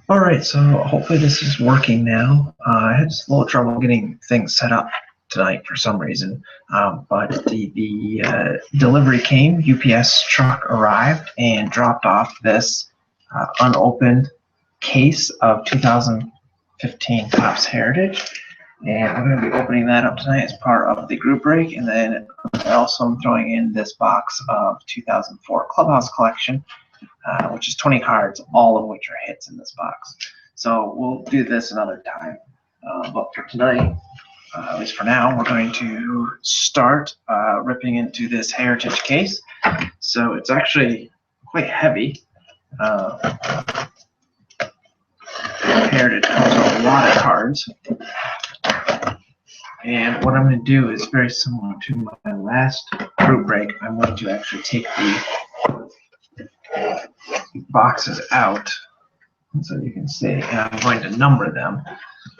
Alright, so hopefully this is working now. I had just a little trouble getting things set up tonight for some reason, but the delivery came. UPS truck arrived and dropped off this unopened case of 2015 Topps Heritage, and I'm going to be opening that up tonight as part of the group break. And then also I'm throwing in this box of 2004 Clubhouse Collection, which is 20 cards, all of which are hits in this box. So we'll do this another time. But for tonight, at least for now, we're going to start ripping into this Heritage case. So it's actually quite heavy. Heritage comes with a lot of cards. And what I'm going to do is very similar to my last group break. I'm going to actually take the boxes out so you can see, and I'm going to number them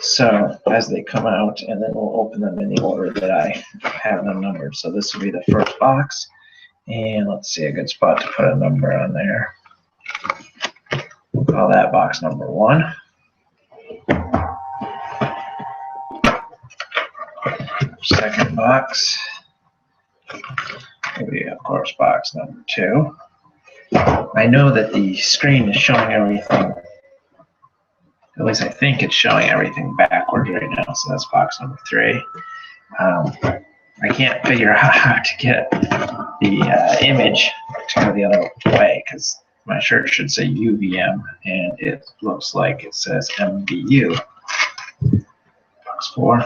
so as they come out, and then we'll open them in the order that I have them numbered. So this will be the first box, and let's see a good spot to put a number on there. We'll call that box number 1. Second box will be, of course, box number 2. I know that the screen is showing everything, at least I think it's showing everything backwards right now, so that's box number 3. I can't figure out how to get the image to go the other way, because my shirt should say UVM, and it looks like it says MVU. Box 4.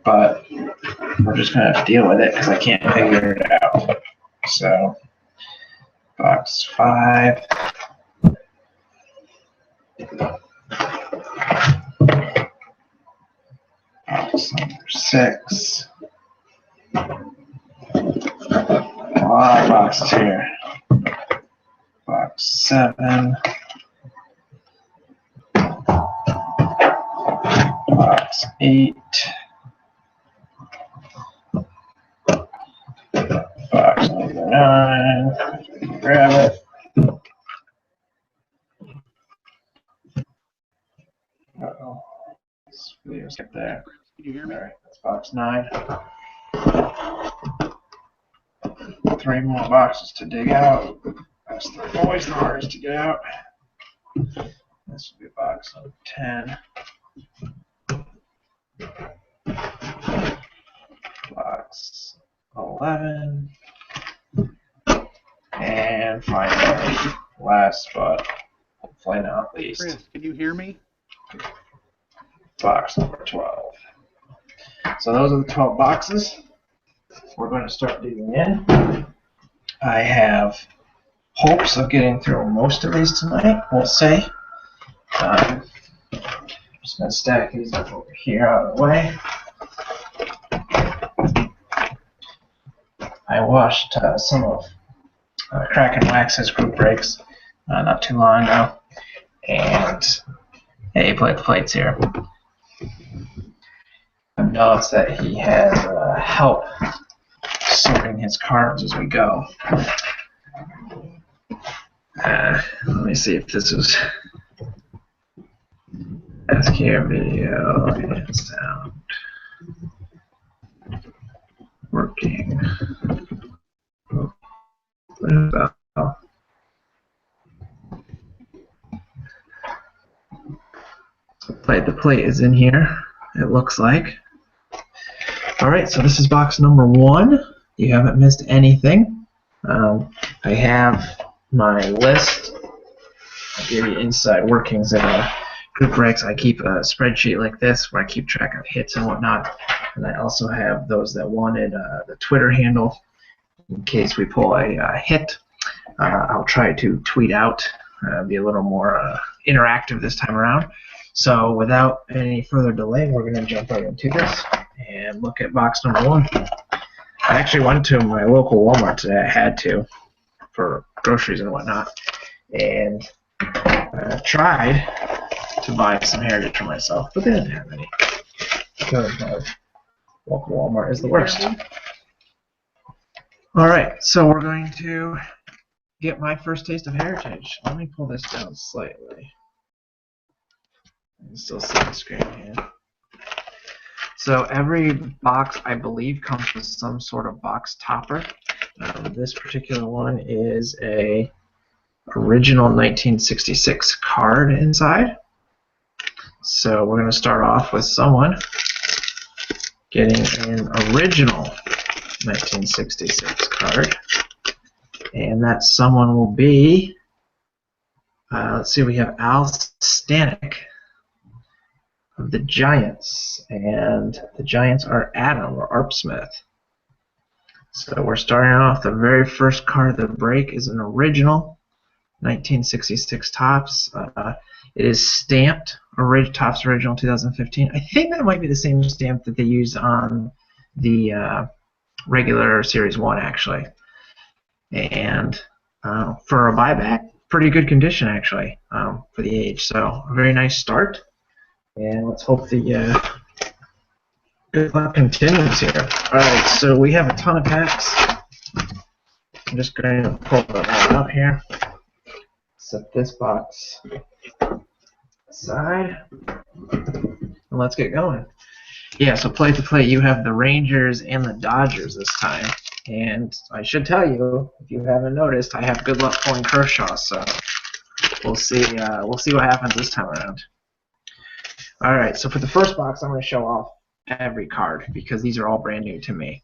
But we're just going to have to deal with it because I can't figure it out. So, box 5. Box number 6. A lot of boxes here. Box 7. Box 8. Box number 9. Grab it. Uh-oh. This video's up there. Can you hear me? All right, that's box 9. 3 more boxes to dig out. That's always the hardest to get out. This will be box number 10. Box 11. And finally, last but hopefully not least, Chris, can you hear me? box number 12. So those are the 12 boxes. We're going to start digging in. I have hopes of getting through most of these tonight, we'll say. I'm just going to stack these up over here out of the way. I watched some of Crack and Wax's group breaks not too long ago, and hey, play the plates here. I've noticed that he has help sorting his cards as we go. Let me see if this is SKR video and sound working. What about? The plate is in here, it looks like. Alright, so this is box number 1. You haven't missed anything. I have my list. I'll give you inside workings of group breaks. I keep a spreadsheet like this where I keep track of hits and whatnot. And I also have those that wanted the Twitter handle in case we pull a hit. I'll try to tweet out, be a little more interactive this time around. So without any further delay, we're going to jump right into this and look at box number 1. I actually went to my local Walmart today. I had to for groceries and whatnot, and tried to buy some Heritage for myself, but they didn't have any. Because my local Walmart is the worst. Alright, so we're going to get my first taste of Heritage. Let me pull this down slightly. You can still see the screen here. So every box, I believe, comes with some sort of box topper. This particular one is a original 1966 card inside. So we're going to start off with someone getting an original 1966 card. And that someone will be, let's see, we have Al Stanek of the Giants. And the Giants are Adam, or Arp Smith. So we're starting off, the very first card of the break is an original 1966 Topps. It is stamped Topps Original 2015. I think that might be the same stamp that they used on the regular Series 1, actually. And for a buyback, pretty good condition, actually, for the age. So a very nice start. And let's hope the good luck continues here. Alright, so we have a ton of packs. I'm just going to pull them all out here. Set this box aside. And let's get going. Yeah, so play to play, you have the Rangers and the Dodgers this time. And I should tell you, if you haven't noticed, I have good luck pulling Kershaw, so we'll see what happens this time around. Alright, so for the first box, I'm going to show off every card because these are all brand new to me.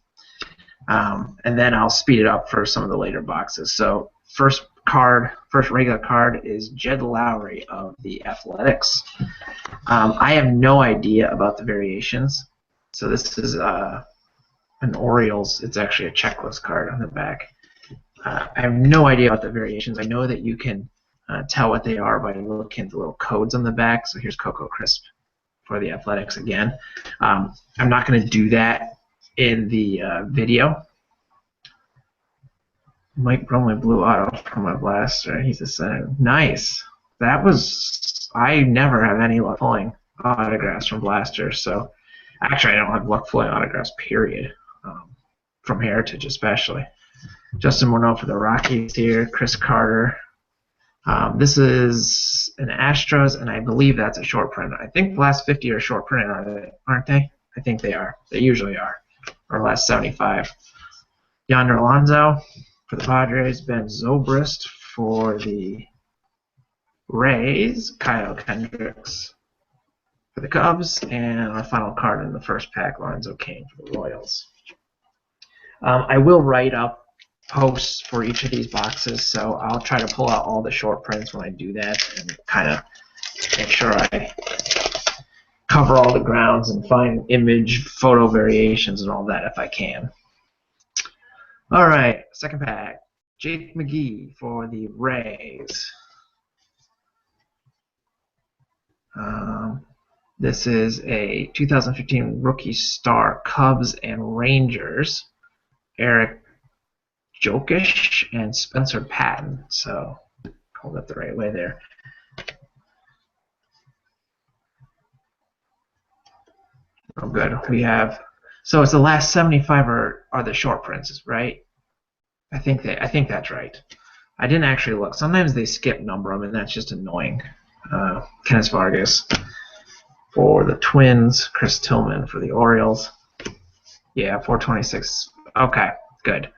And then I'll speed it up for some of the later boxes. So first regular card is Jed Lowry of the Athletics. I have no idea about the variations. So this is an Orioles. It's actually a checklist card on the back. I have no idea about the variations. I know that you can tell what they are by looking at the little codes on the back. So here's Coco Crisp for the Athletics again. I'm not going to do that in the video. Mike Brumley Blue Auto for my blaster. He's a center. Nice. That was... I never have any luck pulling autographs from blasters. So actually, I don't have luck pulling autographs, period. From Heritage especially. Justin Morneau for the Rockies here. Chris Carter. This is an Astros, and I believe that's a short print. I think the last 50 are short print, aren't they? I think they are. They usually are. Or last 75. Yonder Alonso for the Padres. Ben Zobrist for the Rays. Kyle Kendricks for the Cubs. And our final card in the first pack, Lorenzo Cain for the Royals. I will write up posts for each of these boxes, so I'll try to pull out all the short prints when I do that and kind of make sure I cover all the grounds and find image photo variations and all that if I can. Alright, second pack. Jake McGee for the Rays. This is a 2015 Rookie Star Cubs and Rangers. Eric Jokish and Spencer Patton. So, hold it the right way there. Oh, good. We have, so it's the last 75 are the short prints, right? I think that's right. I didn't actually look. Sometimes they skip number them, and that's just annoying. Kenneth Vargas for the Twins. Chris Tillman for the Orioles. Yeah, 426. Okay, good.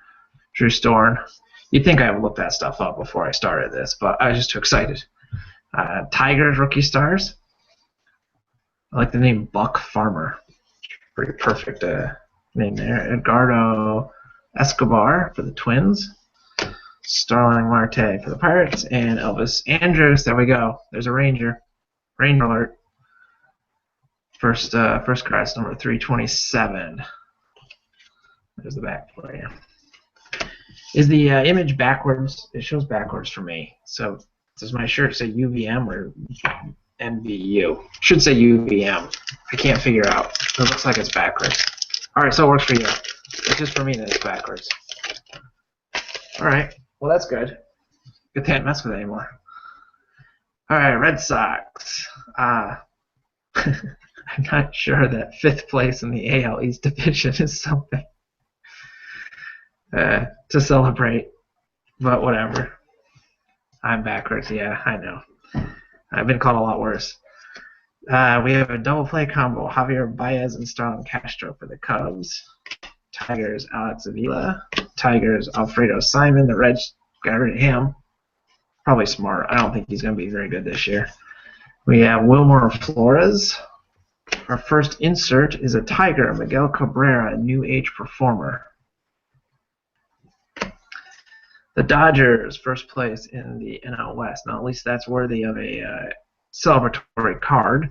Drew Storn. You'd think I would look that stuff up before I started this, but I was just too excited. Tigers Rookie Stars. I like the name Buck Farmer. Pretty perfect name there. Edgardo Escobar for the Twins. Starling Marte for the Pirates. And Elvis Andrus. There we go. There's a Ranger. Ranger alert. First card is number 327. There's the back for you. Is the image backwards? It shows backwards for me. So does my shirt say UVM or NVU? Should say UVM. I can't figure out. It looks like it's backwards. All right, so it works for you. It's just for me that it's backwards. All right. Well, that's good. Good, can't mess with it anymore. All right, Red Sox. I'm not sure that 5th place in the AL East division is something to celebrate, but whatever. I'm backwards. Yeah, I know. I've been called a lot worse. We have a double play combo: Javier Baez and Starlin Castro for the Cubs. Tigers, Alex Avila. Tigers, Alfredo Simon. The Reds got rid of him. Probably smart. I don't think he's going to be very good this year. We have Wilmer Flores. Our first insert is a Tiger, Miguel Cabrera, a new age performer. The Dodgers, first place in the NL West. Now, at least that's worthy of a celebratory card.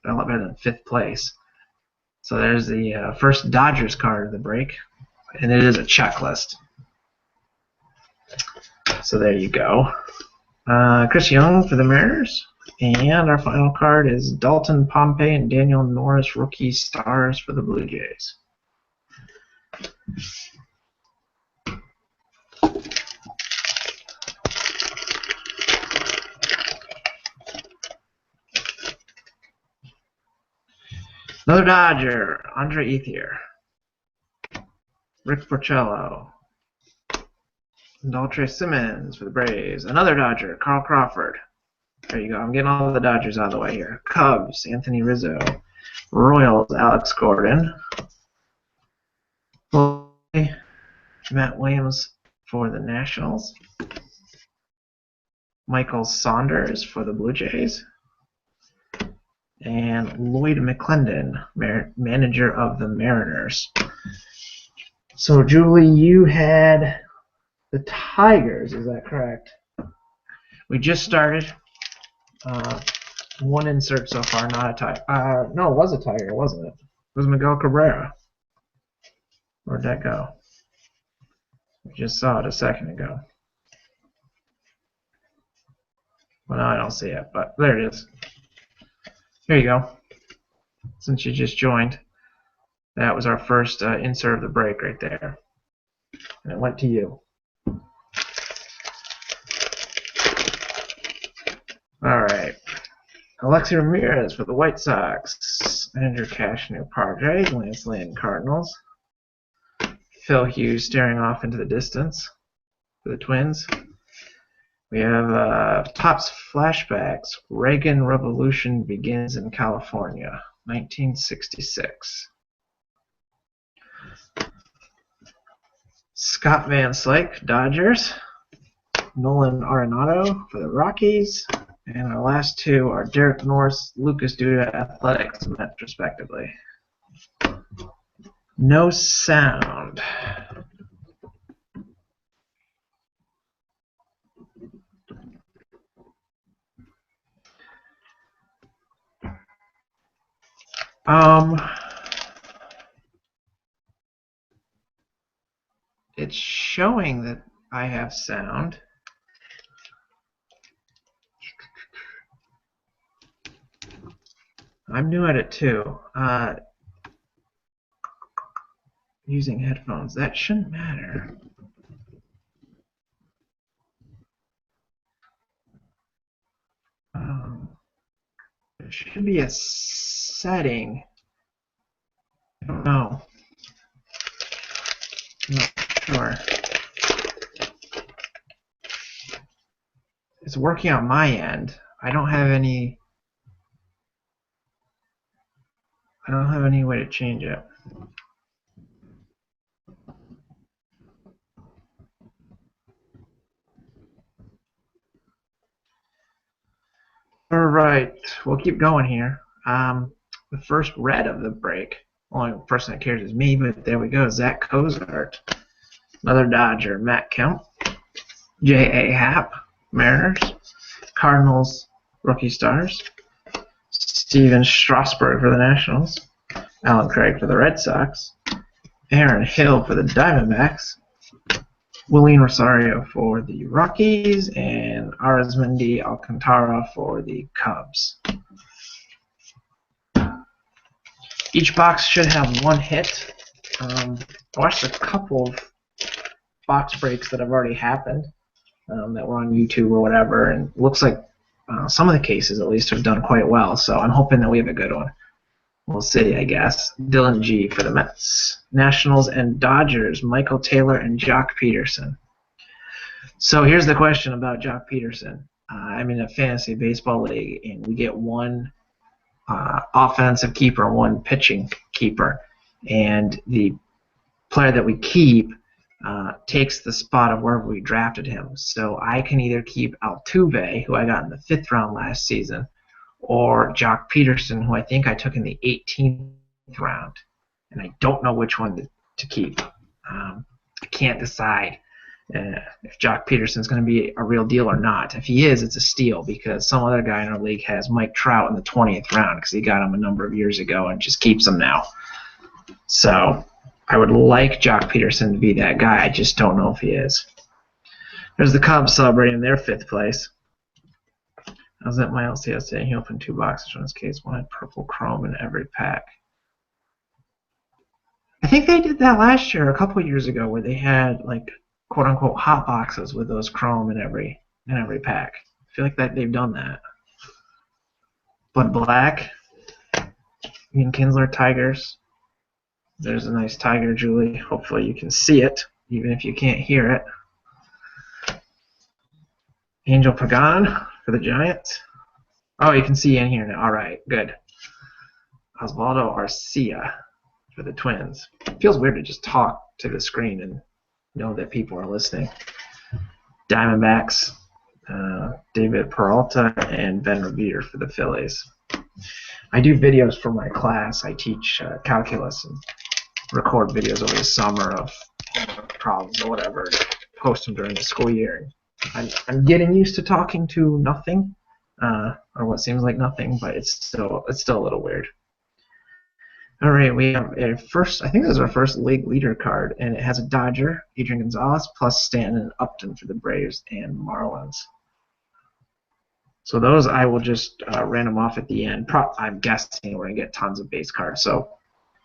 A lot better than 5th place. So there's the first Dodgers card of the break, and it is a checklist. So there you go. Chris Young for the Mariners. And our final card is Dalton Pompey and Daniel Norris, rookie stars for the Blue Jays. Another Dodger, Andre Ethier. Rick Porcello. Daltrey Simmons for the Braves. Another Dodger, Carl Crawford. There you go. I'm getting all the Dodgers out of the way here. Cubs, Anthony Rizzo. Royals, Alex Gordon. Matt Williams for the Nationals. Michael Saunders for the Blue Jays. And Lloyd McClendon, manager of the Mariners. So, Julie, you had the Tigers, is that correct? We just started. One insert so far, not a Tiger. No, it was a Tiger, wasn't it? It was Miguel Cabrera. Where'd that go? We just saw it a second ago. Well, no, I don't see it, but there it is. Here you go. Since you just joined, that was our first insert of the break right there. And it went to you. All right. Alexi Ramirez for the White Sox. Andrew Cashner Padres. Lance Lynn Cardinals. Phil Hughes staring off into the distance for the Twins. We have Topps Flashbacks. Reagan Revolution Begins in California, 1966. Scott Van Slyke, Dodgers. Nolan Arenado for the Rockies. And our last two are Derek Norris, Lucas Duda, Athletics, Mets, respectively. No sound. It's showing that I have sound. I'm new at it too. Using headphones. That shouldn't matter. There should be a setting. I don't know. I'm not sure. It's working on my end. I don't have any way to change it. All right, we'll keep going here. The first red of the break. Only person that cares is me, but there we go. Zach Cozart, another Dodger. Matt Kemp, J.A. Happ, Mariners. Cardinals, rookie stars. Steven Strasburg for the Nationals. Alan Craig for the Red Sox. Aaron Hill for the Diamondbacks. Willian Rosario for the Rockies. And Arizmendi Alcantara for the Cubs. Each box should have one hit. I watched a couple of box breaks that have already happened that were on YouTube or whatever, and it looks like some of the cases at least have done quite well, so I'm hoping that we have a good one. We'll see, I guess. Dylan G for the Mets. Nationals and Dodgers, Michael Taylor and Jock Peterson. So here's the question about Jock Peterson. I'm in a fantasy baseball league, and we get one offensive keeper and one pitching keeper, and the player that we keep takes the spot of wherever we drafted him. So I can either keep Altuve, who I got in the 5th round last season, or Jock Peterson, who I think I took in the 18th round. And I don't know which one to keep. I can't decide if Jock Peterson's going to be a real deal or not. If he is, it's a steal, because some other guy in our league has Mike Trout in the 20th round because he got him a number of years ago and just keeps him now. So I would like Jock Peterson to be that guy. I just don't know if he is. There's the Cubs celebrating their 5th place. I was at my LCS today. He opened 2 boxes from his case. One had purple chrome in every pack. I think they did that last year, a couple of years ago, where they had like quote-unquote hot boxes with those chrome in every pack. I feel like that they've done that. Bud Black, Ian Kinsler, Tigers. There's a nice tiger, Julie. Hopefully you can see it, even if you can't hear it. Angel Pagan for the Giants. Oh, you can see in here now. All right, good. Osvaldo Arcia for the Twins. It feels weird to just talk to the screen and know that people are listening. Diamondbacks, David Peralta, and Ben Revere for the Phillies. I do videos for my class. I teach calculus and record videos over the summer of problems or whatever, post them during the school year. I'm getting used to talking to nothing, or what seems like nothing, but it's still a little weird. All right, we have a first. I think this is our first league leader card, and it has a Dodger, Adrian Gonzalez, plus Stanton and Upton for the Braves and Marlins. So those I will just random off at the end. I'm guessing we're gonna get tons of base cards, so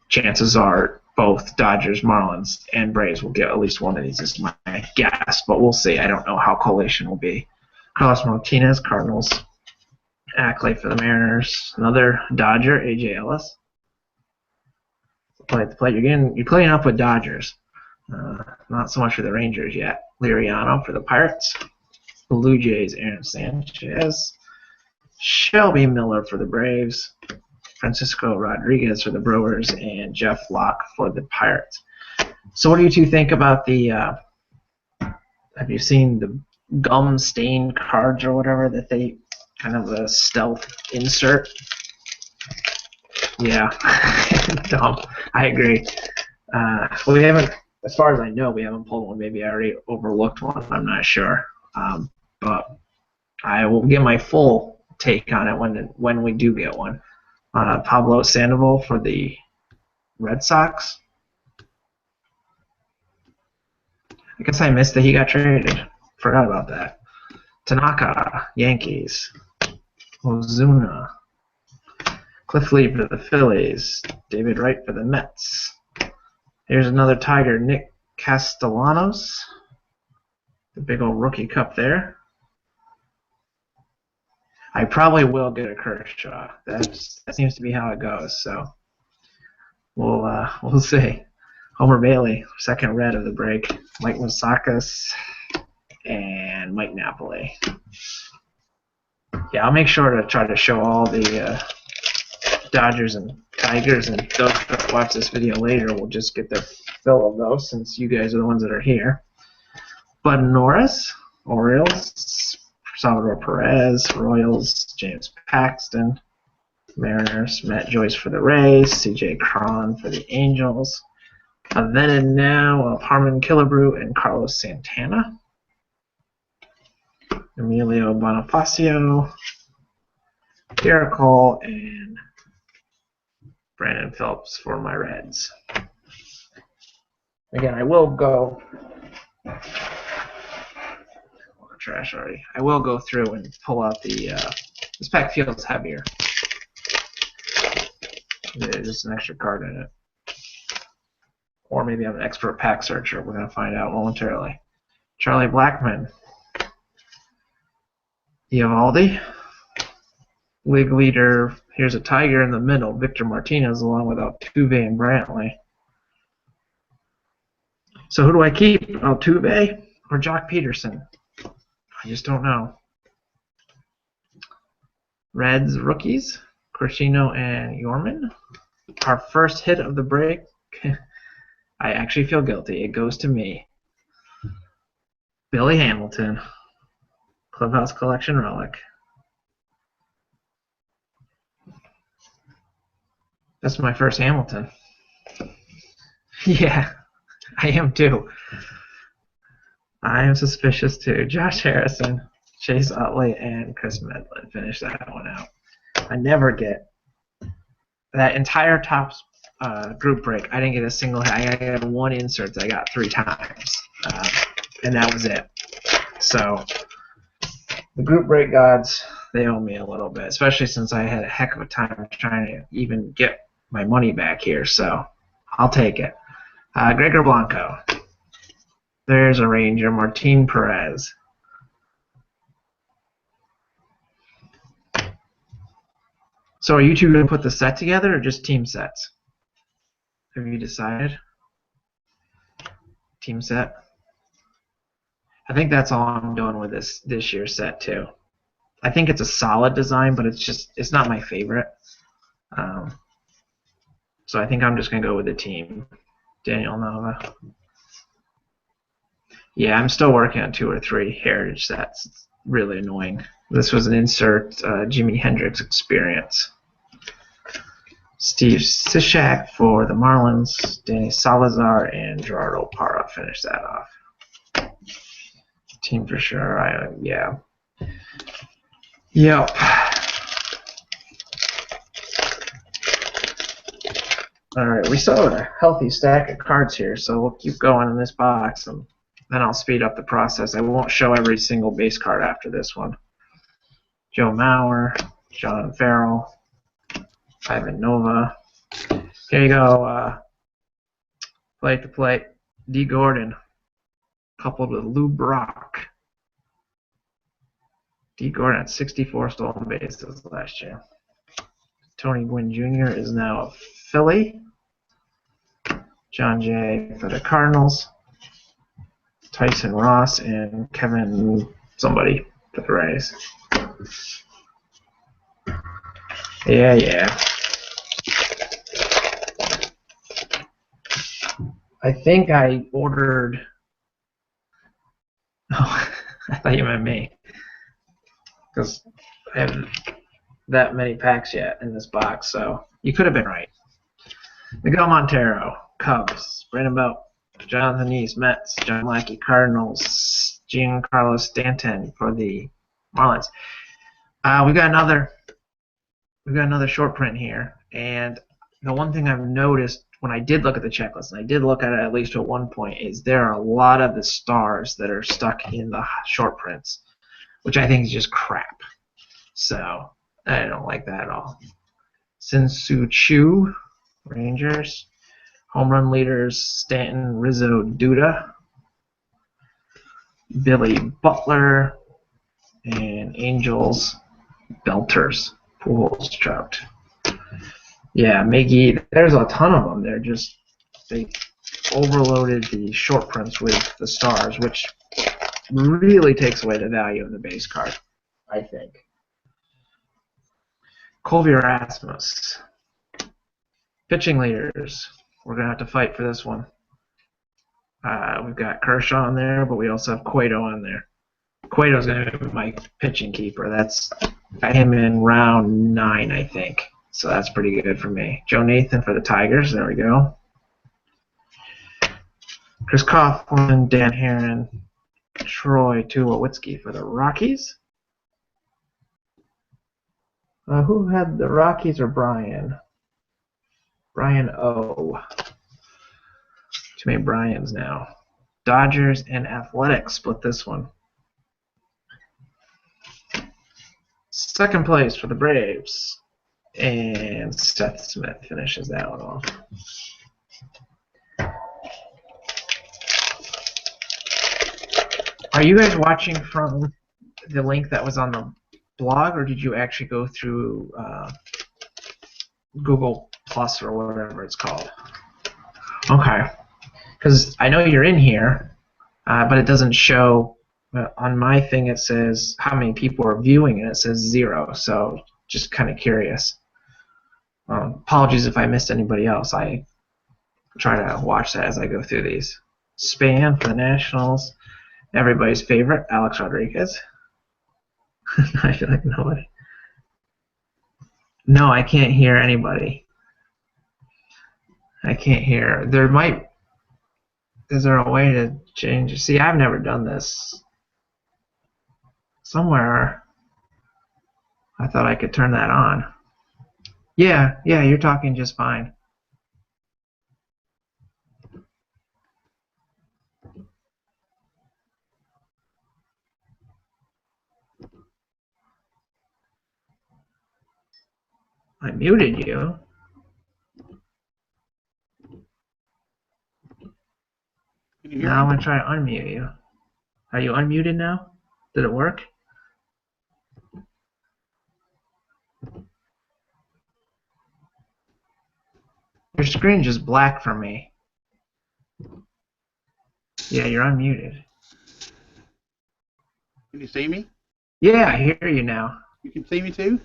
chances are both Dodgers, Marlins, and Braves will get at least one of these, is my guess, but we'll see. I don't know how collation will be. Carlos Martinez, Cardinals. Ackley for the Mariners. Another Dodger, A.J. Ellis. Play at the plate. You're playing up with Dodgers. Not so much for the Rangers yet. Liriano for the Pirates. Blue Jays, Aaron Sanchez. Shelby Miller for the Braves. Francisco Rodriguez for the Brewers, and Jeff Locke for the Pirates. So what do you two think about the, have you seen the gum stained cards or whatever that they kind of a stealth insert? Yeah, dumb. I agree. We haven't, as far as I know, we haven't pulled one. Maybe I already overlooked one. I'm not sure. But I will get my full take on it when we do get one. Pablo Sandoval for the Red Sox. I guess I missed that he got traded. Forgot about that. Tanaka, Yankees. Ozuna. Cliff Lee for the Phillies. David Wright for the Mets. Here's another Tiger, Nick Castellanos. The big old rookie cup there. I probably will get a Kershaw. That seems to be how it goes. So we'll see. Homer Bailey, second red of the break. Mike Moustakas and Mike Napoli. Yeah, I'll make sure to try to show all the Dodgers and Tigers, and those that watch this video later will just get their fill of those since you guys are the ones that are here. Bud Norris, Orioles. Salvador Perez, Royals, James Paxton, Mariners, Matt Joyce for the Rays, C.J. Cron for the Angels, then and now of Harmon Killebrew and Carlos Santana, Emilio Bonifacio, Garrett Cole and Brandon Phillips for my Reds. Again, I will go. Trash already. I will go through and pull out the. This pack feels heavier. There's just an extra card in it. Or maybe I'm an expert pack searcher. We're going to find out momentarily. Charlie Blackmon. Eovaldi. League leader. Here's a Tiger in the middle. Victor Martinez along with Altuve and Brantley. So who do I keep? Altuve or Jock Peterson? I just don't know. Reds rookies. Cristino and Yorman. Our first hit of the break. I actually feel guilty. It goes to me. Billy Hamilton. Clubhouse Collection Relic. That's my first Hamilton. Yeah, I am too. I am suspicious too. Josh Harrison, Chase Utley, and Chris Medlin finish that one out. I never get that entire top group break. I didn't get a single hit. I got one insert that I got 3 times, and that was it. So the group break gods, they owe me a little bit, especially since I had a heck of a time trying to even get my money back here. So I'll take it. Gregor Blanco. There's a Ranger, Martin Perez. So are you two going to put the set together or just team sets? Have you decided? Team set? I think that's all I'm doing with this year's set too. I think it's a solid design, but it's not my favorite. So I think I'm just going to go with the team. Daniel Nava. Yeah, I'm still working on 2 or 3 heritage sets. It's really annoying. This was an insert Jimi Hendrix Experience. Steve Cishek for the Marlins. Danny Salazar and Gerardo Parra finish that off. Team for sure. Yeah. Yep. All right, we still have a healthy stack of cards here, so we'll keep going in this box, and then I'll speed up the process. I won't show every single base card after this one. Joe Mauer, John Farrell, Ivan Nova. Here you go. Plate to plate. D. Gordon, coupled with Lou Brock. D. Gordon had 64 stolen bases last year. Tony Gwynn Jr. is now a Philly. John Jay for the Cardinals. Tyson Ross and Kevin somebody for the Rays. Yeah. I think I ordered... Oh, I thought you meant me. Because I haven't that many packs yet in this box, so you could have been right. Miguel Montero, Cubs. Brandon Belt, Jonathan East, Mets. John Lackey, Cardinals. Giancarlo Stanton for the Marlins. We've got another short print here, and the one thing I've noticed when I did look at the checklist, and I did look at it at least at one point, is there are a lot of the stars that are stuck in the short prints, which I think is just crap. So I don't like that at all. Sin-Soo Choo, Rangers. Home run leaders, Stanton, Rizzo, Duda. Billy Butler. And Angels, Belters, Pujols, Trout. Yeah, Miggy, there's a ton of them. They overloaded the short prints with the stars, which really takes away the value of the base card, I think. Colby Rasmus. Pitching leaders. We're going to have to fight for this one. We've got Kershaw on there, but we also have Cueto on there. Cueto's going to be my pitching keeper. Got him in round 9, I think. So that's pretty good for me. Joe Nathan for the Tigers. There we go. Chris Coughlin, Dan Heron, Troy Tulowitzki for the Rockies. Who had the Rockies or Brian? Brian O. Too many Brians now. Dodgers and Athletics split this one. Second place for the Braves. And Seth Smith finishes that one off. Are you guys watching from the link that was on the blog, or did you actually go through Google Plus or whatever it's called? Okay. Because I know you're in here, but it doesn't show. On my thing, it says how many people are viewing, and it says 0. So just kind of curious. Apologies if I missed anybody else. I try to watch that as I go through these. Span for the Nationals. Everybody's favorite, Alex Rodriguez. I feel like nobody. No, I can't hear anybody. I can't hear. There might. Is there a way to change? See, I've never done this. Somewhere, I thought I could turn that on. Yeah, you're talking just fine. I muted you. Can you hear Now I'm me? going to try to unmute you. Are you unmuted now? Did it work? Your screen's just black for me. Yeah, you're unmuted. Can you see me? Yeah, I hear you now. You can see me too?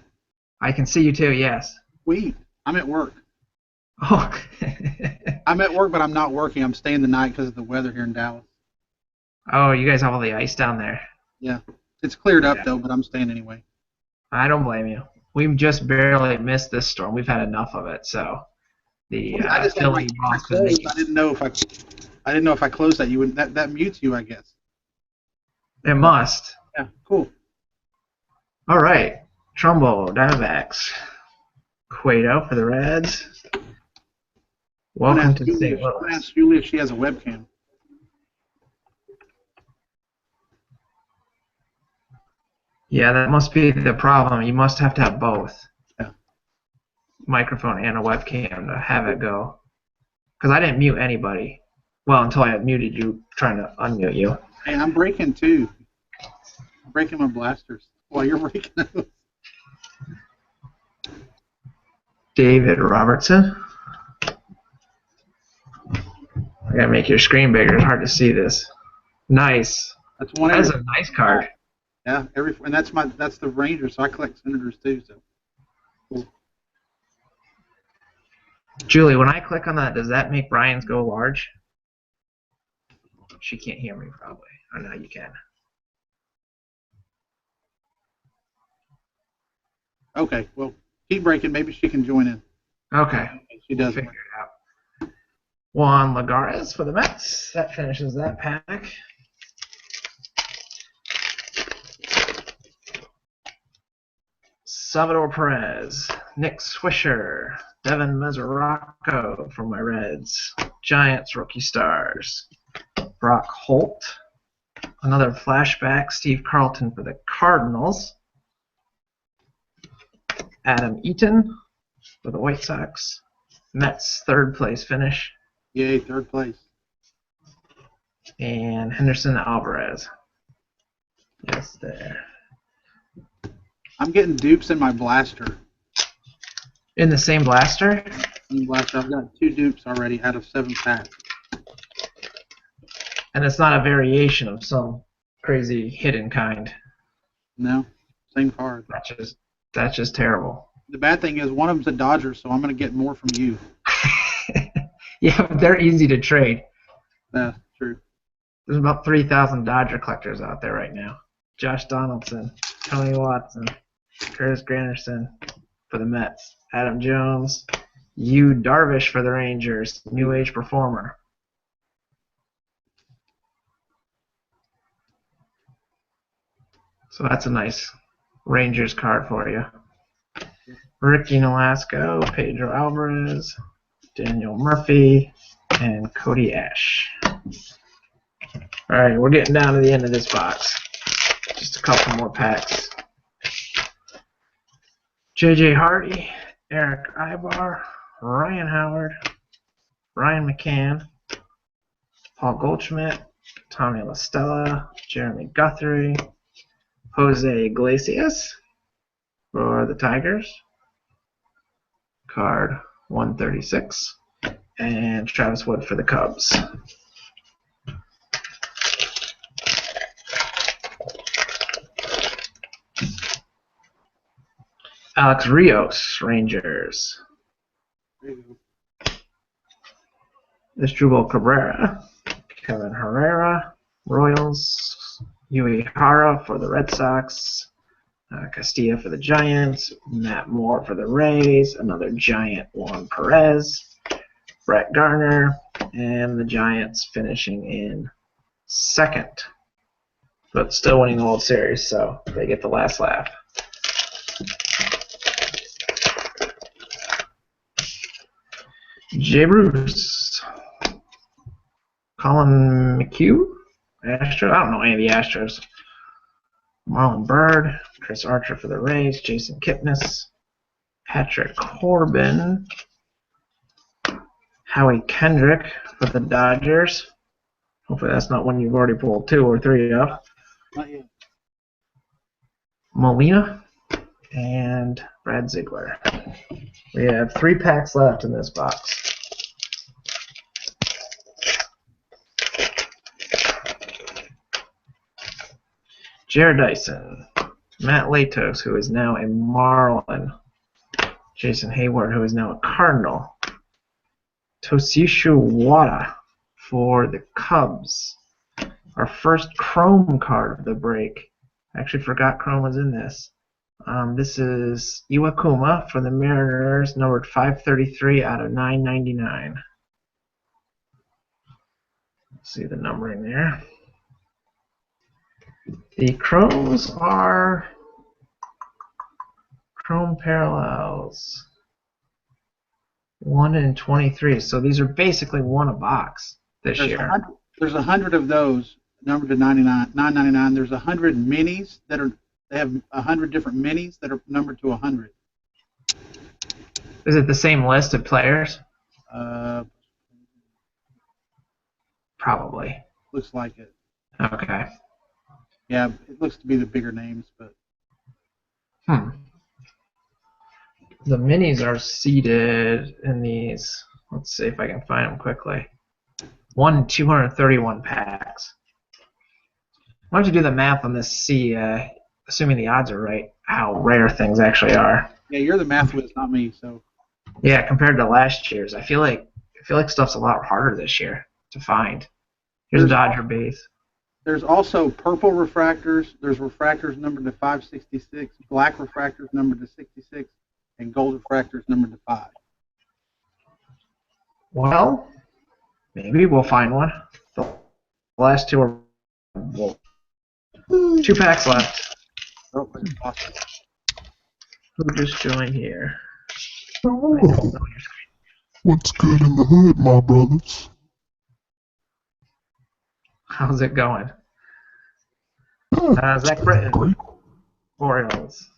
I can see you too, yes. Sweet. I'm at work. Oh. I'm at work, but I'm not working. I'm staying the night because of the weather here in Dallas. Oh, you guys have all the ice down there. Yeah. It's cleared up, Yeah. though, but I'm staying anyway. I don't blame you. We've just barely missed this storm. We've had enough of it, so the I just had my Philly camera Boston. closed. I didn't know if I closed that you would that mutes you, I guess. It must. Yeah, cool. All right. Trumbo, Diamondbacks. Cueto for the Reds. Welcome to St. I'm gonna Louis. ask Julie if she has a webcam. Yeah, that must be the problem. You must have to have both. Yeah. Microphone and a webcam to have it go. Because I didn't mute anybody. Well, until I had muted you trying to unmute you. Hey, I'm breaking too. I'm breaking my blasters while you're breaking those. David Robertson. I gotta make your screen bigger. It's hard to see this. Nice. That's one. That's a nice card. Yeah, and that's the Rangers, so I collect Senators too. So. Cool. Julie, when I click on that, does that make Brian's go large? She can't hear me probably. Oh, no, you can. Okay, well, keep breaking. Maybe she can join in. Okay. She does. Figure it out. Juan Lagares for the Mets. That finishes that pack. Salvador Perez, Nick Swisher, Devin Mesoraco for my Reds, Giants rookie stars, Brock Holt, another flashback, Steve Carlton for the Cardinals, Adam Eaton for the White Sox, Mets third place finish, Yay, third place. and Henderson Alvarez. Yes, there. I'm getting dupes in my blaster. In the same blaster? I've got 2 dupes already out of 7 packs. And it's not a variation of some crazy hidden kind. No, same card. That's just terrible. The bad thing is one of them's a Dodger, so I'm going to get more from you. Yeah, they're easy to trade. Yeah, true. There's about 3,000 Dodger collectors out there right now. Josh Donaldson, Tony Watson, Curtis Granderson for the Mets, Adam Jones, Yu Darvish for the Rangers, New Age performer. So that's a nice Rangers card for you. Ricky Nolasco, Pedro Alvarez, Daniel Murphy, and Cody Ash. All right, we're getting down to the end of this box. Just a couple more packs. J.J. Hardy, Eric Ibar, Ryan Howard, Ryan McCann, Paul Goldschmidt, Tommy La Stella, Jeremy Guthrie, Jose Iglesias for the Tigers, card 136, and Travis Wood for the Cubs. Alex Rios, Rangers. Asdrubal Cabrera, Kevin Herrera, Royals, Uehara for the Red Sox, Castilla for the Giants, Matt Moore for the Rays, another Giant, Juan Perez, Brett Garner, and the Giants finishing in second, but still winning the World Series, so they get the last laugh. Jay Bruce, Colin McHugh, Astros. I don't know any of the Astros. Marlon Byrd, Chris Archer for the Rays, Jason Kipnis, Patrick Corbin, Howie Kendrick for the Dodgers. Hopefully that's not one you've already pulled 2 or 3 of. Not yet. Molina and Brad Ziegler. We have 3 packs left in this box. Jared Dyson, Matt Latos, who is now a Marlin, Jason Hayward, who is now a Cardinal, Toshishu Wada for the Cubs. Our first Chrome card of the break. I actually forgot Chrome was in this. This is Iwakuma for the Mariners, numbered 533 out of 999. See the numbering there. The Chromes are Chrome Parallels 1 in 23. So these are basically 1 a box this year. There's 100 of those numbered to $9.99. There's 100 minis that are. They have 100 different minis that are numbered to 100. Is it the same list of players? Probably. Looks like it. Okay. Yeah, it looks to be the bigger names, but. The minis are seated in these. Let's see if I can find them quickly. 231 packs. Why don't you do the math on this? See, assuming the odds are right, how rare things actually are. Yeah, you're the math whiz, not me. So. Yeah, compared to last year's, I feel like stuff's a lot harder this year to find. Here's a Dodger base. There's also purple refractors. There's refractors numbered to 566, black refractors numbered to 66, and gold refractors numbered to 5. Well, maybe we'll find one. The last 2 are 2 packs left. Oh, it's awesome. Who just joined here? Oh, what's good in the hood, my brothers? How's it going? Yeah, Zach Britton, great. Orioles,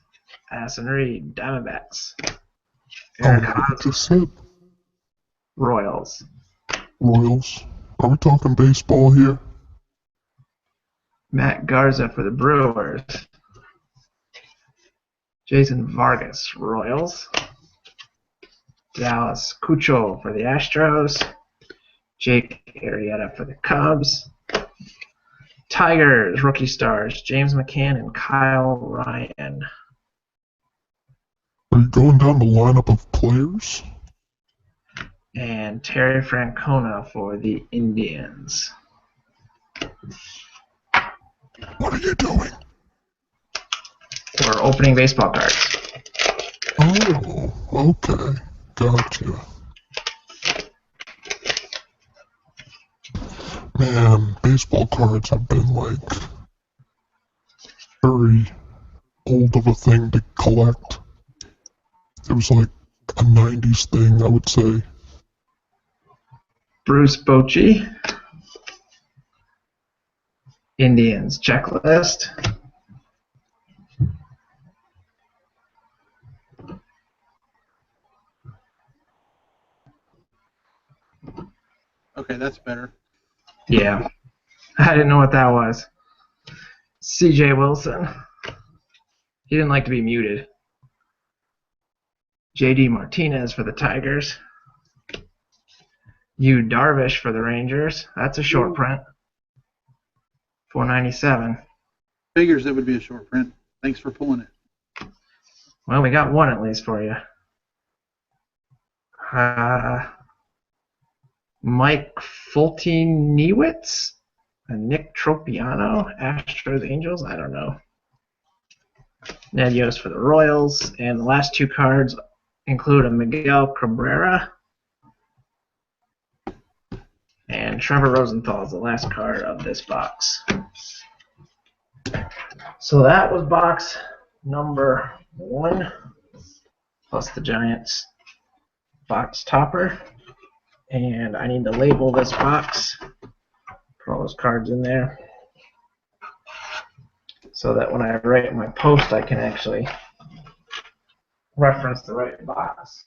Addison Reed, Diamondbacks, Oh, Eric what I Hosmer, just said. Royals, Royals. Are we talking baseball here? Matt Garza for the Brewers, Jason Vargas, Royals, Dallas Cucho for the Astros, Jake Arrieta for the Cubs, Tigers, rookie stars, James McCann and Kyle Ryan. Are you going down the lineup of players? And Terry Francona for the Indians. What are you doing? We're opening baseball cards. Oh, okay. Gotcha. Man, baseball cards have been like very old of a thing to collect. It was like a 90s thing, I would say. Bruce Bochy. Indians checklist. Okay, that's better. Yeah. I didn't know what that was. CJ Wilson. He didn't like to be muted. JD Martinez for the Tigers. Yu Darvish for the Rangers. That's a short print. 497. Figures it would be a short print. Thanks for pulling it. Well, we got one at least for you. Mike Fulton-Niewitz and Nick Tropiano. Astros Angels. I don't know. Ned Yost for the Royals. And the last two cards include a Miguel Cabrera and Trevor Rosenthal is the last card of this box. So that was box number 1 plus the Giants box topper. And I need to label this box, put all those cards in there, so that when I write my post I can actually reference the right box.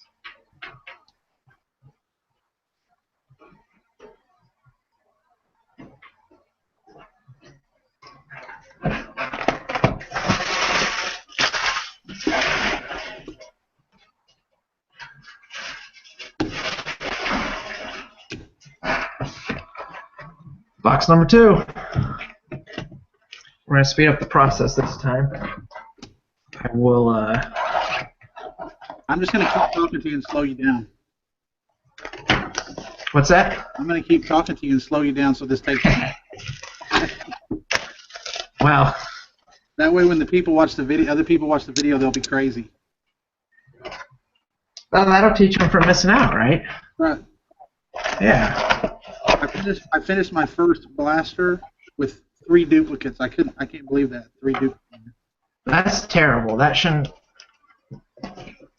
Box number 2. We're going to speed up the process this time. I will, I'm just going to keep talking to you and slow you down. what's that? I'm going to keep talking to you and slow you down so this takes time. Wow. That way when the people watch the video, other people watch the video, they'll be crazy. Well, that'll teach them from missing out, right? Right. Yeah. I finished my first blaster with 3 duplicates. I can't believe that. 3 duplicates. That's terrible. That shouldn't.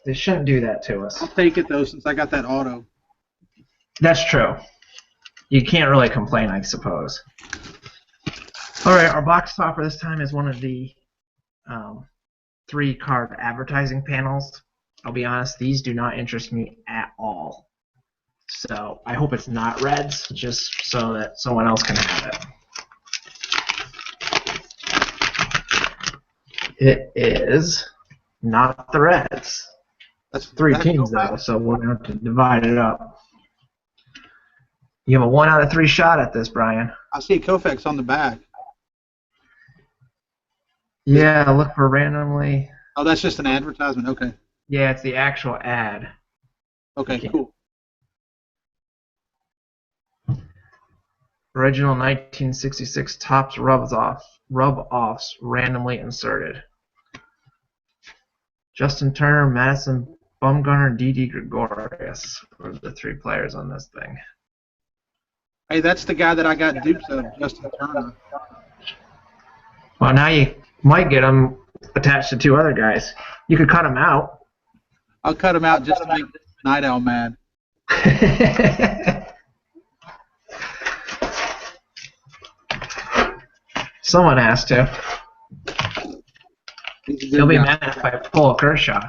They shouldn't do that to us. I'll take it though since I got that auto. That's true. You can't really complain, I suppose. All right, our box topper this time is one of the 3 card advertising panels. I'll be honest, these do not interest me at all. So I hope it's not Reds, just so that someone else can have it. It is not the Reds. That's 3 teams though, so we're going to have to divide it up. You have a 1 out of 3 shot at this, Brian. I see Koufax on the back. Yeah, look for randomly. Oh, that's just an advertisement. Okay. Yeah, it's the actual ad. Okay, Okay. cool. Original 1966 Topps rub-offs randomly inserted. Justin Turner, Madison Bumgarner, and Didi Gregorius were the 3 players on this thing. Hey, that's the guy that I got dupes of, Justin Turner. Well, now you might get them attached to 2 other guys. You could cut them out. I'll cut him out just to make Night Owl mad. Someone has to. He's a good He'll be guy. mad if I pull a Kershaw.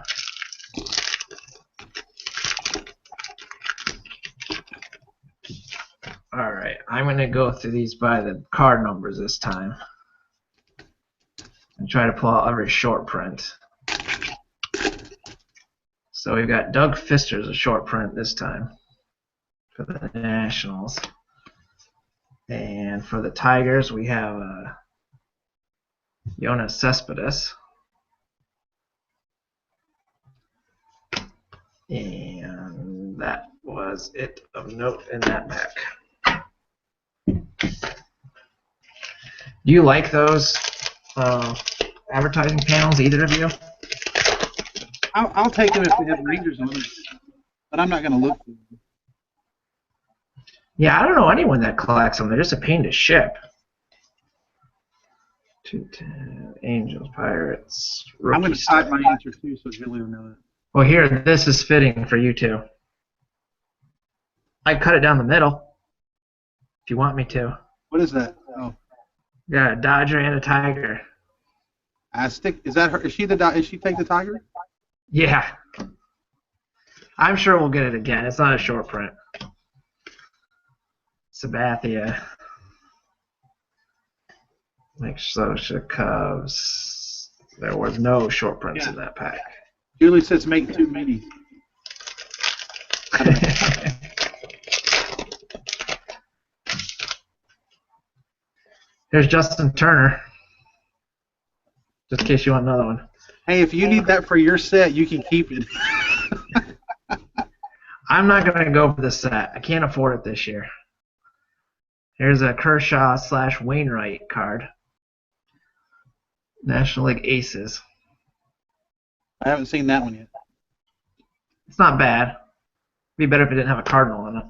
Alright, I'm going to go through these by the card numbers this time. And try to pull out every short print. So we've got Doug Fister's a short print this time for the Nationals. And for the Tigers, we have Jonas Cespedes. And that was it of note in that pack. Do you like those advertising panels, either of you? I'll take them if they have Rangers on it, but I'm not going to look for them. Yeah, I don't know anyone that collects them. They're just a pain to ship. 210, Angels, Pirates, I'm going Rookie to type Star. my answer too, so Julie will know it. Well, here, this is fitting for you two. I cut it down the middle if you want me to. What is that? Oh, Yeah, a Dodger and a Tiger. Aztec. Is that her? Is she the? Is she take the Tiger? Yeah. I'm sure we'll get it again. It's not a short print. Sabathia. Mike Scioscia Cubs. There was no short prints in that pack. Julie says make too many. Here's Justin Turner. Just in case you want another one. Hey, if you need that for your set, you can keep it. I'm not going to go for the set. I can't afford it this year. Here's a Kershaw / Wainwright card. National League Aces. I haven't seen that one yet. It's not bad. It'd be better if it didn't have a Cardinal on it.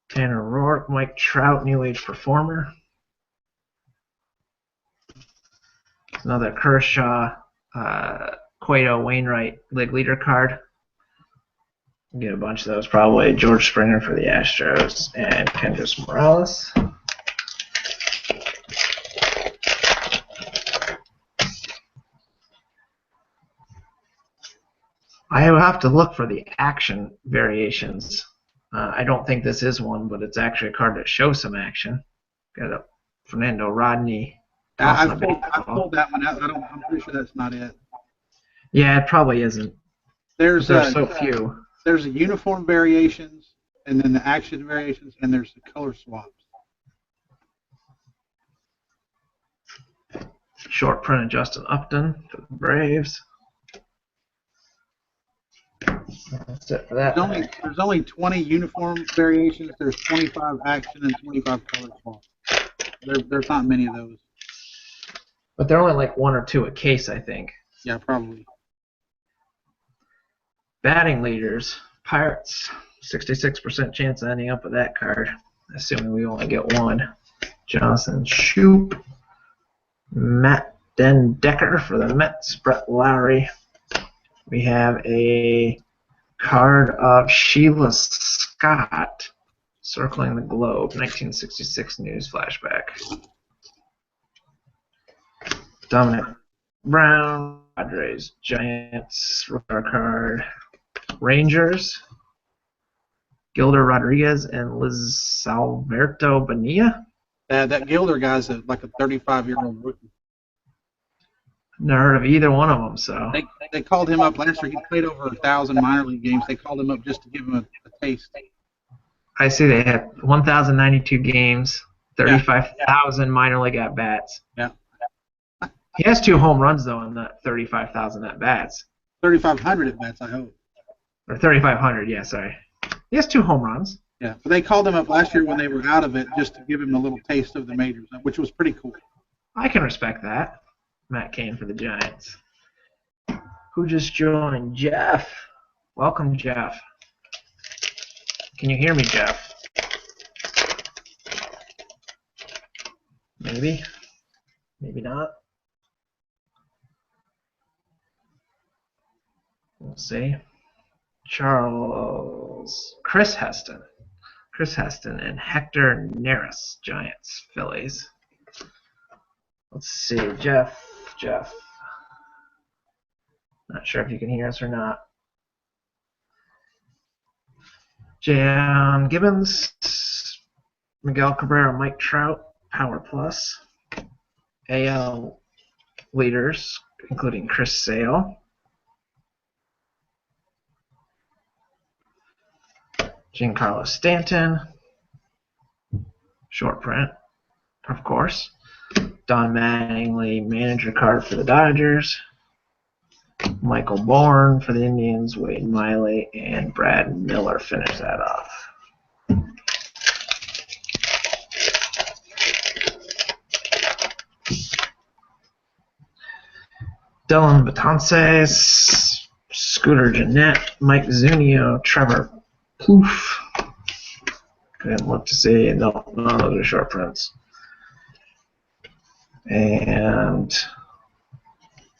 Tanner Roark, Mike Trout, New Age Performer. Another Kershaw, Cueto, Wainwright, League Leader card. Get a bunch of those probably. George Springer for the Astros and Kendrys Morales. I will have to look for the action variations. I don't think this is one, but it's actually a card that shows some action. Got a Fernando Rodney. I've pulled that one out. I'm pretty sure that's not it. Yeah, it probably isn't. There's so few. There's the uniform variations, and then the action variations, and there's the color swaps. Short print of Justin Upton for the Braves. That's it for that. There's only 20 uniform variations. There's 25 action and 25 color swaps. There's not many of those. But they're only like 1 or 2 a case, I think. Yeah, probably. Batting leaders, Pirates, 66% chance of ending up with that card, assuming we only get one. Jonathan Schoop, Matt Den Decker for the Mets, Brett Lowry. We have a card of Sheila Scott circling the globe, 1966 news flashback. Dominic Brown, Padres, Giants, rookie card, Rangers, Gilder Rodriguez, and Liz Alberto Bonilla. That Gilder guy's like a 35-year-old rookie. Never heard of either one of them, so. They called him up last year. He played over 1,000 minor league games. They called him up just to give him a taste. I see they had 1,092 games, 35,000 minor league at-bats. Yeah. He has 2 home runs, though, in that 35,000 at-bats. 3,500 at-bats, I hope. Or 3,500, yeah, sorry. He has 2 home runs. Yeah, but they called him up last year when they were out of it just to give him a little taste of the majors, which was pretty cool. I can respect that. Matt Cain for the Giants. Who just joined? Jeff. Welcome, Jeff. Can you hear me, Jeff? Maybe. Maybe not. We'll see. Chris Heston. Chris Heston and Hector Neris, Giants, Phillies. Let's see, Jeff. Not sure if you can hear us or not. Jan Gibbons, Miguel Cabrera, Mike Trout, Power Plus. AL leaders, including Chris Sale. Giancarlo Stanton. Short print, of course. Don Mattingly, manager card for the Dodgers. Michael Bourne for the Indians. Wade Miley and Brad Miller finish that off. Dylan Betances, Scooter Gennett, Mike Zunio, Trevor Plouffe. Couldn't look to see. No, none of those are short prints. And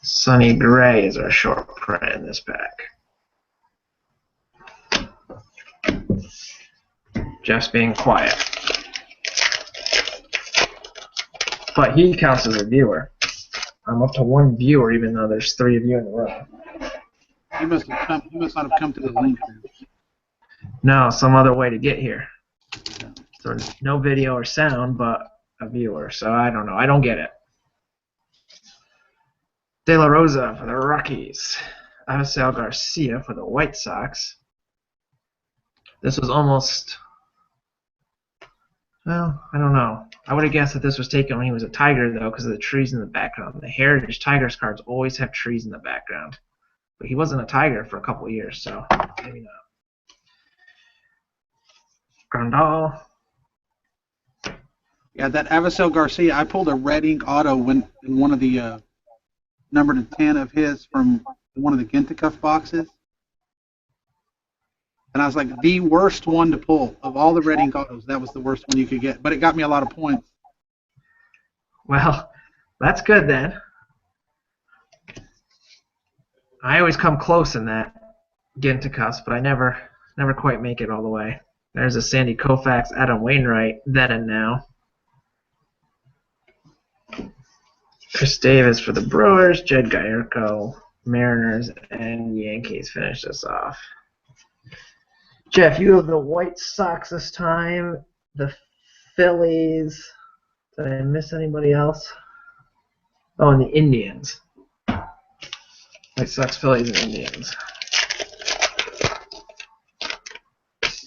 Sonny Gray is our short print in this pack. Jeff's being quiet. But he counts as a viewer. I'm up to one viewer, even though there's 3 of you in the room. He must not have come to the link. No, some other way to get here. So no video or sound, but a viewer. So I don't know. I don't get it. De La Rosa for the Rockies. Avisel Garcia for the White Sox. This was almost... Well, I don't know. I would have guessed that this was taken when he was a Tiger, though, because of the trees in the background. The Heritage Tigers cards always have trees in the background. But he wasn't a Tiger for a couple of years, so maybe not. Grandal. Yeah, that Avisel Garcia, I pulled a red ink auto in one of the number to 10 of his from one of the Gintacuff boxes. And I was like, the worst one to pull. Of all the red ink autos, that was the worst one you could get. But it got me a lot of points. Well, that's good then. I always come close in that Gintacuffs, but I never quite make it all the way. There's a Sandy Koufax, Adam Wainwright, then and now. Chris Davis for the Brewers, Jed Guyerko, Mariners, and Yankees finish this off. Jeff, you have the White Sox this time, the Phillies. Did I miss anybody else? Oh, and the Indians. White Sox, Phillies, and Indians.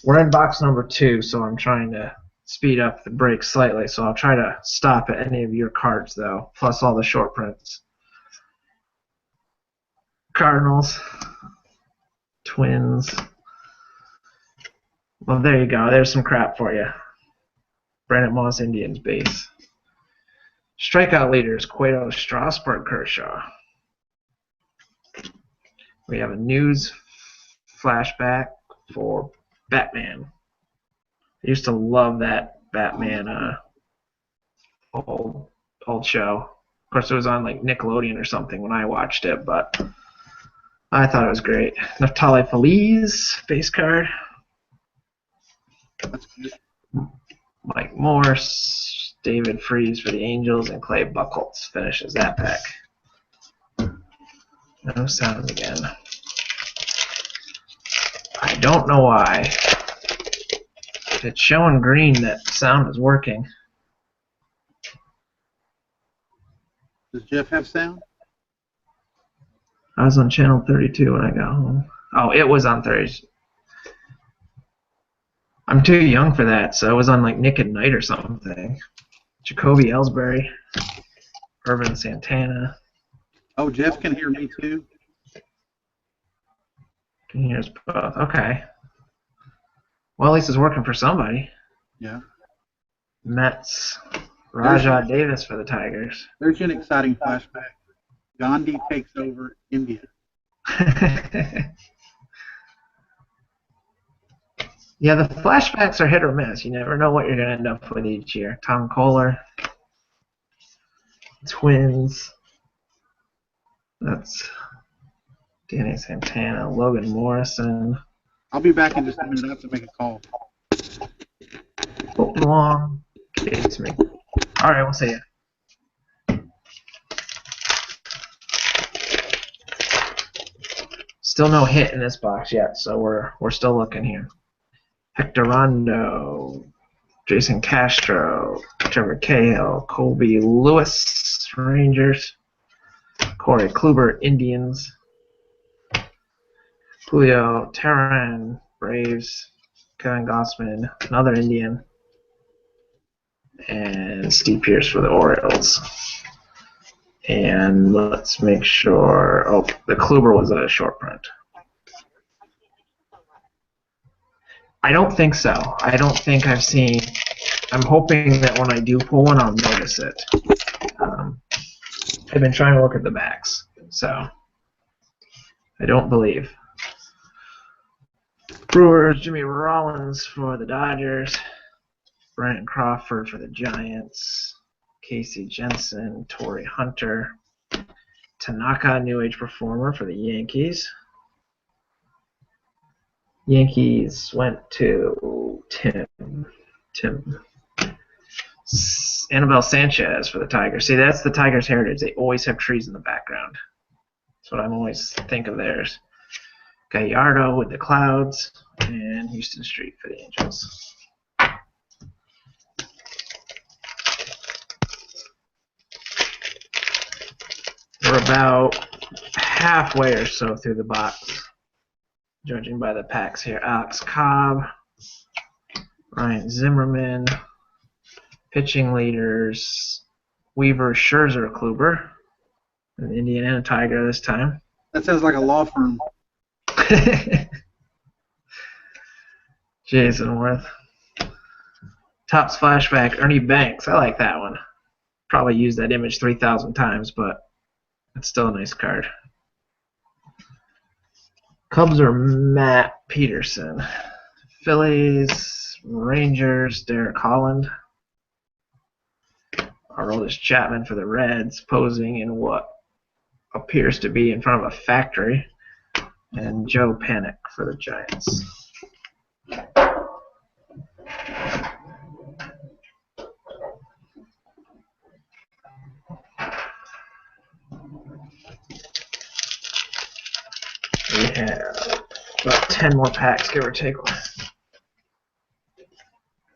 We're in box number 2, so I'm trying to speed up the break slightly, so I'll try to stop at any of your cards, though, plus all the short prints. Cardinals, Twins. Well, there you go. There's some crap for you. Brandon Moss, Indians base. Strikeout leaders, Cueto, Strasburg, Kershaw. We have a news flashback for Batman. I used to love that Batman old show. Of course, it was on like Nickelodeon or something when I watched it, but I thought it was great. Naftali Feliz, base card. That's good. Mike Morse, David Freese for the Angels, and Clay Buchholz finishes that pack. No sound again. I don't know why. It's showing green that sound is working. Does Jeff have sound? I was on channel 32 when I got home. Oh, it was on 30. I'm too young for that, so it was on like Nick at Night or something. Jacoby Ellsbury, Irvin Santana. Oh, Jeff can hear me too. Can hear us both. Okay. Well, at least it's working for somebody. Yeah. Mets. Rajah Davis for the Tigers. There's an exciting flashback. Gandhi takes over India. Yeah, the flashbacks are hit or miss. You never know what you're going to end up with each year. Tom Kohler. Twins. That's Danny Santana. Logan Morrison. I'll be back in just a minute. I have to make a call. Bolton Wong. It's me. All right, we'll see you. Still no hit in this box yet, so we're still looking here. Hector Rondo, Jason Castro, Trevor Cahill, Colby Lewis, Rangers, Corey Kluber, Indians, Julio Teheran, Braves, Kevin Gossman, another Indian, and Steve Pearce for the Orioles. And let's make sure, oh, the Kluber was a short print. I don't think so. I don't think I've seen. I'm hoping that when I do pull one, I'll notice it. I've been trying to look at the backs, so I don't believe. Brewers, Jimmy Rollins for the Dodgers, Brandon Crawford for the Giants, Casey Jensen, Torrey Hunter, Tanaka, New Age Performer for the Yankees. Yankees went to Tim. Anibal Sanchez for the Tigers. See, that's the Tigers' heritage. They always have trees in the background. That's what I'm always think of theirs. Gallardo with the Clouds, and Houston Street for the Angels. We're about halfway or so through the box, judging by the packs here. Alex Cobb, Ryan Zimmerman, pitching leaders, Weaver, Scherzer, Kluber, an Indiana Tiger this time. That sounds like a law firm. Jason Worth. Topps flashback, Ernie Banks. I like that one. Probably used that image 3,000 times, but it's still a nice card. Cubs are Matt Peterson. Phillies, Rangers, Derek Holland. Aroldis Chapman for the Reds, posing in what appears to be in front of a factory. And Joe Panik for the Giants. We have about 10 more packs, give or take.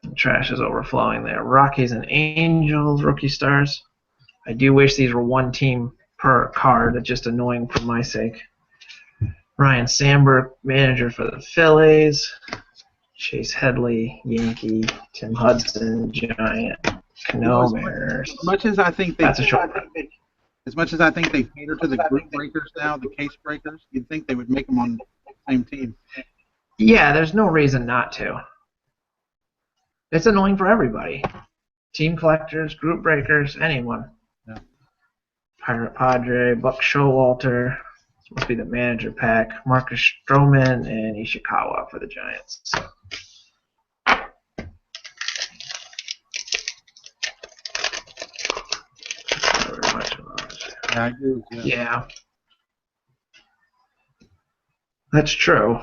The trash is overflowing there. Rockies and Angels, rookie stars. I do wish these were one team per card. It's just annoying for my sake. Ryan Sandberg, manager for the Phillies. Chase Headley, Yankee. Tim Hudson, Giant. Cano, Mariners. As much as I think That's a short run. As much as I think they cater to the group breakers now, the case breakers, you'd think they would make them on the same team. Yeah, there's no reason not to. It's annoying for everybody. Team collectors, group breakers, anyone. Yeah. Pirate Padre, Buck Showalter. This must be the manager pack. Marcus Stroman and Ishikawa for the Giants. Yeah, I agree with you. Yeah. That's true.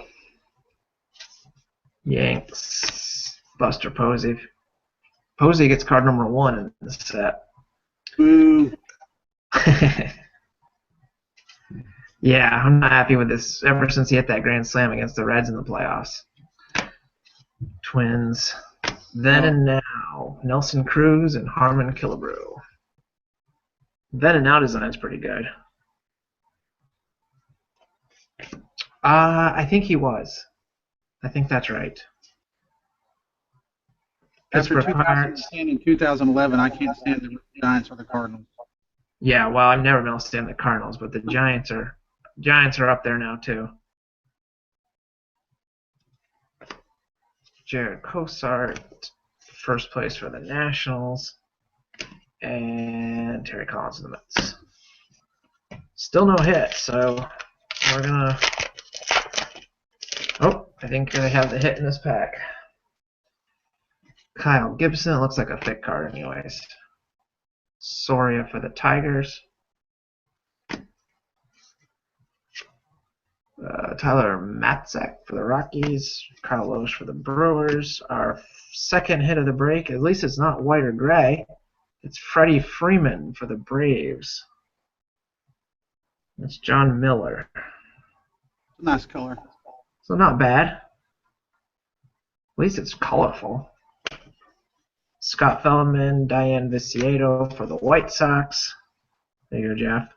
Yanks. Buster Posey. Posey gets card number 1 in the set. Boo. Yeah, I'm not happy with this ever since he hit that grand slam against the Reds in the playoffs. Twins. Then and now, Nelson Cruz and Harmon Killebrew. Then and now design's pretty good. I think he was. I think that's right. After Pittsburgh Pirates. 2010 and 2011, I can't stand the Giants or the Cardinals. Yeah, well, I've never been able to stand the Cardinals, but the Giants are up there now too. Jared Cosart, first place for the Nationals, and Terry Collins in the Mets. Still no hit, so we're gonna. Oh, I think I have the hit in this pack. Kyle Gibson, looks like a thick card anyways. Soria for the Tigers. Tyler Matzek for the Rockies. Kyle Loesch for the Brewers. Our second hit of the break, at least it's not white or gray. It's Freddie Freeman for the Braves. That's John Miller. Nice color. So not bad. At least it's colorful. Scott Feldman, Diane Viciedo for the White Sox. There you go, Jeff.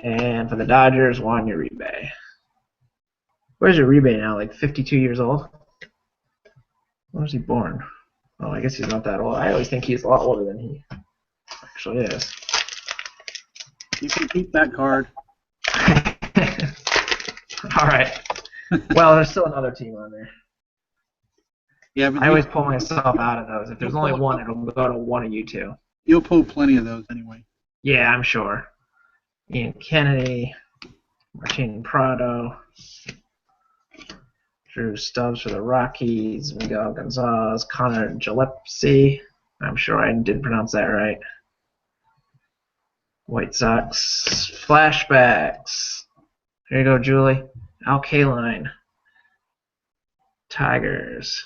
And for the Dodgers, Juan Uribe. Where's Uribe now? Like 52 years old? When was he born? Oh, I guess he's not that old. I always think he's a lot older than he actually is. You can keep that card. All right. Well, there's still another team on there. Yeah, but I always pull myself out of those. If there's only one, it'll go to one of you two. You'll pull plenty of those anyway. Yeah, I'm sure. Ian Kennedy, Martin Prado, Drew Stubbs for the Rockies, Miguel Gonzalez, Connor Gillespie. I'm sure I didn't pronounce that right. White Sox flashbacks. Here you go, Julie. Al Kaline. Tigers.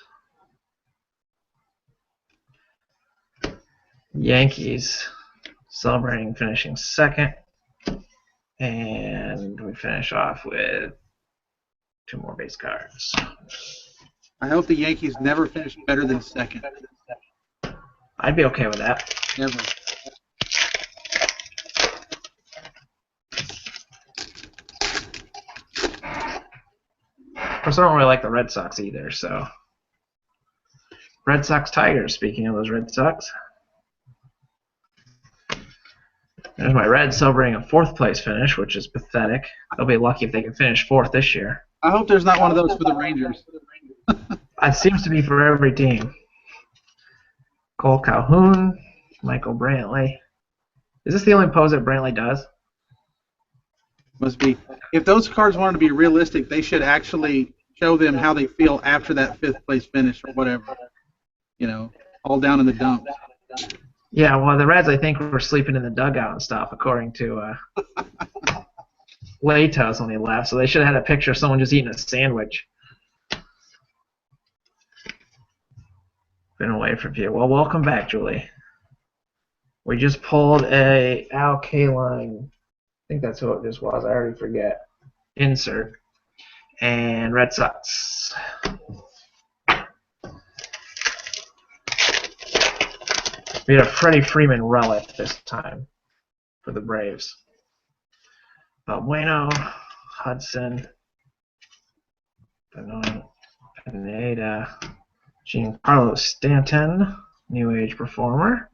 Yankees celebrating finishing second. And we finish off with 2 more base cards. I hope the Yankees never finish better than second. I'd be okay with that. Never. Of course, I don't really like the Red Sox either, so. Red Sox Tigers, speaking of those Red Sox. There's my Reds celebrating a 4th place finish, which is pathetic. They'll be lucky if they can finish 4th this year. I hope there's not one of those for the Rangers. It seems to be for every team. Cole Calhoun, Michael Brantley. Is this the only pose that Brantley does? Must be. If those cards wanted to be realistic, they should actually show them how they feel after that 5th place finish or whatever. You know, all down in the dumps. Yeah, well, the Reds, I think, were sleeping in the dugout and stuff, according to Latos when he left. So they should have had a picture of someone just eating a sandwich. Been away from you. Well, welcome back, Julie. We just pulled a Al Kaline. I think that's who it just was. I already forget. Insert. And Red Sox. We had a Freddie Freeman relic this time for the Braves. Bueno, Hudson, Benoit, Pineda, Giancarlo Stanton, New Age performer.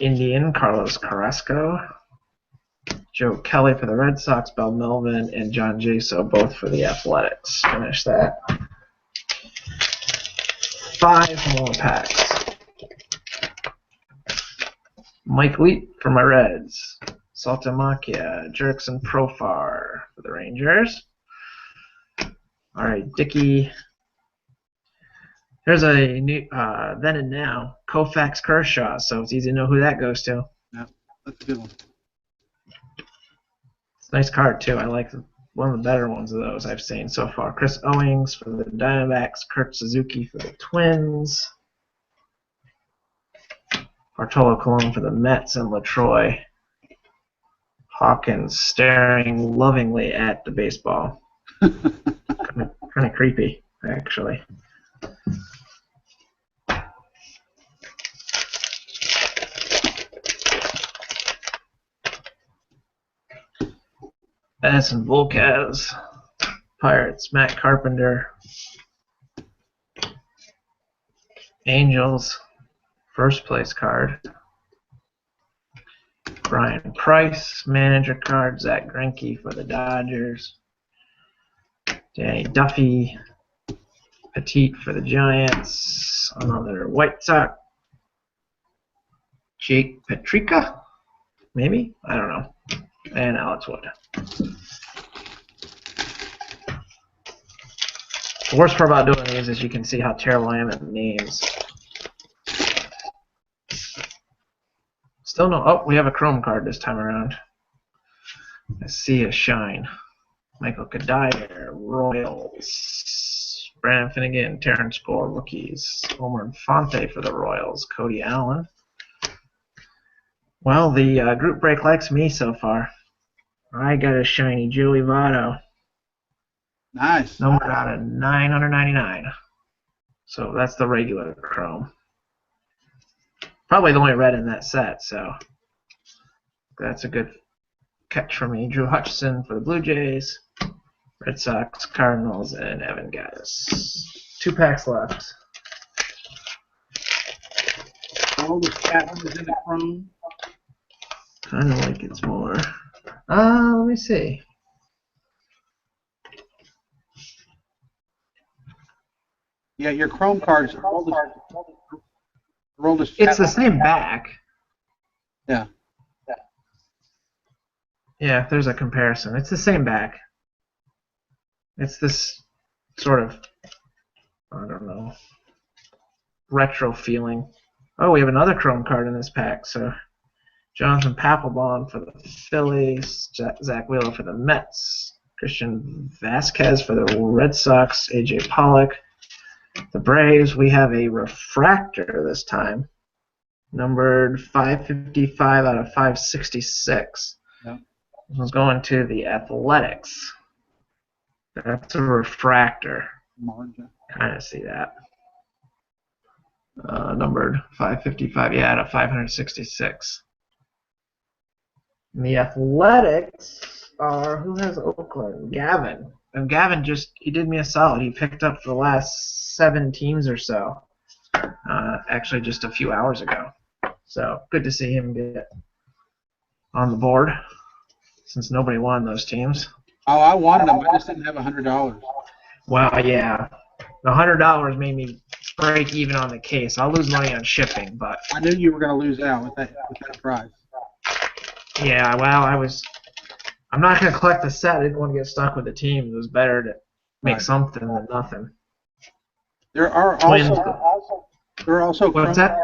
Indian, Carlos Carrasco. Joe Kelly for the Red Sox, Bell Melvin, and John Jaso, both for the Athletics. Finish that. 5 more packs. Mike Leake for my Reds. Saltamakya, Jurickson Profar for the Rangers. All right, Dickey. There's a new then and now Koufax Kershaw, so it's easy to know who that goes to. Yeah, that's a good one. It's a nice card too. I like one of the better ones of those I've seen so far. Chris Owings for the Diamondbacks, Kurt Suzuki for the Twins, Bartolo Colon for the Mets, and LaTroy. Hawkins staring lovingly at the baseball. kind of creepy, actually. Edison Volquez, Pirates, Matt Carpenter, Angels, 1st place card, Brian Price, manager card, Zach Greinke for the Dodgers, Danny Duffy, Petit for the Giants, another White Sox, Jake Petricka, maybe? I don't know. And Alex Wood. The worst part about doing these is you can see how terrible I am at names. Still no. Oh, we have a Chrome card this time around. I see a shine. Michael Kadire, Royals. Brandon Finnegan, Terrence Gore, rookies. Homer Infante for the Royals. Cody Allen. Well, the group break likes me so far. I got a shiny Joey Votto. Nice. Numbered out of 999. So that's the regular Chrome. Probably the only red in that set, so that's a good catch for me. Drew Hutchison for the Blue Jays, Red Sox, Cardinals, and Evan Gattis. 2 packs left. All the stat numbers in the Chrome. Kind of like it's more. Let me see. Yeah, your Chrome cards are all the It's the same back. Yeah. Yeah, there's a comparison. It's the same back. It's this sort of, I don't know, retro feeling. Oh, we have another Chrome card in this pack, so Jonathan Papelbon for the Phillies. Zach Wheeler for the Mets. Christian Vasquez for the Red Sox. A.J. Pollock. The Braves, we have a refractor this time. Numbered 555 out of 566. Yeah. This one's going to the Athletics. That's a refractor. Margin. Kind of see that. Numbered 555, yeah, out of 566. And the Athletics are, who has Oakland? Gavin. And Gavin he did me a solid. He picked up the last 7 teams or so. Actually, just a few hours ago. So, good to see him get on the board, since nobody won those teams. Oh, I wanted them. I just didn't have $100. Well, yeah. The $100 made me break even on the case. I'll lose money on shipping, but I knew you were going to lose out with that price. yeah, well, I'm not going to collect the set. I didn't want to get stuck with the team. It was better to make something than nothing. There are also What's that?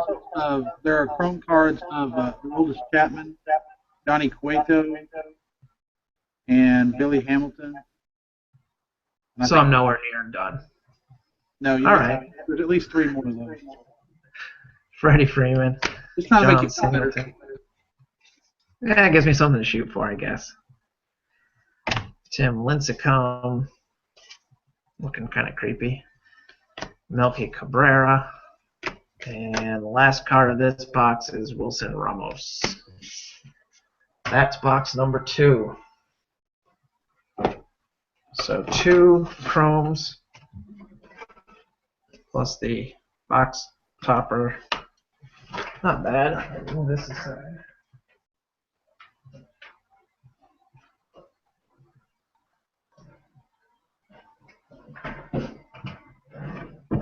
There are Chrome cards of Aroldis Chapman, Johnny Cueto, and Billy Hamilton. And So I'm nowhere near done. No, All right. There's at least 3 more of those. Freddie Freeman. Just trying to make John it feel better. Singleton. Yeah, it gives me something to shoot for, I guess. Tim Lincecum. Looking kind of creepy. Melky Cabrera. And the last card of this box is Wilson Ramos. That's box number 2. So 2 chromes plus the box topper. Not bad. Move this aside.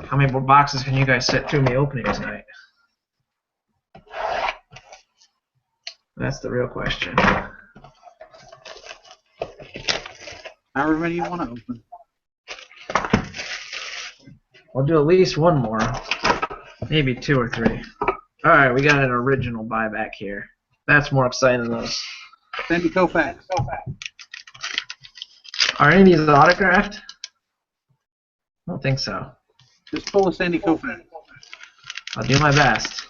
How many more boxes can you guys sit through me opening tonight? That's the real question. However many you want to open. I'll do at least one more. Maybe 2 or 3. Alright, we got an original buyback here. That's more exciting than those. Sandy Koufax. Are any of these autographed? I don't think so. Just pull a Sandy Koufax. I'll do my best.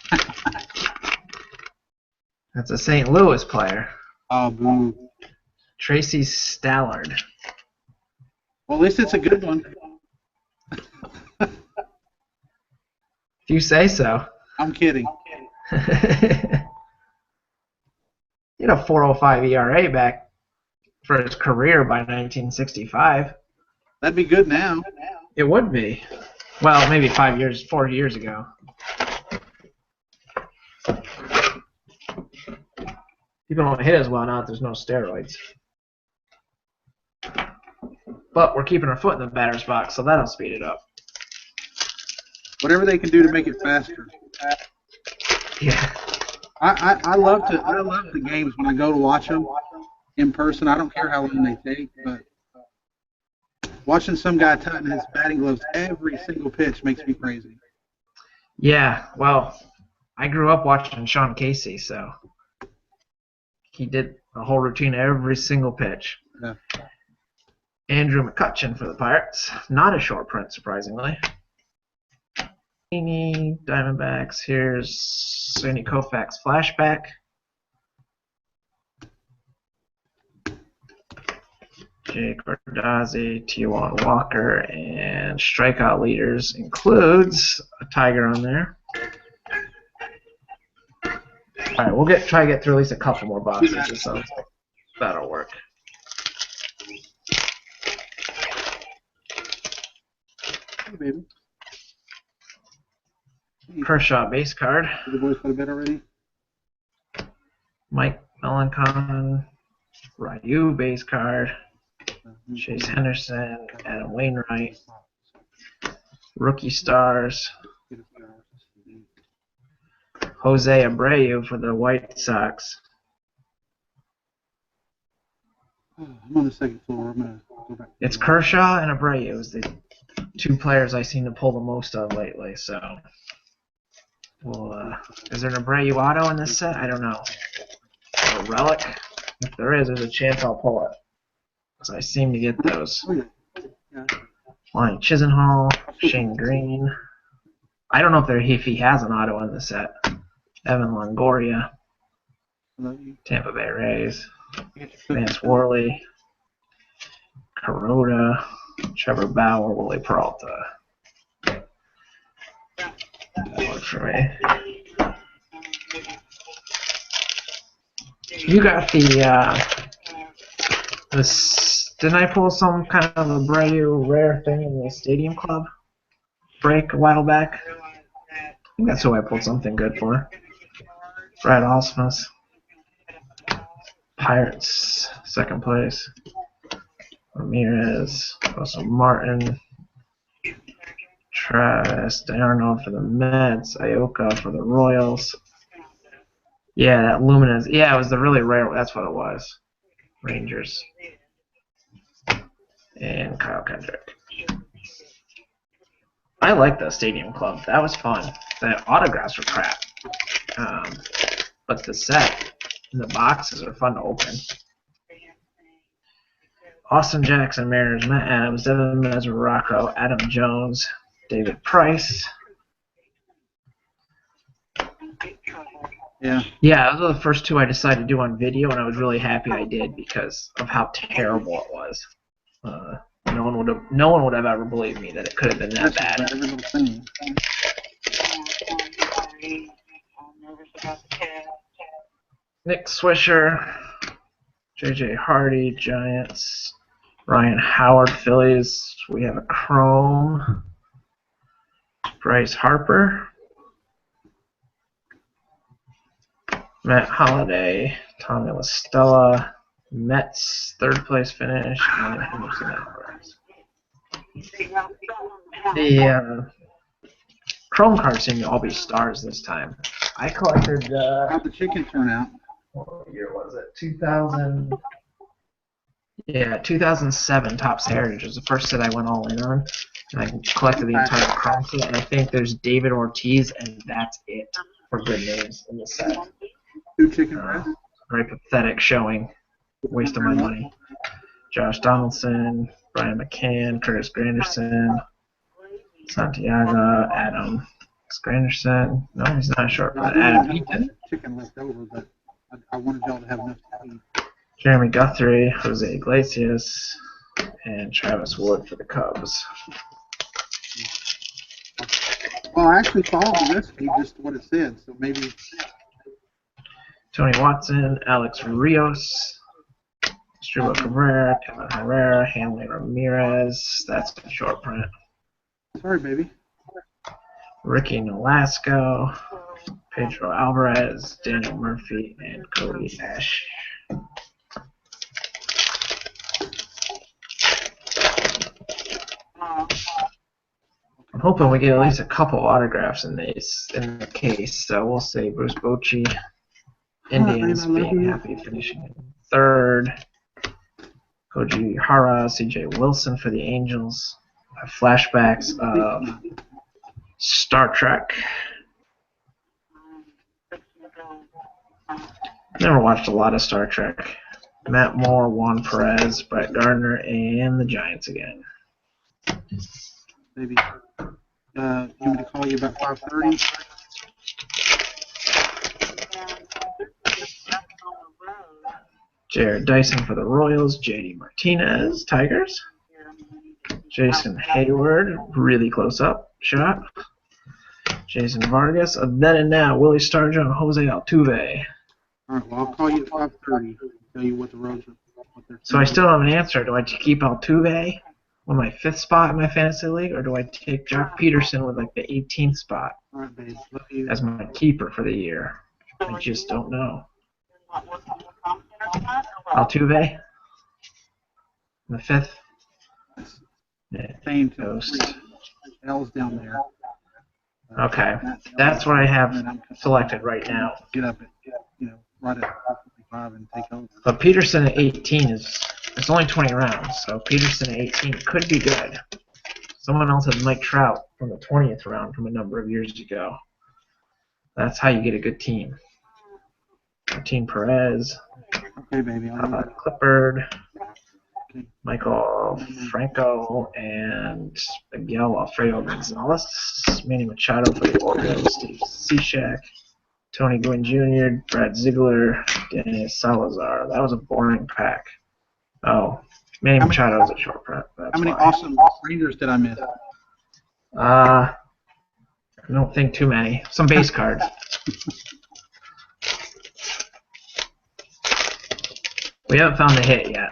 That's a St. Louis player. Oh, boo. Tracy Stallard. Well, at least it's a good one. If you say so. I'm kidding. He had a 4.05 ERA back for his career by 1965. That'd be good now. It would be. Well, maybe 4 years ago. People don't hit as well now that there's no steroids. But we're keeping our foot in the batter's box, so that'll speed it up. Whatever they can do to make it faster. Yeah. I love the games when I go to watch them in person. I don't care how long they take, but watching some guy tighten his batting gloves every single pitch makes me crazy. Yeah, well, I grew up watching Sean Casey, so he did a whole routine every single pitch. Yeah. Andrew McCutchen for the Pirates. Not a short print, surprisingly. Diamondbacks. Here's Sandy Koufax flashback. Jake Ordazzi, Tijuan Walker, and strikeout leaders includes a Tiger on there. All right, we'll try to get through at least a couple more boxes, so that'll work. Hey, baby. Kershaw base card. Did the boys put a bid already? Mike Melancon, Ryu base card. Chase Henderson, Adam Wainwright, rookie stars. Jose Abreu for the White Sox. I'm on the second floor. I'm gonna go back. It's Kershaw and Abreu is the 2 players I seem to pull the most of lately. So, well, is there an Abreu auto in this set? I don't know. a relic? If there is, there's a chance I'll pull it. Because I seem to get those. Oh, yeah. Yeah. Lonnie Chisenhall, Shane Green. I don't know if he has an auto in the set. Evan Longoria, Love you. Tampa Bay Rays, Get your Vance Worley, Kuroda, Trevor Bauer, Willie Peralta. That works for me. You got this. Didn't I pull some kind of a brand new rare thing in the Stadium Club break a while back? I think that's who I pulled something good for. Brad Ausmus. Pirates, second place. Ramirez, Russell Martin. Travis D'Arnaud for the Mets. Ioka for the Royals. Yeah, that Luminous. Yeah, it was the really rare. That's what it was. Rangers. And Kyle Kendrick. I like the Stadium Club. That was fun. The autographs were crap. But the set and the boxes are fun to open. Austin Jackson, Mariners, Matt Adams, Devin Mesoraco, Adam Jones, David Price. Yeah. Yeah, those were the first two I decided to do on video, and I was really happy I did because of how terrible it was. No one would have ever believed me that it could have been that bad. Every little thing. Nick Swisher, J.J. Hardy, Giants, Ryan Howard, Phillies. We have a Chrome. Bryce Harper, Matt Holliday, Tommy La Stella, Mets, third place finish, and Henderson Alvarez. The Chrome cards seem to all be stars this time. I collected. How'd the chicken turn out? What year was it? 2000. Yeah, 2007 Topps Heritage was the first set I went all in on. And I collected the entire Chrome set, and I think there's David Ortiz, and that's it for good names in the set. 2 chicken breasts? Very pathetic showing. Waste of my money. Josh Donaldson, Brian McCann, Curtis Granderson, Santiago, Adam Granderson. No, he's not short, but Adam Eaton. Chicken left over, but I wanted y'all to have enough to eat. Jeremy Guthrie, Jose Iglesias, and Travis Wood for the Cubs. Well, I actually followed the recipe, just what it said, so maybe. Tony Watson, Alex Rios, Strubo Cabrera, Kevin Herrera, Hanley Ramirez. That's a short print. Sorry, baby. Ricky Nolasco, Pedro Alvarez, Daniel Murphy, and Cody Ash. I'm hoping we get at least a couple autographs in the case. So we'll say Bruce Bochy, Indians being happy finishing in third. Koji Hara, C.J. Wilson for the Angels. Flashbacks of Star Trek. Never watched a lot of Star Trek. Matt Moore, Juan Perez, Brett Gardner, and the Giants again. Maybe. You want me to call you about 5:30? Jared Dyson for the Royals, JD Martinez, Tigers. Jason Hayward, really close up shot. Jason Vargas, then and now, Willie Stargell and Jose Altuve. All right, well, I'll call you at 5:30. Tell you what the roads are. What they're So I still don't have an answer. Do I keep Altuve on my 5th spot in my fantasy league, or do I take Jock Peterson with like the 18th spot All right, babe. Love you. as my keeper for the year? I just don't know. Altuve? The 5th? Yeah, Same Ghost. L's down there. Okay, that's what I have selected right now. Get up at, right at 5 and take over. But Peterson at 18 it's only 20 rounds, so Peterson at 18 could be good. Someone else has Mike Trout from the 20th round from a number of years ago. That's how you get a good team. Martin Perez, Okay, baby. Clippard, Okay. Michael Franco, and Miguel Alfredo Gonzalez, Manny Machado for the Orioles, Steve Cishek, Tony Gwynn Jr., Brad Ziegler, Dennis Salazar. That was a boring pack. Oh, Manny Machado is a short print. How many why. awesome Rangers did I miss? I don't think too many. Some base cards. We haven't found the hit yet.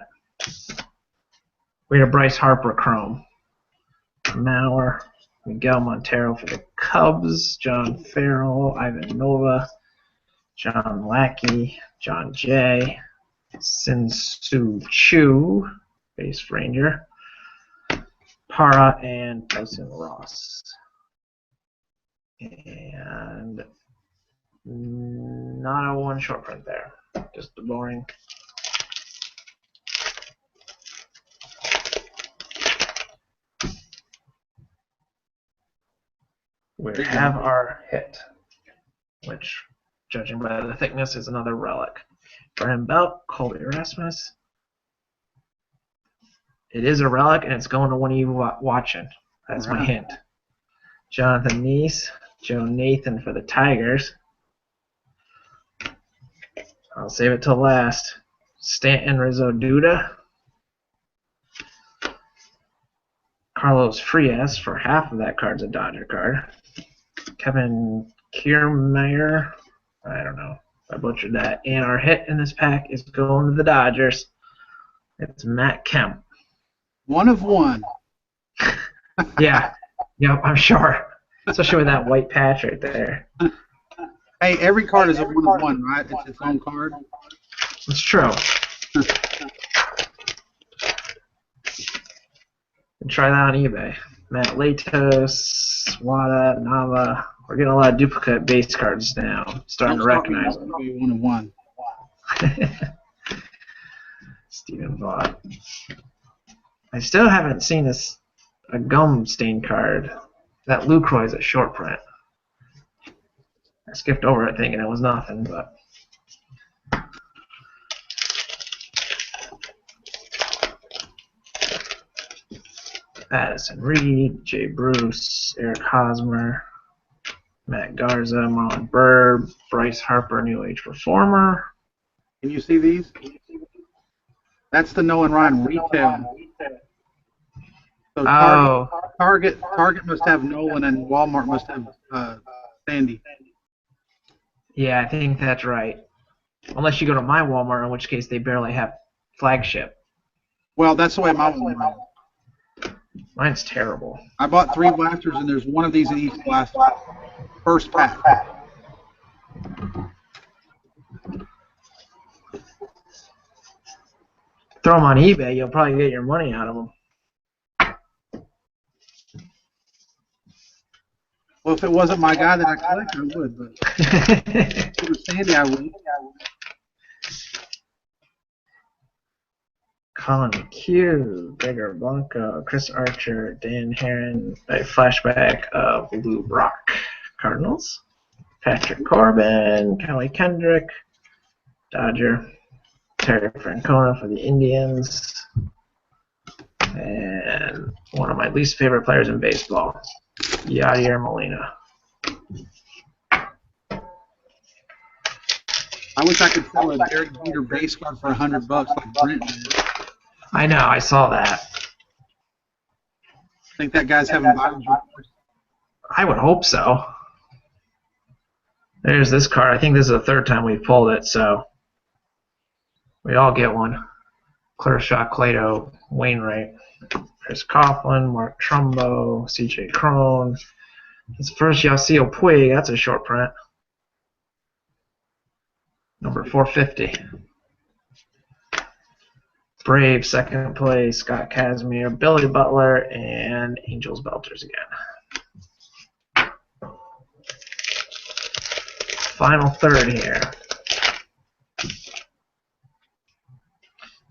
We had a Bryce Harper Chrome. Mauer, Miguel Montero for the Cubs, John Farrell, Ivan Nova, John Lackey, John Jay, Sin-Soo Choo, base Ranger, Para, and Tyson Ross. And not a one short print there. Just the boring. We have our hit, which, judging by the thickness, is another relic. Brian Belt, Colby Rasmus. It is a relic, and it's going to one of you watching. That's my hint. Jonathan Neese, Joe Nathan for the Tigers. I'll save it till last. Stanton Rizzo Duda. Carlos Frias for half of that card's a Dodger card. Kevin Kiermaier. I don't know. I butchered that. And our hit in this pack is going to the Dodgers. It's Matt Kemp. 1 of 1. Yeah. Yep, I'm sure. Especially with that white patch right there. Hey, every card is a 1 of 1, right? It's its own card. It's true. Try that on eBay. Matt Latos, Wada, Nava. We're getting a lot of duplicate base cards now. Starting to recognize them. 1 of 1. Stephen Vaught. I still haven't seen a gum stain card. That Lucroy is a short print. I skipped over it thinking it was nothing, but. Addison Reed, Jay Bruce, Eric Hosmer, Matt Garza, Marlon Byrd, Bryce Harper, New Age Performer. Can you see these? That's the Nolan Ryan retail. So Target must have Nolan and Walmart must have Sandy. Yeah, I think that's right. Unless you go to my Walmart, in which case they barely have flagship. Well, that's the way my one runs. Mine's terrible. I bought 3 blasters, and there's 1 of these in each blaster. First pack. Throw them on eBay, you'll probably get your money out of them. Well, if it wasn't my guy that I collect, I would. But if it was Sandy, I wouldn't. Colin McHugh, Gregor Blanco, Chris Archer, Dan Heron, a flashback of Lou Brock, Cardinals. Patrick Corbin, Kelly Kendrick, Dodger. Terry Francona for the Indians. And one of my least favorite players in baseball, Yadier Molina. I wish I could sell a Derek Jeter base card for $100 like Brent did. I know, I saw that. Think that guy's having violence? I would hope so. There's this card. I think this is the 3rd time we've pulled it, so we all get one. Kershaw, Clado, Wainwright, Chris Coughlin, Mark Trumbo, C.J. Cron. His first Yasiel Puig, that's a short print. Number 450. Brave, 2nd place, Scott Kazmir, Billy Butler, and Angels Belters again. Final 3rd here.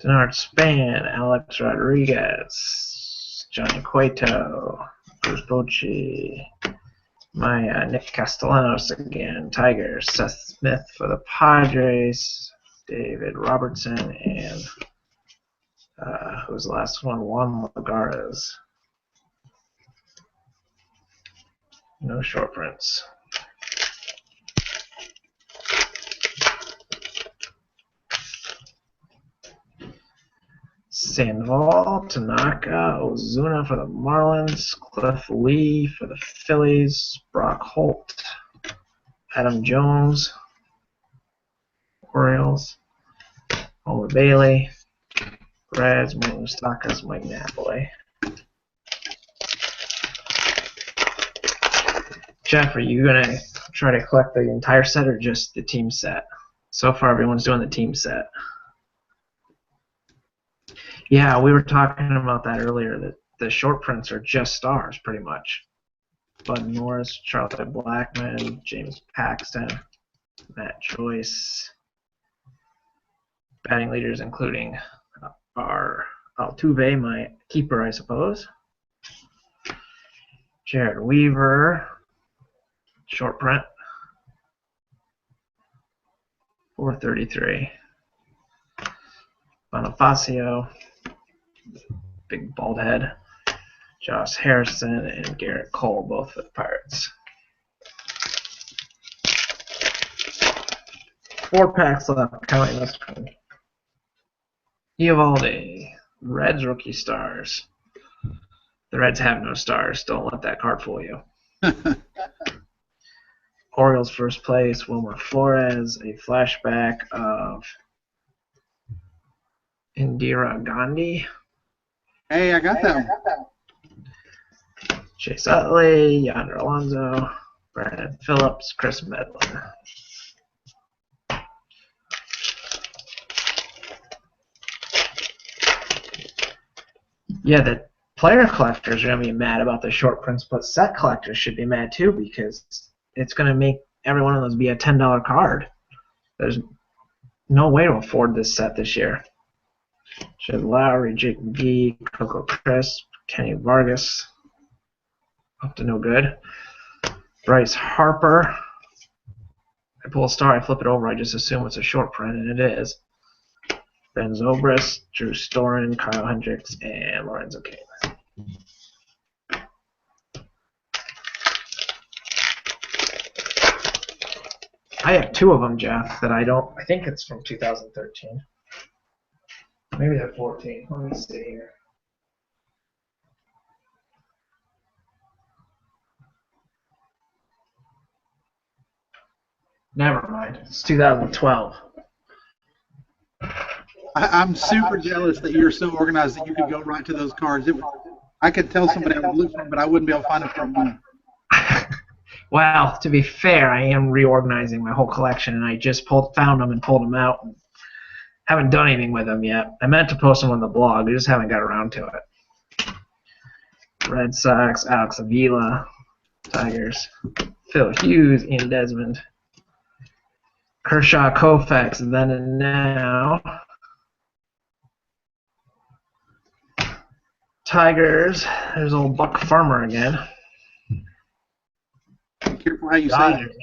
Denard Span, Alex Rodriguez, Johnny Cueto, Bruce Bochy, My Nick Castellanos again. Tigers. Seth Smith for the Padres. David Robertson and who was the last one? Juan Lagares. No short prints. Sandoval, Tanaka, Ozuna for the Marlins, Cliff Lee for the Phillies, Brock Holt, Adam Jones, Orioles, Homer Bailey, Reds, Mike Moustakas, Mike Napoli. Jeff, are you going to try to collect the entire set or just the team set? So far, everyone's doing the team set. Yeah, we were talking about that earlier, that the short prints are just stars, pretty much. Bud Norris, Charlie Blackmon, James Paxton, Matt Joyce. Batting leaders including our Altuve, my keeper, I suppose. Jared Weaver, short print, 433. Bonifacio, big bald head. Josh Harrison and Garrett Cole, both for the Pirates. 4 packs left, counting this one. Eovaldi, Reds rookie stars. The Reds have no stars. Don't let that card fool you. Orioles first place, Wilmer Flores, a flashback of Indira Gandhi. Hey, I got that one. Chase Utley, Yonder Alonso, Brandon Phillips, Chris Medlin. Yeah, the player collectors are going to be mad about the short prints, but set collectors should be mad too because it's going to make every one of those be a $10 card. There's no way to afford this set this year. Jed Lowry, Jake McGee, Coco Crisp, Kenny Vargas. Up to no good. Bryce Harper. I pull a star, I flip it over, I just assume it's a short print, and it is. Ben Zobrist, Drew Storen, Kyle Hendricks, and Lorenzo Cain. I have 2 of them, Jeff, that I think it's from 2013. Maybe they're 14. Let me see here. Never mind. It's 2012. I'm super jealous that you're so organized that you could go right to those cards. I could tell somebody I would look for them, but I wouldn't be able to find them for a month. Well, to be fair, I am reorganizing my whole collection, and I just found them and pulled them out. And haven't done anything with them yet. I meant to post them on the blog. I just haven't got around to it. Red Sox, Alex Avila, Tigers, Phil Hughes, Ian Desmond, Kershaw, Koufax, then and now. Tigers, there's old Buck Farmer again. Be careful how you say Dodgers,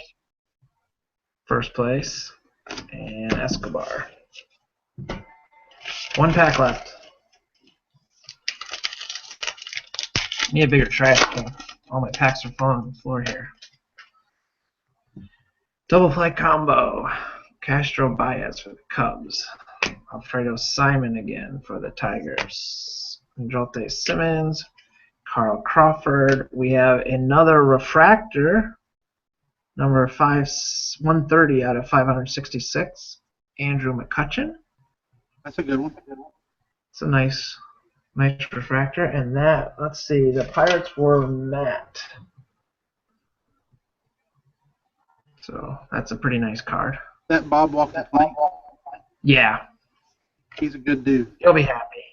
first place, and Escobar. 1 pack left. Need a bigger trash can. All my packs are falling on the floor here. Double play combo. Castro Baez for the Cubs. Alfredo Simon again for the Tigers. Andrelton Simmons. Carl Crawford. We have another refractor. Number 130 out of 566. Andrew McCutchen. That's a good one. It's a nice refractor. And that, let's see, the Pirates were Matt. So that's a pretty nice card. That Bob walked the plank. Yeah. He's a good dude. He'll be happy.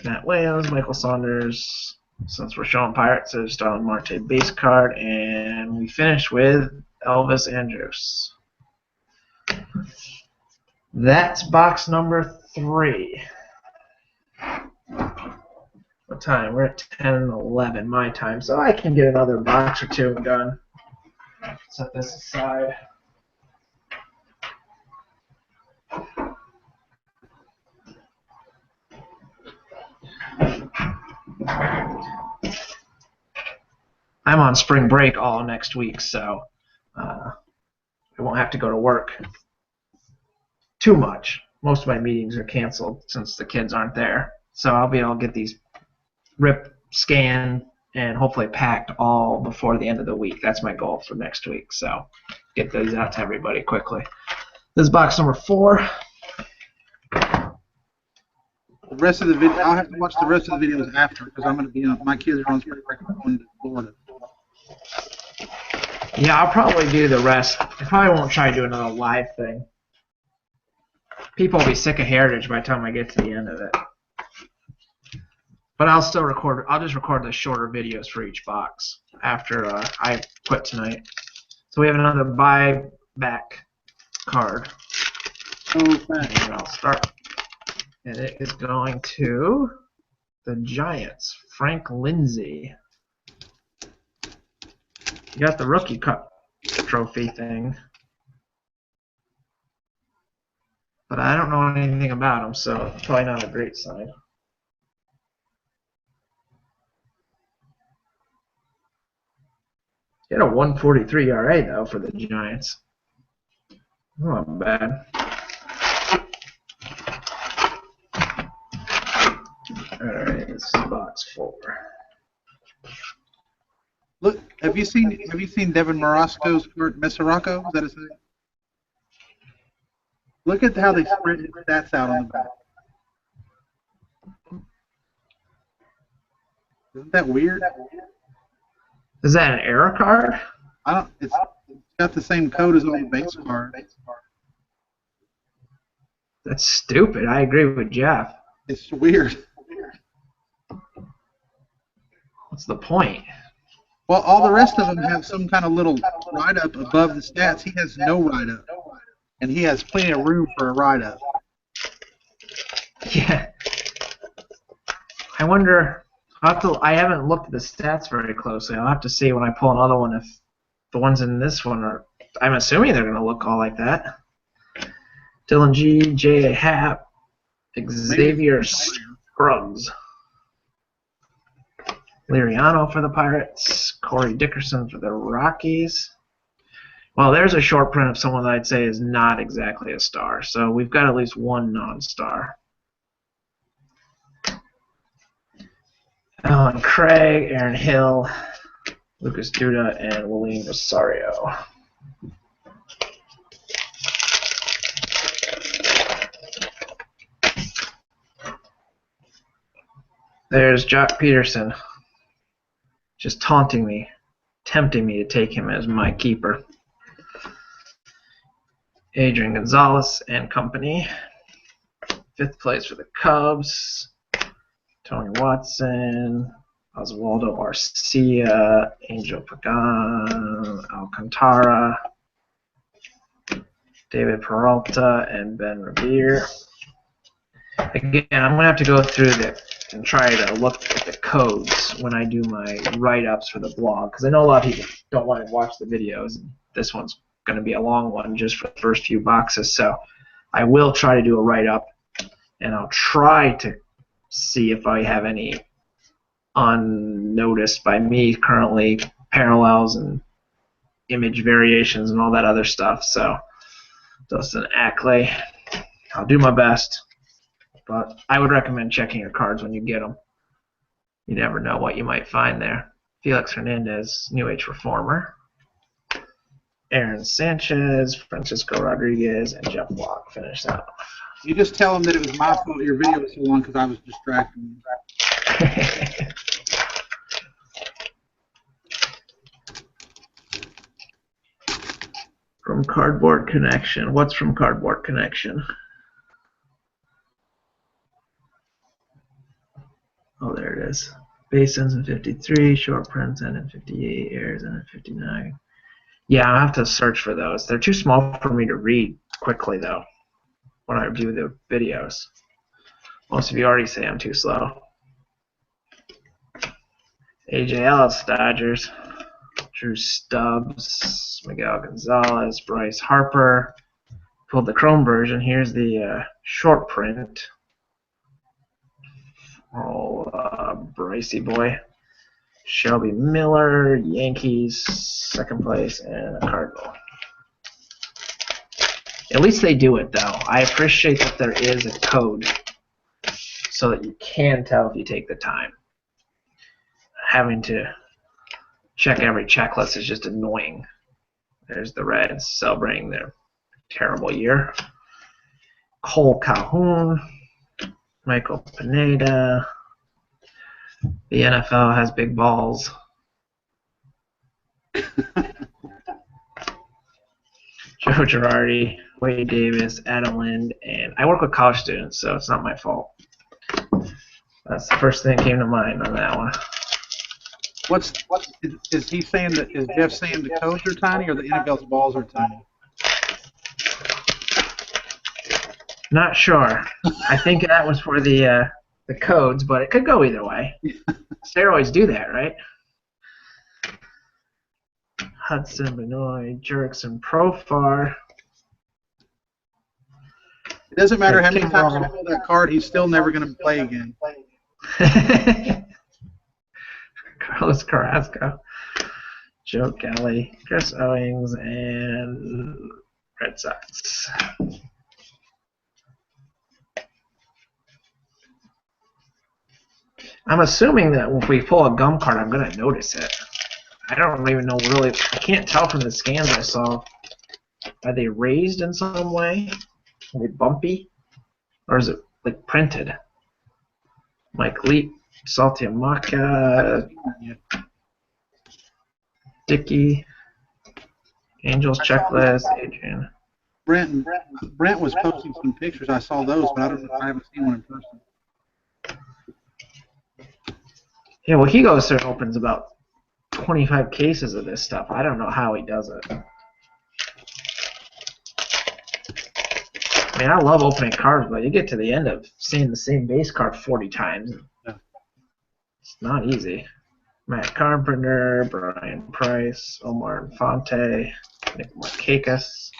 Matt Williams, Michael Saunders. Since we're showing Pirates, there's Starlin Marte base card. And we finish with Elvis Andrus. That's box number 3. What time? We're at 10:11 my time, so I can get another box or 2 done. Set this aside. I'm on spring break all next week, so I won't have to go to work too much. Most of my meetings are canceled since the kids aren't there. So I'll be able to get these ripped, scanned, and hopefully packed all before the end of the week. That's my goal for next week. So get these out to everybody quickly. This is box number 4. The rest of the video, I'll have to watch the rest of the videos after because I'm going to be on. My kids are on spring break going to Florida. Yeah, I'll probably do the rest. I probably won't try to do another live thing. People will be sick of Heritage by the time I get to the end of it. But I'll still record. I'll just record the shorter videos for each box after I quit tonight. So we have another buyback card. Oh, And I'll start. And it is going to the Giants. Frank Lindsay. You got the Rookie Cup trophy thing. But I don't know anything about him, so it's probably not a great sign. He had a 1.43 ERA, though, for the Giants. Not bad. Alright, this is box 4. look, have you seen Devin Marasco's Mesoraco? Is that his name? Look at how they spread his stats out on the back. Isn't that weird? Is that an error card? I don't. It's got the same code as all the base cards. That's stupid. I agree with Jeff. It's weird. What's the point? Well, all the rest of them have some kind of little write-up above the stats. He has no write-up. And he has plenty of room for a write-up. Yeah. I wonder. I haven't looked at the stats very closely. I'll have to see when I pull another one if the ones in this one are. I'm assuming they're going to look all like that. Dylan G, J.A. Happ, Xavier Scruggs, Liriano for the Pirates, Corey Dickerson for the Rockies. Well, there's a short print of someone that I'd say is not exactly a star. So we've got at least one non-star. Alan Craig, Aaron Hill, Lucas Duda, and William Rosario. There's Jock Peterson, just taunting me, tempting me to take him as my keeper. Adrian Gonzalez and company. 5th place for the Cubs. Tony Watson, Oswaldo Arcia, Angel Pagan, Alcantara, David Peralta, and Ben Revere. Again, I'm going to have to go through and try to look at the codes when I do my write-ups for the blog, because I know a lot of people don't want to watch the videos. And this one's going to be a long one just for the first few boxes, so I will try to do a write-up, and I'll try to see if I have any unnoticed by me currently parallels and image variations and all that other stuff. So Dustin Ackley, I'll do my best, but I would recommend checking your cards when you get them. You never know what you might find there. Felix Hernandez, New Age Reformer, Aaron Sanchez, Francisco Rodriguez, and Jeff Block finish out. You just tell them that it was my fault your video was so long because I was distracting you. From Cardboard Connection. What's from Cardboard Connection? Oh, there it is. Base ends in 53, short prints end in 58, errors end in 59. Yeah, I'll have to search for those. They're too small for me to read quickly, though, when I do the videos. Most of you already say I'm too slow. AJ Ellis, Dodgers. Drew Stubbs, Miguel Gonzalez, Bryce Harper. Pulled the Chrome version. Here's the short print. Oh, Brycey boy. Shelby Miller, Yankees, second place, and a Cardinal. At least they do it, though. I appreciate that there is a code so that you can tell if you take the time. Having to check every checklist is just annoying. There's the Reds celebrating their terrible year. Cole Calhoun, Michael Pineda. The NFL has big balls. Joe Girardi, Wade Davis, Adam Lind, and I work with college students, so it's not my fault. That's the first thing that came to mind on that one. Is he saying that? Is Jeff saying the codes are tiny or the NFL's balls are tiny? Not sure. I think that was for the codes, but it could go either way. Steroids do that, right? Hudson, Benoit, Jerickson, Profar. It doesn't matter how many times you pull that card, he's still never going to play again. Carlos Carrasco, Joe Kelly, Chris Owings, and Red Sox. I'm assuming that if we pull a gum card, I'm going to notice it. I don't even know really. I can't tell from the scans I saw. Are they raised in some way? Are they bumpy? Or is it like printed? Mike Leake, Salty Amaka, Dickey, Angels Checklist, Adrian. Brent was posting some pictures. I saw those, but I haven't seen one in person. Yeah, well, he goes there and opens about 25 cases of this stuff. I don't know how he does it. I mean, I love opening cards, but you get to the end of seeing the same base card 40 times. Yeah. It's not easy. Matt Carpenter, Brian Price, Omar Infante, Nick Markakis.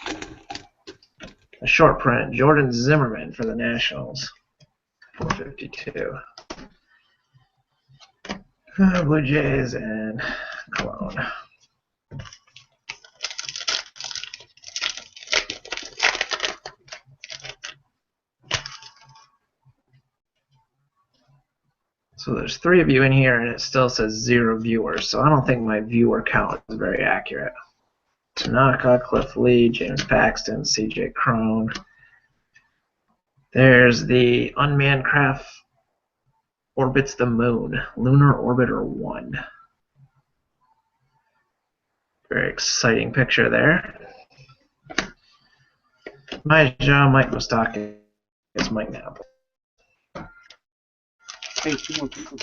A short print, Jordan Zimmerman for the Nationals, 452. Blue Jays and Cologne. So there's 3 of you in here, and it still says 0 viewers. So I don't think my viewer count is very accurate. Tanaka, Cliff Lee, James Paxton, C.J. Crone. There's the unmanned craft orbits the moon, Lunar Orbiter 1. Very exciting picture there. Mike Moustakas, Mike Knapp. Hey, 2 more people.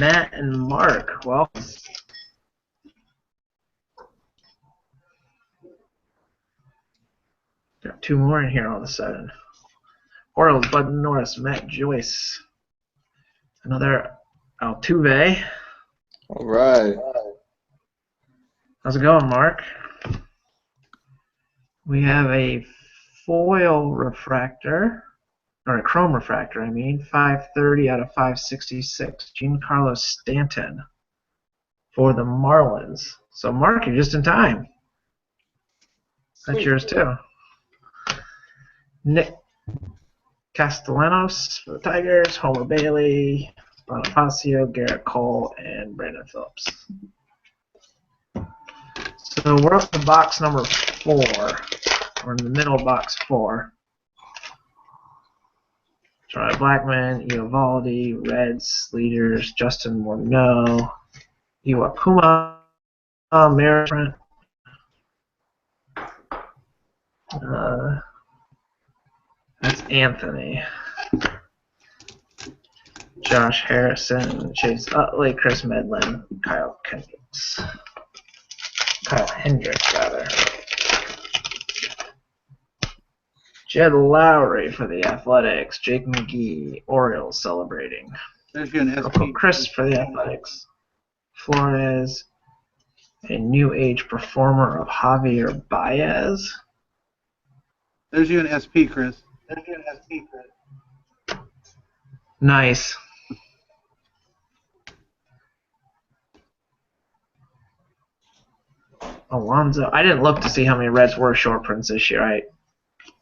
Matt and Mark, well, got 2 more in here all of a sudden. Orioles, Bud Norris, Matt Joyce. Another Altuve. All right. How's it going, Mark? We have a foil refractor, or a chrome refractor, 530 out of 566. Giancarlo Stanton for the Marlins. So, Mark, you're just in time. That's yours, too. Nick Castellanos for the Tigers, Homer Bailey, Bonifacio, Garrett Cole, and Brandon Phillips. So we're up to box number 4. We're in the middle of box 4. Charlie Blackman, Eovaldi, Reds, Leaders, Justin Morneau, Iwakuma, Merritt. That's Anthony. Josh Harrison, Chase Utley, Chris Medlin, Kyle Hendricks, rather. Jed Lowry for the Athletics, Jake McGee, Orioles celebrating. There's you an SP. Chris for the Athletics. Flores, a new age performer of Javier Baez. There's you an SP, Chris. Nice. Alonzo. I didn't look to see how many Reds were short prints this year.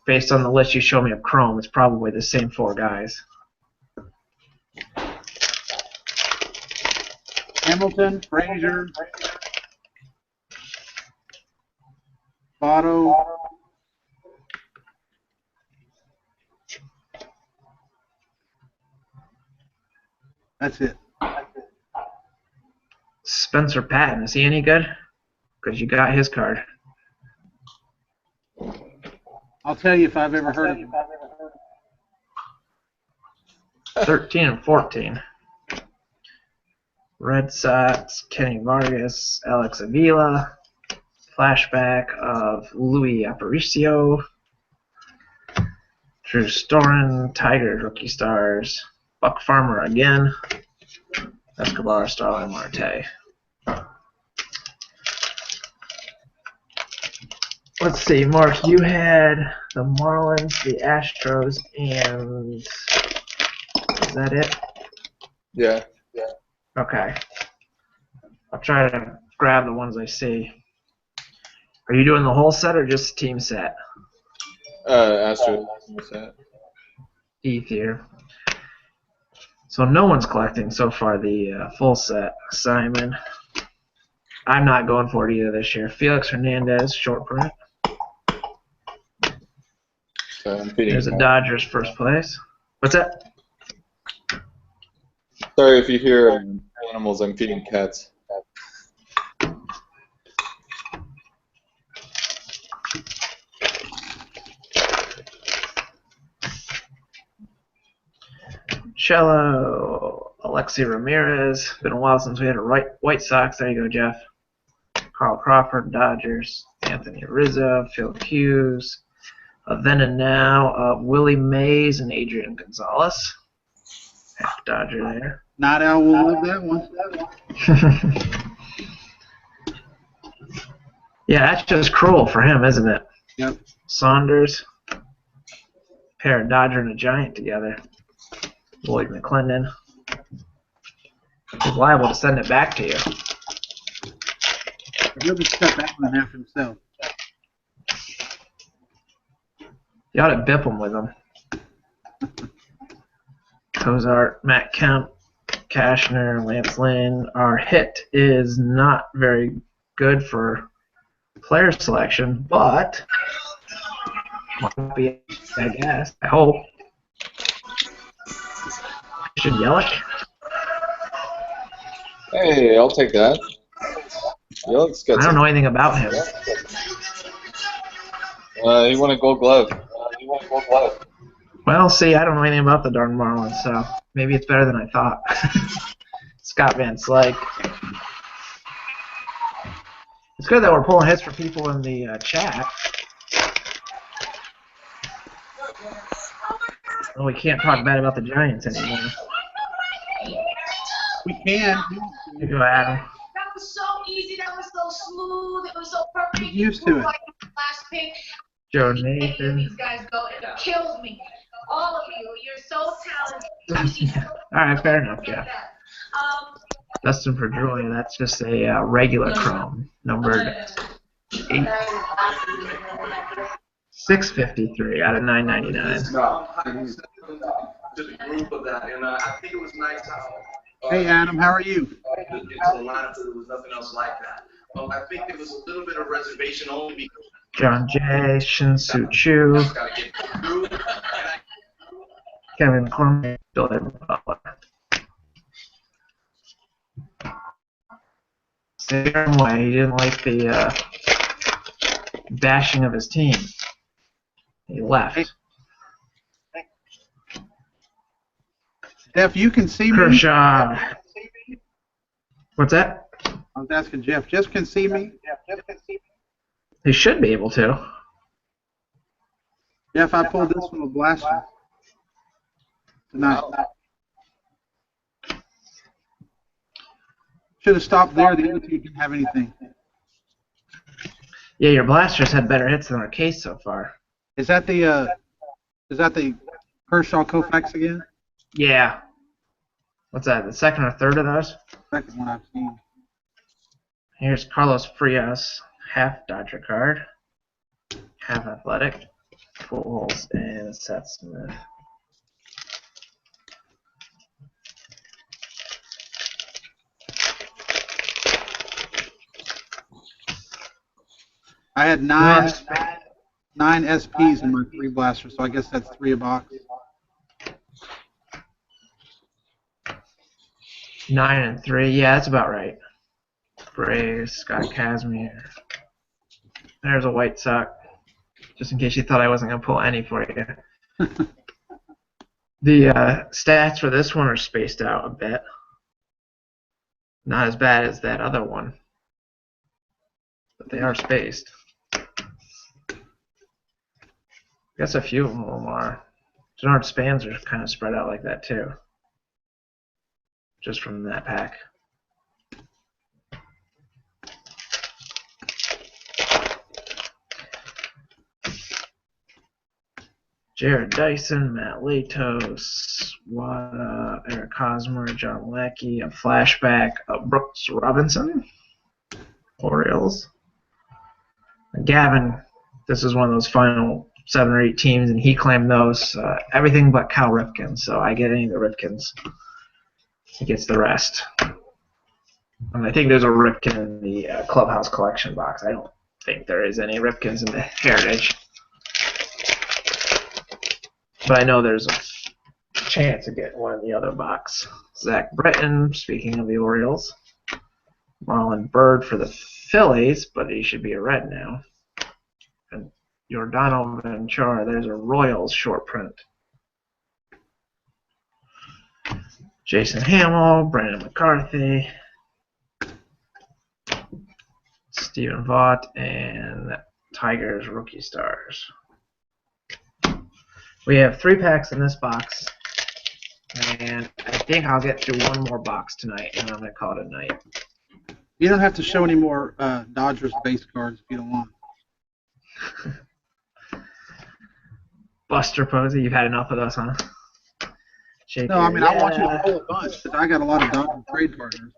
Based on the list you showed me of Chrome, it's probably the same 4 guys. Hamilton, Frazier, Votto. That's it. Spencer Patton, is he any good? Because you got his card. I'll tell you if I've ever heard of him. 13 and 14. Red Sox, Kenny Vargas, Alex Avila. Flashback of Louis Aparicio. Drew Storen, Tigers rookie stars. Buck Farmer again. Escobar, Starling Marte. Let's see, Mark, you had the Marlins, the Astros, and is that it? Yeah. Okay. I'll try to grab the ones I see. Are you doing the whole set or just team set? Astro. What's that? Heath here. So no one's collecting so far the full set. Simon. I'm not going for it either this year. Felix Hernandez, short print. So I'm feeding. There's a Dodgers first place. What's that? Sorry if you hear animals. I'm feeding cats. Cello, Alexi Ramirez. Been a while since we had a White Sox. There you go, Jeff. Carl Crawford, Dodgers. Anthony Rizzo, Phil Hughes. Then and now, Willie Mays and Adrian Gonzalez. Half Dodger there. Not Al will live that one. Yeah, that's just cruel for him, isn't it? Yep. Saunders. Pair of Dodger and a Giant together. Lloyd McClendon. He's liable to send it back to you. He'll just cut that one in half himself. You ought to bip him with him. Cozart, Matt Kemp, Cashner, Lance Lynn. Our hit is not very good for player selection, but might be, I guess. I hope. Christian Yelich. Hey, I'll take that. Yellich's got I don't know anything about him. He won a Gold Glove. Well, see, I don't know anything about the darn Marlins, so maybe it's better than I thought. Scott Van Slyke. It's good that we're pulling hits for people in the chat. Well, we can't talk bad about the Giants anymore. We can. You go, Adam. That was so easy. That was so smooth. It was so perfect. Get used to it. Like the last pick. Joe These Nathan. guys go. It kills me. All of you. You're so talented. All right, fair enough, Jeff. Dustin Pedroia, that's just a regular Chrome, numbered 653 out of 999. To the group of that, and I think it was nice how. Hey, Adam, how are you? Into the lineup, there was nothing else like that. I think there was a little bit of reservation only because. John Jay, Shin-Soo Choo, Kevin Clement, Bill Butler. Same way, he didn't like the bashing of his team. He left. Jeff, you can see me. Kershaw. What's that? I was asking Jeff. Jeff can see me. He should be able to. Jeff, I pulled this from a blaster tonight. Should have stopped there. The other two didn't have anything. Yeah, your blasters had better hits than our case so far. Is that the Kershaw Koufax again? Yeah. What's that, the second or third of those? Second one I've seen. Here's Carlos Frias, half Dodger card, half athletic, Pujols, and Seth Smith. I had nine SPs in my 3 blasters, so I guess that's 3 a box. 9 and 3, yeah, that's about right. Braves, Scott Kazmir. There's a White Sox, just in case you thought I wasn't going to pull any for you. The stats for this one are spaced out a bit. Not as bad as that other one, but they are spaced. I guess a few of them are. Denard Spans are kind of spread out like that too, just from that pack. Jared Dyson, Matt Latos, Wada, Eric Hosmer, John Lackey, a flashback of Brooks Robinson, Orioles. Gavin, this is one of those final 7 or 8 teams, and he claimed those. Everything but Cal Ripken, so I get any of the Ripkens. He gets the rest. And I think there's a Ripken in the Clubhouse Collection box. I don't think there is any Ripkens in the Heritage. But I know there's a chance of getting one in the other box. Zach Britton, speaking of the Orioles. Marlon Byrd for the Phillies, but he should be a red now. And Yordano Ventura, there's a Royals short print. Jason Hamill, Brandon McCarthy, Stephen Vaught, and Tigers Rookie Stars. We have 3 packs in this box, and I think I'll get through one more box tonight, and I'm going to call it a night. You don't have to show any more Dodgers base cards if you don't want. Buster Posey, you've had enough of those, huh? Shaker, No, I mean, yeah. I want you to pull a bunch, but I got a lot of Dodger trade partners.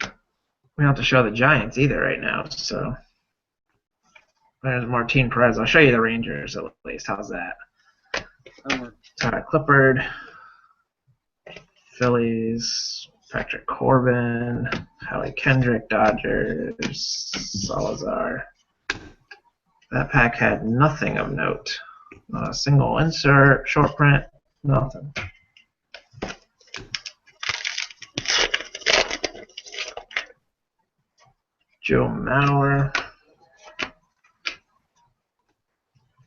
We don't have to show the Giants either right now, so. There's Martin Perez. I'll show you the Rangers at least. How's that? Todd Clippard, Phillies, Patrick Corbin, Howie Kendrick, Dodgers, Salazar. That pack had nothing of note. Not a single insert, short print, nothing. Joe Mauer.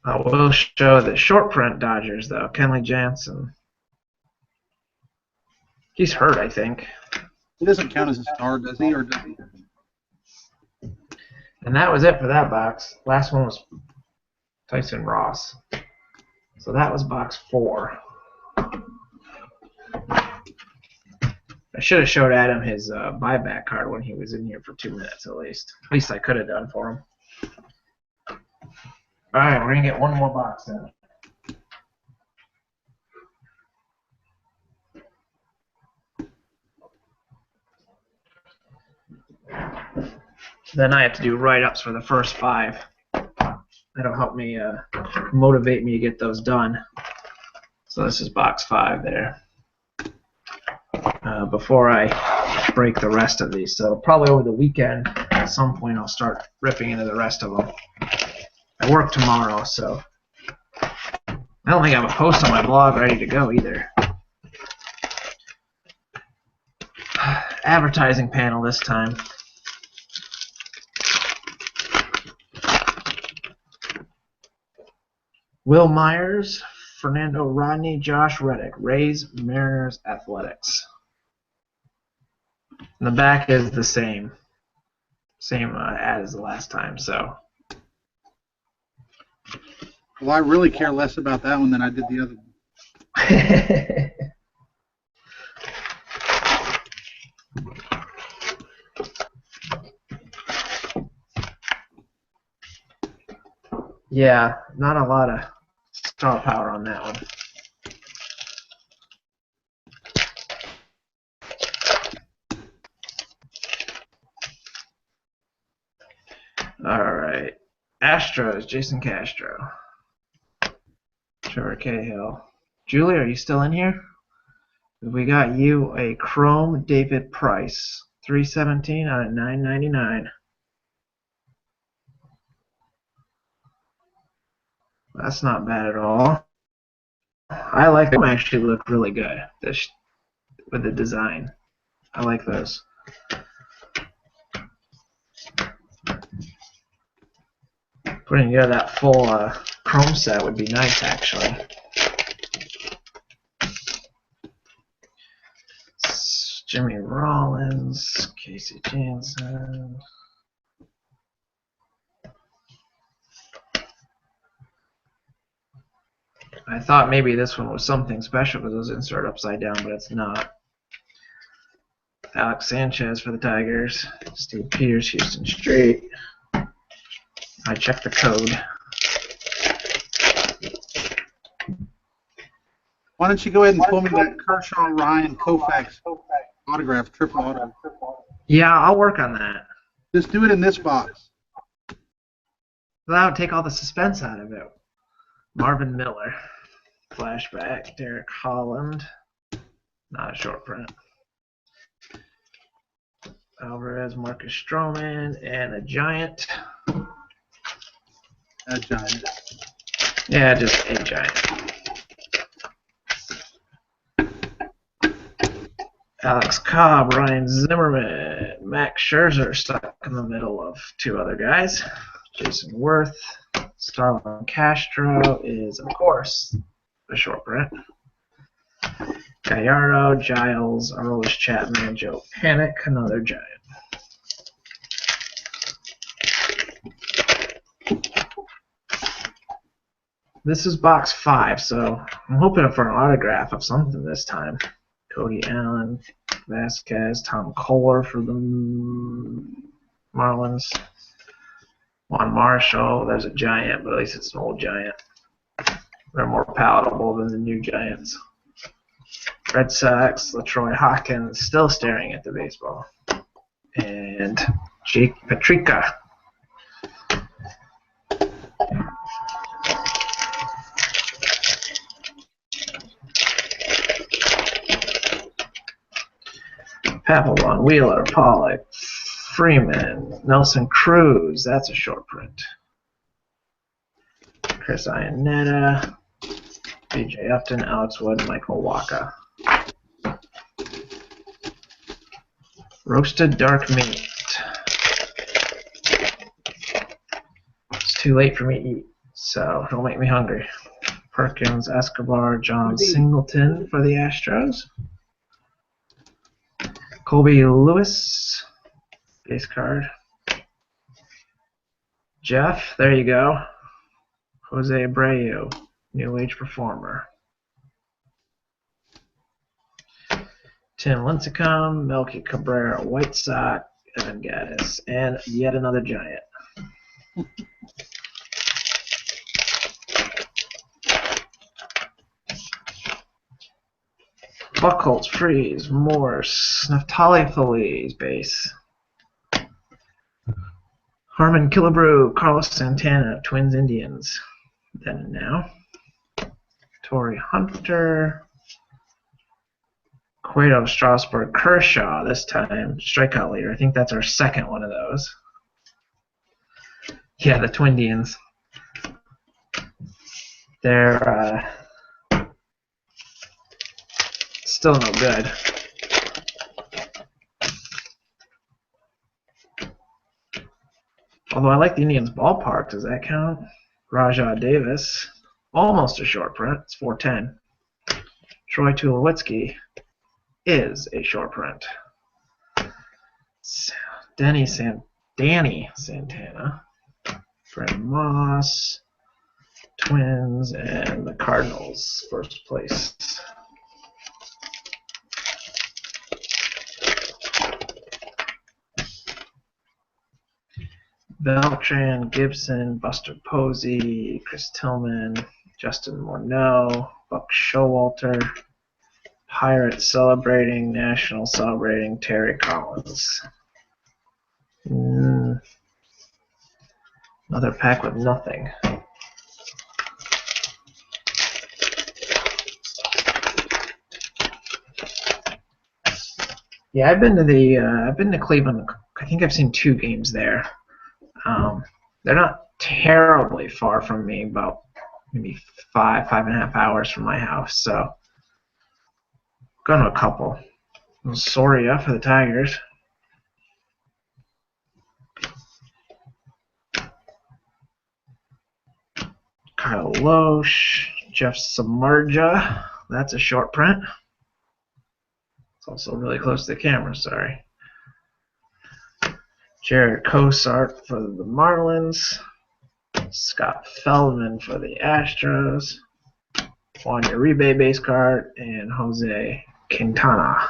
I will show the short print Dodgers, though. Kenley Jansen. He's hurt, I think. He doesn't count as a star, does he? Or does he? And that was it for that box. Last one was Tyson Ross. So that was box 4. I should have showed Adam his buyback card when he was in here for 2 minutes at least. At least I could have done for him. Alright, we're going to get one more box in. Then I have to do write-ups for the first 5. That'll help me motivate me to get those done. So this is box 5 there. Before I break the rest of these. So probably over the weekend, at some point, I'll start ripping into the rest of them. I work tomorrow, so I don't think I have a post on my blog ready to go either. Advertising panel this time. Will Myers, Fernando Rodney, Josh Reddick, Rays, Mariners, Athletics. And the back is the same ad as the last time, so. Well, I really care less about that one than I did the other one. Yeah, not a lot of star power on that one. All right. Astros, Jason Castro. Trevor Cahill. Julie, are you still in here? We got you a Chrome David Price. 317 out of 999. That's not bad at all. I like them. Actually look really good with the design. I like those. Putting together that full Chrome set would be nice, actually. Jimmy Rollins, Casey Jansen. I thought maybe this one was something special because it was inserted upside down, but it's not. Alex Sanchez for the Tigers. Steve Peters, Houston Street. I checked the code. Why don't you go ahead and pull me that Kershaw Ryan Koufax autograph, triple auto? Yeah, I'll work on that. Just do it in this box. That would take all the suspense out of it. Marvin Miller. Flashback. Derek Holland. Not a short print. Alvarez, Marcus Stroman, and a Giant. A Giant. Yeah, just a Giant. Alex Cobb, Ryan Zimmerman, Max Scherzer stuck in the middle of two other guys. Jason Worth, Starlin Castro is, of course, a short print. Gallardo, Giles, Aroldis Chapman, Joe Panic, another Giant. This is box 5, so I'm hoping for an autograph of something this time. Cody Allen, Vasquez, Tom Kohler for the Marlins. Juan Marshall, there's a Giant, but at least it's an old Giant. They're more palatable than the new Giants. Red Sox, LaTroy Hawkins, still staring at the baseball. And Jake Petricka. Papelbon, Wheeler, Pollock, Freeman, Nelson Cruz, that's a short print. Chris Iannetta, BJ Upton, Alex Wood, Michael Waka. Roasted dark meat. It's too late for me to eat, so don't make me hungry. Perkins, Escobar, John Singleton for the Astros. Colby Lewis, base card. Jeff, there you go. Jose Abreu, New Age Performer. Tim Lincecum, Melky Cabrera, White Sox, Evan Gattis, and yet another Giant. Buchholz, Freeze, Morse, Naftali Feliz, base. Harmon Killebrew, Carlos Santana, Twins Indians. Then and now. Torrey Hunter. Cueto, Strasburg, Kershaw, this time strikeout leader. I think that's our second one of those. Yeah, the Twindians. They're still no good. Although I like the Indians ballpark, does that count? Rajah Davis, almost a short print. It's 410. Troy Tulowitzki is a short print. Danny Santana, Brent Moss, Twins and the Cardinals, first place. Beltran, Gibson, Buster Posey, Chris Tillman, Justin Morneau, Buck Showalter, Pirates celebrating, National celebrating, Terry Collins. Another pack with nothing. Yeah, I've been to Cleveland. I think I've seen 2 games there. They're not terribly far from me, about maybe 5.5 hours from my house. So, gone to a couple. Soria for the Tigers. Kyle Loesch, Jeff Samardzija. That's a short print. It's also really close to the camera, sorry. Jared Cosart for the Marlins. Scott Feldman for the Astros. Juan Uribe base card. And Jose Quintana.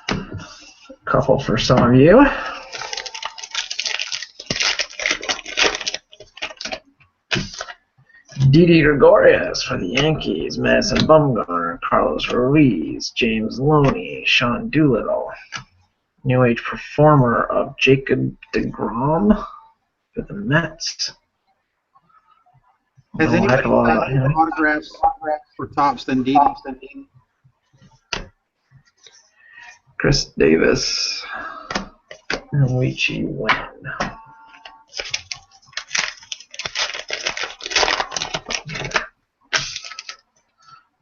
A couple for some of you. Didi Gregorius for the Yankees, Madison Bumgarner, Carlos Ruiz, James Loney, Sean Doolittle. New Age Performer of Jacob deGrom for the Mets. Has anybody got autographs for Topps than Didi? Chris Davis and Weichi Wen.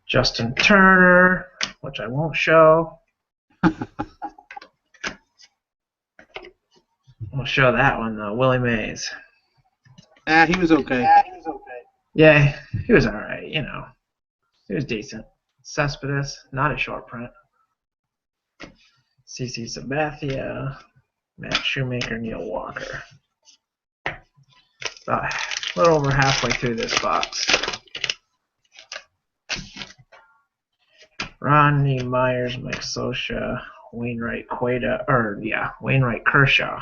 Justin Turner, which I won't show. We'll show that one though. Willie Mays. He was okay. Yeah, he was alright, you know. He was decent. Cespedes, not a short print. CC Sabathia, Matt Shoemaker, Neil Walker. About a little over halfway through this box. Ronnie Myers, Mike Scioscia, Wainwright Kershaw.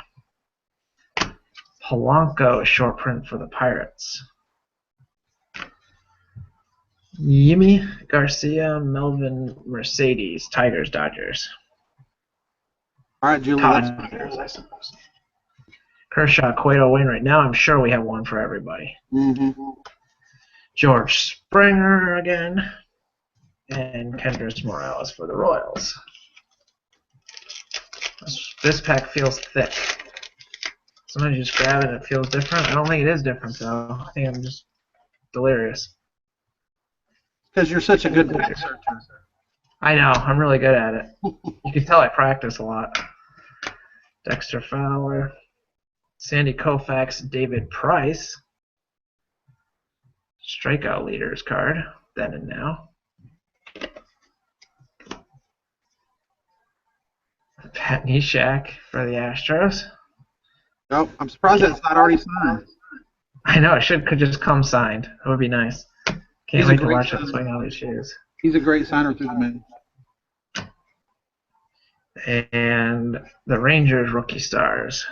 Polanco, short print for the Pirates. Yimi Garcia, Melvin Mercedes, Tigers, Dodgers. All right, Julie. Dodgers, I suppose. Kershaw, Cueto, Wainwright. Now I'm sure we have one for everybody. George Springer again. And Kendrys Morales for the Royals. This pack feels thick. Sometimes you just grab it and it feels different. I don't think it is different though. I think I'm just delirious. Because you're such a good pack searcher. I know. I'm really good at it. You can tell I practice a lot. Dexter Fowler. Sandy Koufax, David Price. Strikeout leaders card. Then and now. Pat Neshek for the Astros. Oh, I'm surprised that's not already signed. I know, could just come signed. That would be nice. Can't wait to watch him swing all these shoes. He's a great signer through the main. And the Rangers rookie stars.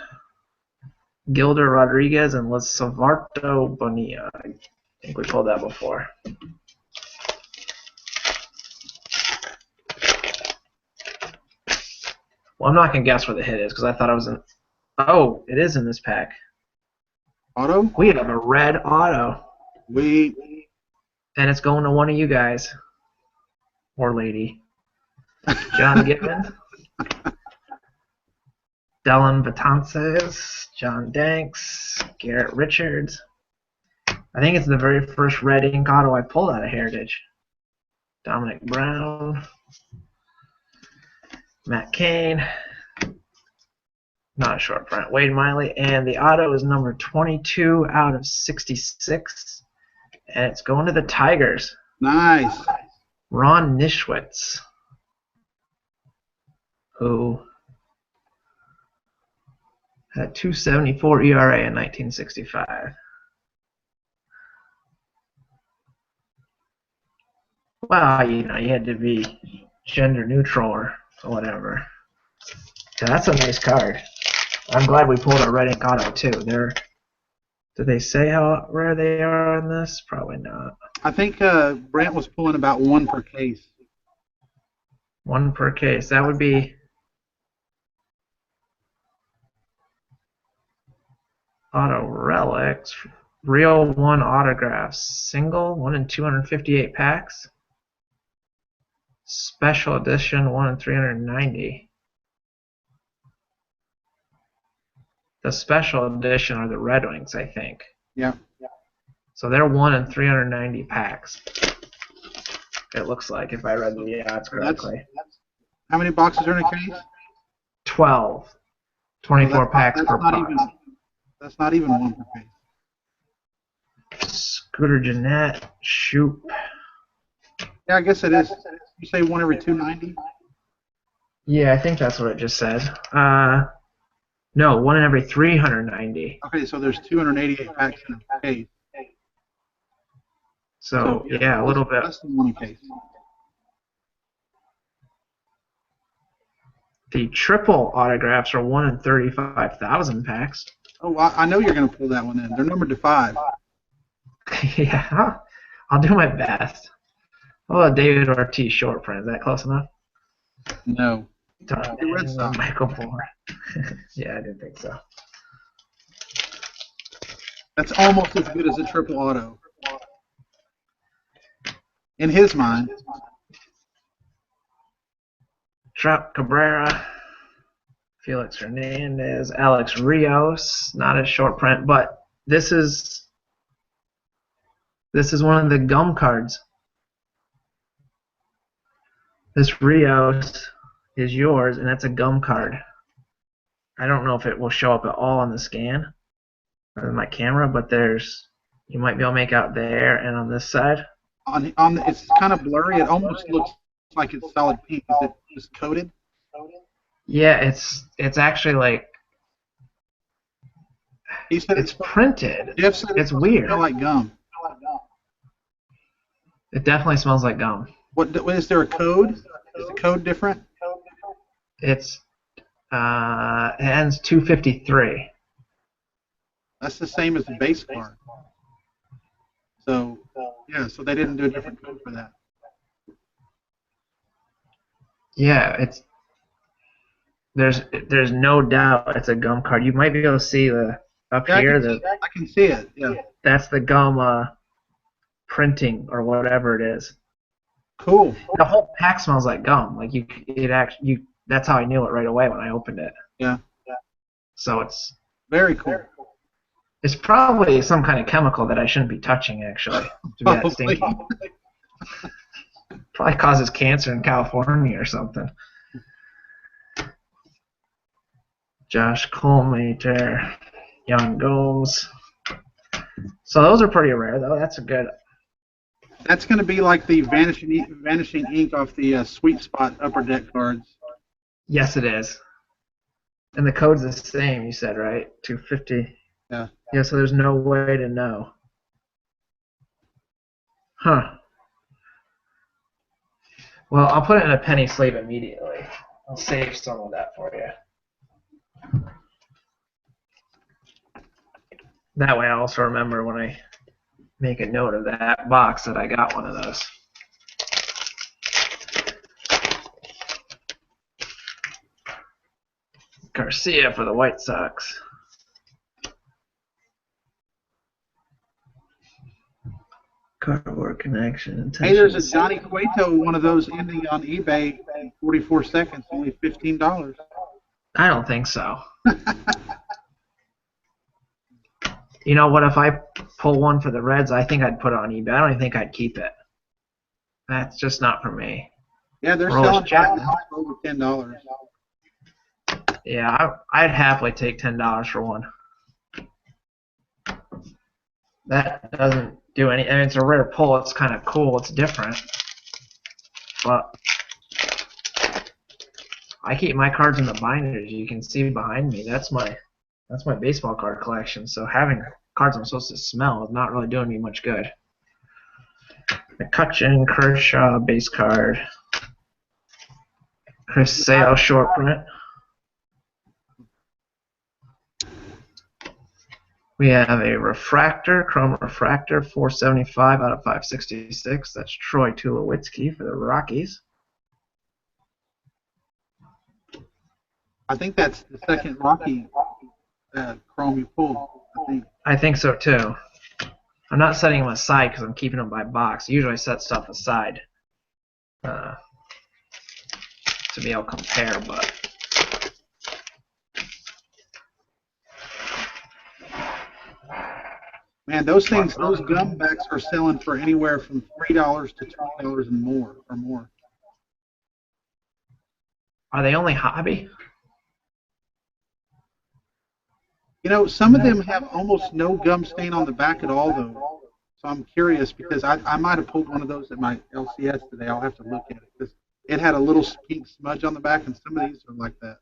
Gilder Rodriguez and Lisavarto Bonilla. I think we pulled that before. Well, I'm not going to guess where the hit is because I thought I was in... Oh, it is in this pack. Auto? We have a red auto. And it's going to one of you guys. Or lady. John Gibbon. Dylan Betances. John Danks. Garrett Richards. I think it's the very first red ink auto I pulled out of Heritage. Dominic Brown. Matt Cain. Not a short print. Wade Miley. And the auto is number 22 out of 66. And it's going to the Tigers. Nice. Ron Nischwitz. Who had a 2.74 ERA in 1965. Well, you know, you had to be gender neutral or whatever. So that's a nice card. I'm glad we pulled a red ink auto too. Did they say how rare they are on this? Probably not. I think Brent was pulling about one per case. One per case. That would be auto relics. Real 1 autographs. Single 1 in 258 packs. Special edition 1 in 390. The special edition are the Red Wings, I think. Yeah. So they're 1 in 390 packs. It looks like, if I read the odds correctly. How many boxes are in a case? 12. 24 packs per box. That's not even one per case. Scooter Jeanette, Shoop. Yeah, I guess it is. You say one every 290? Yeah, I think that's what it just said. No, 1 in every 390. Okay, so there's 288 packs in a case. So yeah, a little bit. Less than one a case. The triple autographs are 1 in 35,000 packs. Oh, I know you're going to pull that one in. They're numbered to 5. Yeah, I'll do my best. Oh, David Ortiz short print. Is that close enough? No. Red Sox. Michael Moore. Yeah, I didn't think so. That's almost as good as a triple auto. In his mind. Trout Cabrera, Felix Hernandez, Alex Rios. Not a short print, but this is one of the gum cards. This Rios is yours, and that's a gum card. I don't know if it will show up at all on the scan on my camera, but you might be able to make out there and on this side. It's kind of blurry. It almost looks like it's solid pink. Is it just coated? Yeah, it's actually like He said it's printed. Jeff said it's weird. Smell like gum. It definitely smells like gum. What is there a code? Is the code different? It's it ends 253. That's the same as the base card. So yeah, so they didn't do a different code for that. Yeah, there's no doubt it's a gum card. You might be able to see the up here. I can see it. Yeah. That's the gum printing or whatever it is. Cool. The whole pack smells like gum. Like that's how I knew it right away when I opened it. Yeah. So it's very cool. It's probably some kind of chemical that I shouldn't be touching, actually, to be that stinky. Probably causes cancer in California or something. Josh Colmater, Young Gomes. So those are pretty rare, though. That's a good. That's going to be like the vanishing ink off the Sweet Spot Upper Deck cards. Yes, it is. And the code's the same, you said, right? 250. Yeah. Yeah, so there's no way to know. Huh. Well, I'll put it in a penny sleeve immediately. I'll save some of that for you. That way I also remember when I make a note of that box that I got one of those. Garcia for the White Sox. Cardboard connection. Hey, there's a Johnny Cueto, one of those ending on eBay, 44 seconds, only $15. I don't think so. You know what? If I pull one for the Reds, I think I'd put it on eBay. I don't even think I'd keep it. That's just not for me. Yeah, they're Rolls selling Chapman. over $10. Yeah, I'd happily take $10 for one. That doesn't do any. I mean, it's a rare pull. It's kind of cool. It's different. But I keep my cards in the binders. You can see behind me. That's my baseball card collection. So having cards I'm supposed to smell is not really doing me much good. McCutcheon, Kershaw, base card. Chris Sale, short print. We have a refractor, chrome refractor, 475 out of 566. That's Troy Tulowitzki for the Rockies. I think that's the second Rocky chrome you pulled. I think so too. I'm not setting them aside because I'm keeping them by box. Usually I set stuff aside to be able to compare, but Man, those things, those gum backs are selling for anywhere from $3 to $20 and more, or more. are they only hobby? You know, some of them have almost no gum stain on the back at all, though. So I'm curious because I might have pulled one of those at my LCS today. I'll have to look at it because it had a little pink smudge on the back, and some of these are like that.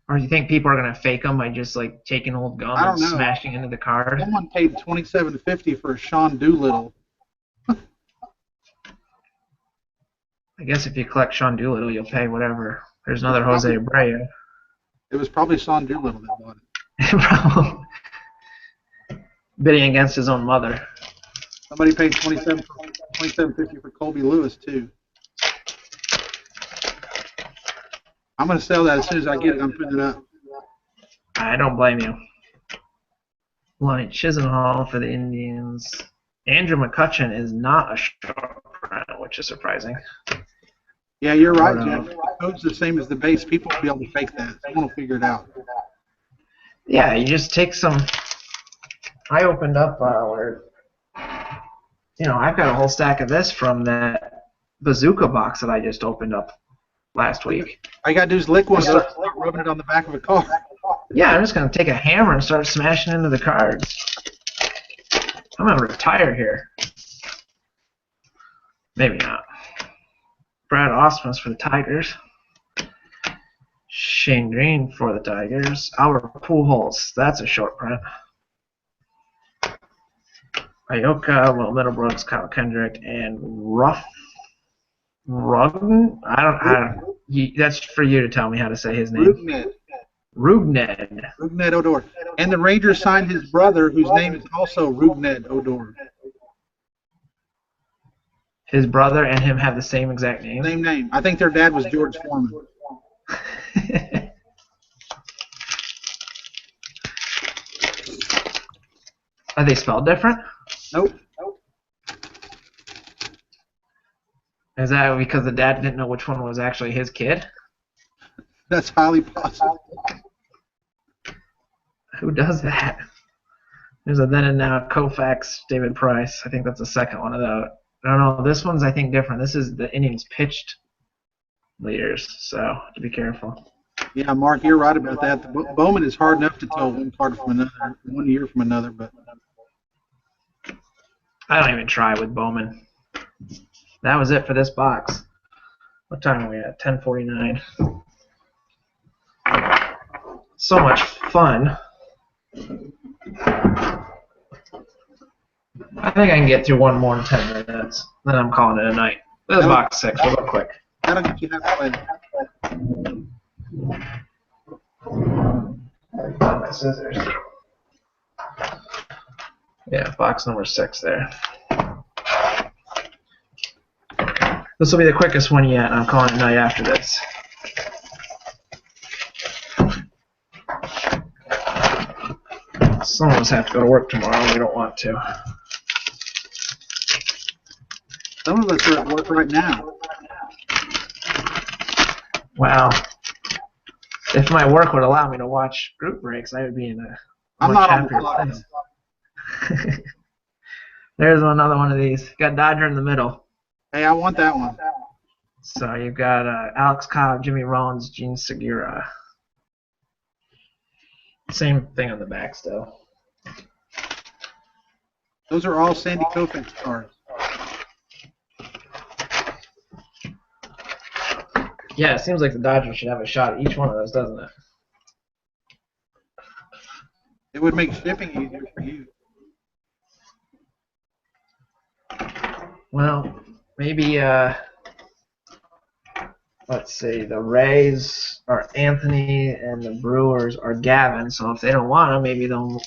Or do you think people are going to fake them by just like taking old gum I don't and know. smashing into the card? Someone paid $27.50 for a Sean Doolittle. I guess if you collect Sean Doolittle, you'll pay whatever. There's another Jose Abreu. It was probably Sean Doolittle that bought it. Probably. Bidding against his own mother. Somebody paid $27.50 for Colby Lewis too. I'm going to sell that as soon as I get it. I'm putting it up. I don't blame you. Lonnie Chisenhall for the Indians. Andrew McCutcheon is not a short print, which is surprising. Yeah, you're right, Jeff. The code's the same as the base. People will be able to fake that. Someone will figure it out. Yeah, you just take some. I opened up I've got a whole stack of this from that bazooka box that I just opened up last week. All you got to do is lick one of those and start rubbing it on the back of a car. Yeah, I'm just going to take a hammer and start smashing into the cards. I'm going to retire here. Maybe not. Brad Ausmus for the Tigers. Shane Green for the Tigers. Albert Pujols, that's a short print. Ioka, Will Middlebrooks, Kyle Kendrick, and Rugden? That's for you to tell me how to say his name. Rougned Odor. And the Rangers signed his brother, whose name is also Rougned Odor. His brother and him have the same exact name? Same name. I think their dad was George Foreman. Are they spelled different? Nope. Is that because the dad didn't know which one was actually his kid? That's highly possible. Who does that? There's a then and now Koufax, David Price. I think that's the second one of those. I don't know. This one's, I think, different. This is the innings pitched leaders, so to be careful. Yeah, Mark, you're right about that. Bowman is hard enough to tell one card from another, 1 year from another, but I don't even try with Bowman. That was it for this box. What time are we at? 10:49. So much fun. I think I can get through one more in 10 minutes. Then I'm calling it a night. This is box 6. We'll go quick. that'll get you halfway. My scissors. Yeah, box number 6 there. This will be the quickest one yet, and I'm calling it a night after this. Some of us have to go to work tomorrow. We don't want to. Some of us are at work right now. Wow. If my work would allow me to watch group breaks, I would be in a I'm much not on the happier clock. place. There's another one of these. Got Dodger in the middle. Hey, I want that one. So you've got Alex Cobb, Jimmy Rollins, Gene Segura. Same thing on the back still. Those are all Sandy Koufax cards. Yeah, it seems like the Dodgers should have a shot at each one of those, doesn't it? It would make shipping easier for you. Well, maybe let's see. The Rays are Anthony, and the Brewers are Gavin. So if they don't want him, maybe they'll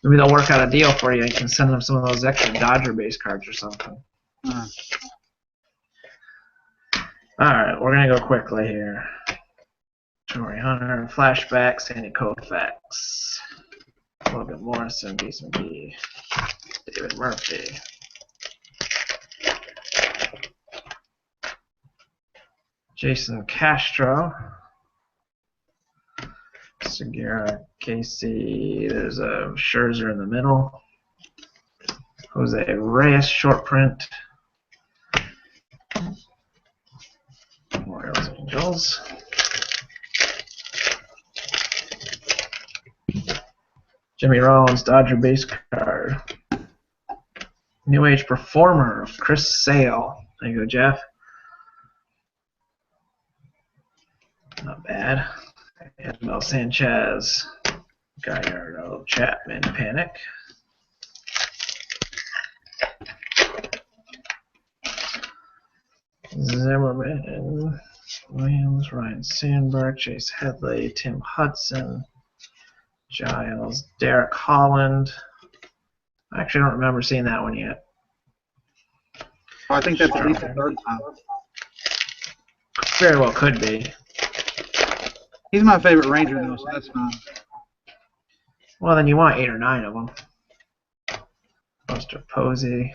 work out a deal for you. You can send them some of those extra Dodger base cards or something. Uh, All right, we're gonna go quickly here. Torrey Hunter, flashback, Sandy Koufax, Logan Morrison, Jason B, David Murphy. Jason Castro, Segura, Casey, there's a Scherzer in the middle, Jose Reyes, short print, Orioles, Angels, Jimmy Rollins, Dodger base card, New Age Performer, Chris Sale, there you go, Jeff. Not bad. Mel Sanchez, Gallardo, Chapman, Panic. Zimmerman, Williams, Ryan Sandberg, Chase Headley, Tim Hudson, Giles, Derek Holland. I actually don't remember seeing that one yet. I think that's at least the third time. Very well could be. He's my favorite Ranger, though, so that's fine. Well, then you want 8 or 9 of them. Buster Posey.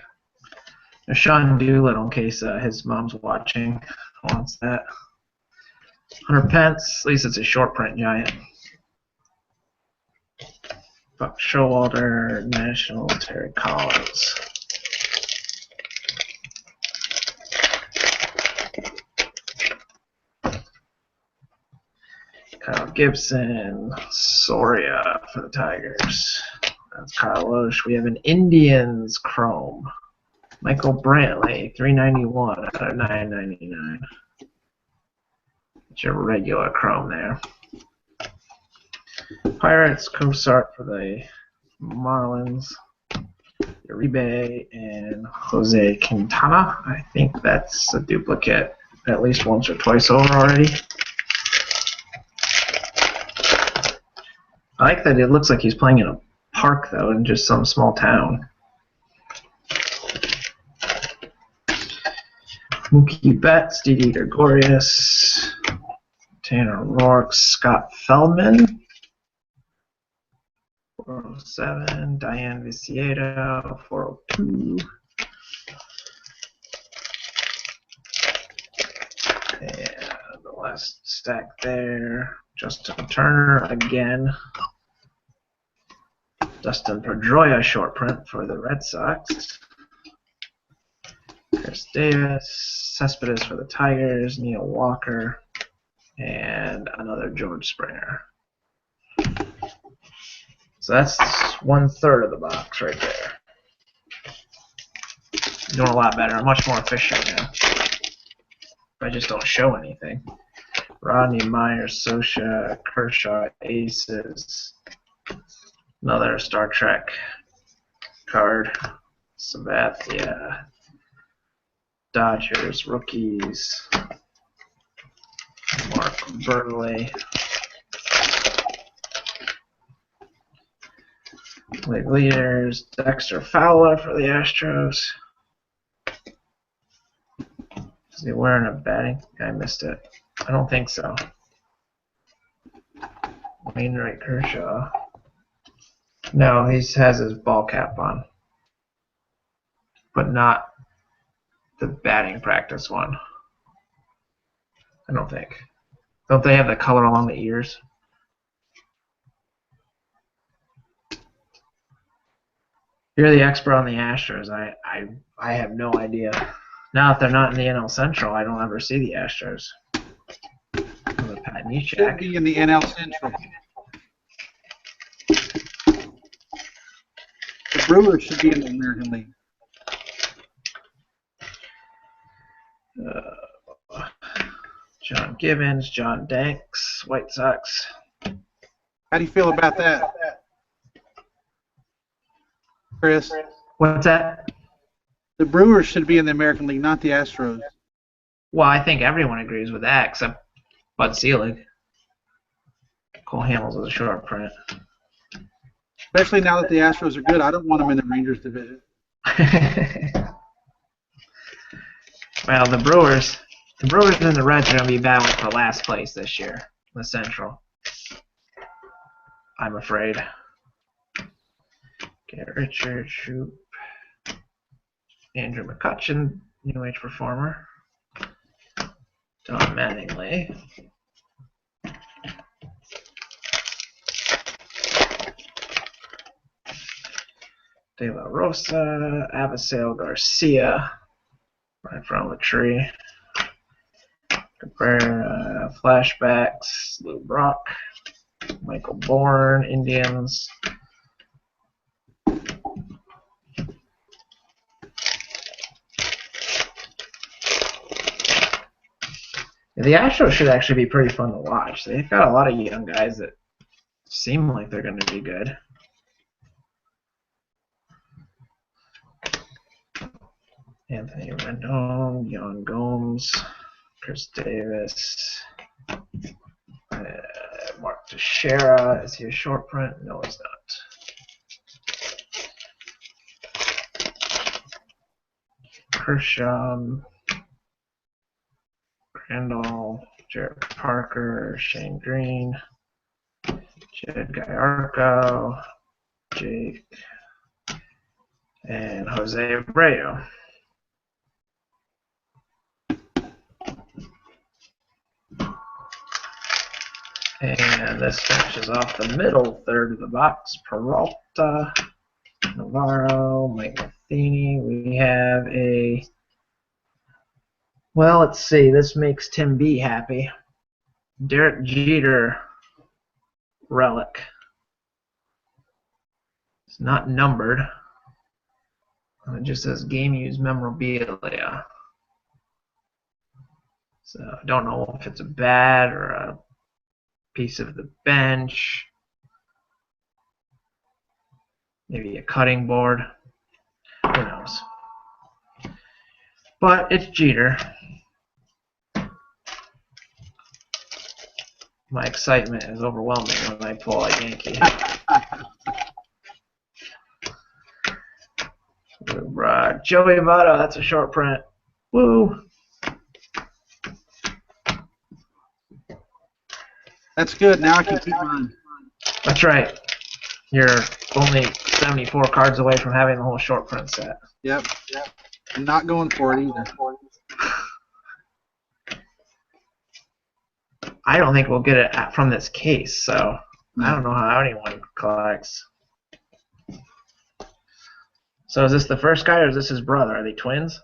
There's Sean Doolittle, in case his mom's watching. Wants that. Hunter Pence. At least it's a short print giant. Buck Showalter. National. Terry Collins. Kyle Gibson, Soria for the Tigers. That's Kyle Loesch. We have an Indians Chrome. Michael Brantley, 391 out of 999. It's your regular Chrome there. Pirates, Cosart for the Marlins. Uribe and Jose Quintana. I think that's a duplicate at least once or twice over already. I like that it looks like he's playing in a park, though, in just some small town. Mookie Betts, Didi Gregorius, Tanner Rourke, Scott Feldman, 407, Diane Viciedo, 402. And the last stack there, Justin Turner again. Dustin Pedroia short print for the Red Sox. Chris Davis, Cespedes for the Tigers, Neil Walker, and another George Springer. So that's 1/3 of the box right there. Doing a lot better. I'm much more efficient now. I just don't show anything. Rodney Myers, Sosha, Kershaw, Aces. Another Star Trek card. Sabathia. Dodgers, rookies. Mark Burley. League leaders. Dexter Fowler for the Astros. Is he wearing a batting? I missed it. I don't think so. Wainwright, Kershaw. No, he has his ball cap on. But not the batting practice one. I don't think. Don't they have the color along the ears? You're the expert on the Astros. I have no idea. Now that they're not in the NL Central, I don't ever see the Astros. Pat Should Neshek. be in the NL Central. The Brewers should be in the American League. John Gibbons, John Danks, White Sox. How do you feel about that, Chris? What's that? The Brewers should be in the American League, not the Astros. Well, I think everyone agrees with that except Bud Selig. Cole Hamels is a short print. Especially now that the Astros are good, I don't want them in the Rangers division. Well, the Brewers and the Reds are going to be battling for last place this year in the Central. I'm afraid. Get Richard, Shoop, Andrew McCutchen, New Age performer. Don Mattingly. De La Rosa, Abisail Garcia, right from the tree. Cabrera, Flashbacks, Lou Brock, Michael Bourne, Indians. The Astros should actually be pretty fun to watch. They've got a lot of young guys that seem like they're going to be good. Anthony Rendon, Young Gomes, Chris Davis, Mark Teixeira. Is he a short print? No, he's not. Kershaw, Crandall, Jared Parker, Shane Green, Jed Gallardo, Jake, and Jose Abreu. And this finishes off the middle third of the box. Peralta, Navarro, Mike Matheny. We have a... Well, let's see. This makes Tim B happy. Derek Jeter relic. It's not numbered. It just says game used memorabilia. So I don't know if it's a bat or a piece of the bench. Maybe a cutting board. Who knows? But it's Jeter. My excitement is overwhelming when I pull a Yankee. Joey Votto, that's a short print. Woo! That's good. Now I can keep mine. That's right. You're only 74 cards away from having the whole short print set. Yep. I'm not going for it either. I don't think we'll get it from this case, so I don't know how anyone collects. So is this the first guy or is this his brother? Are they twins?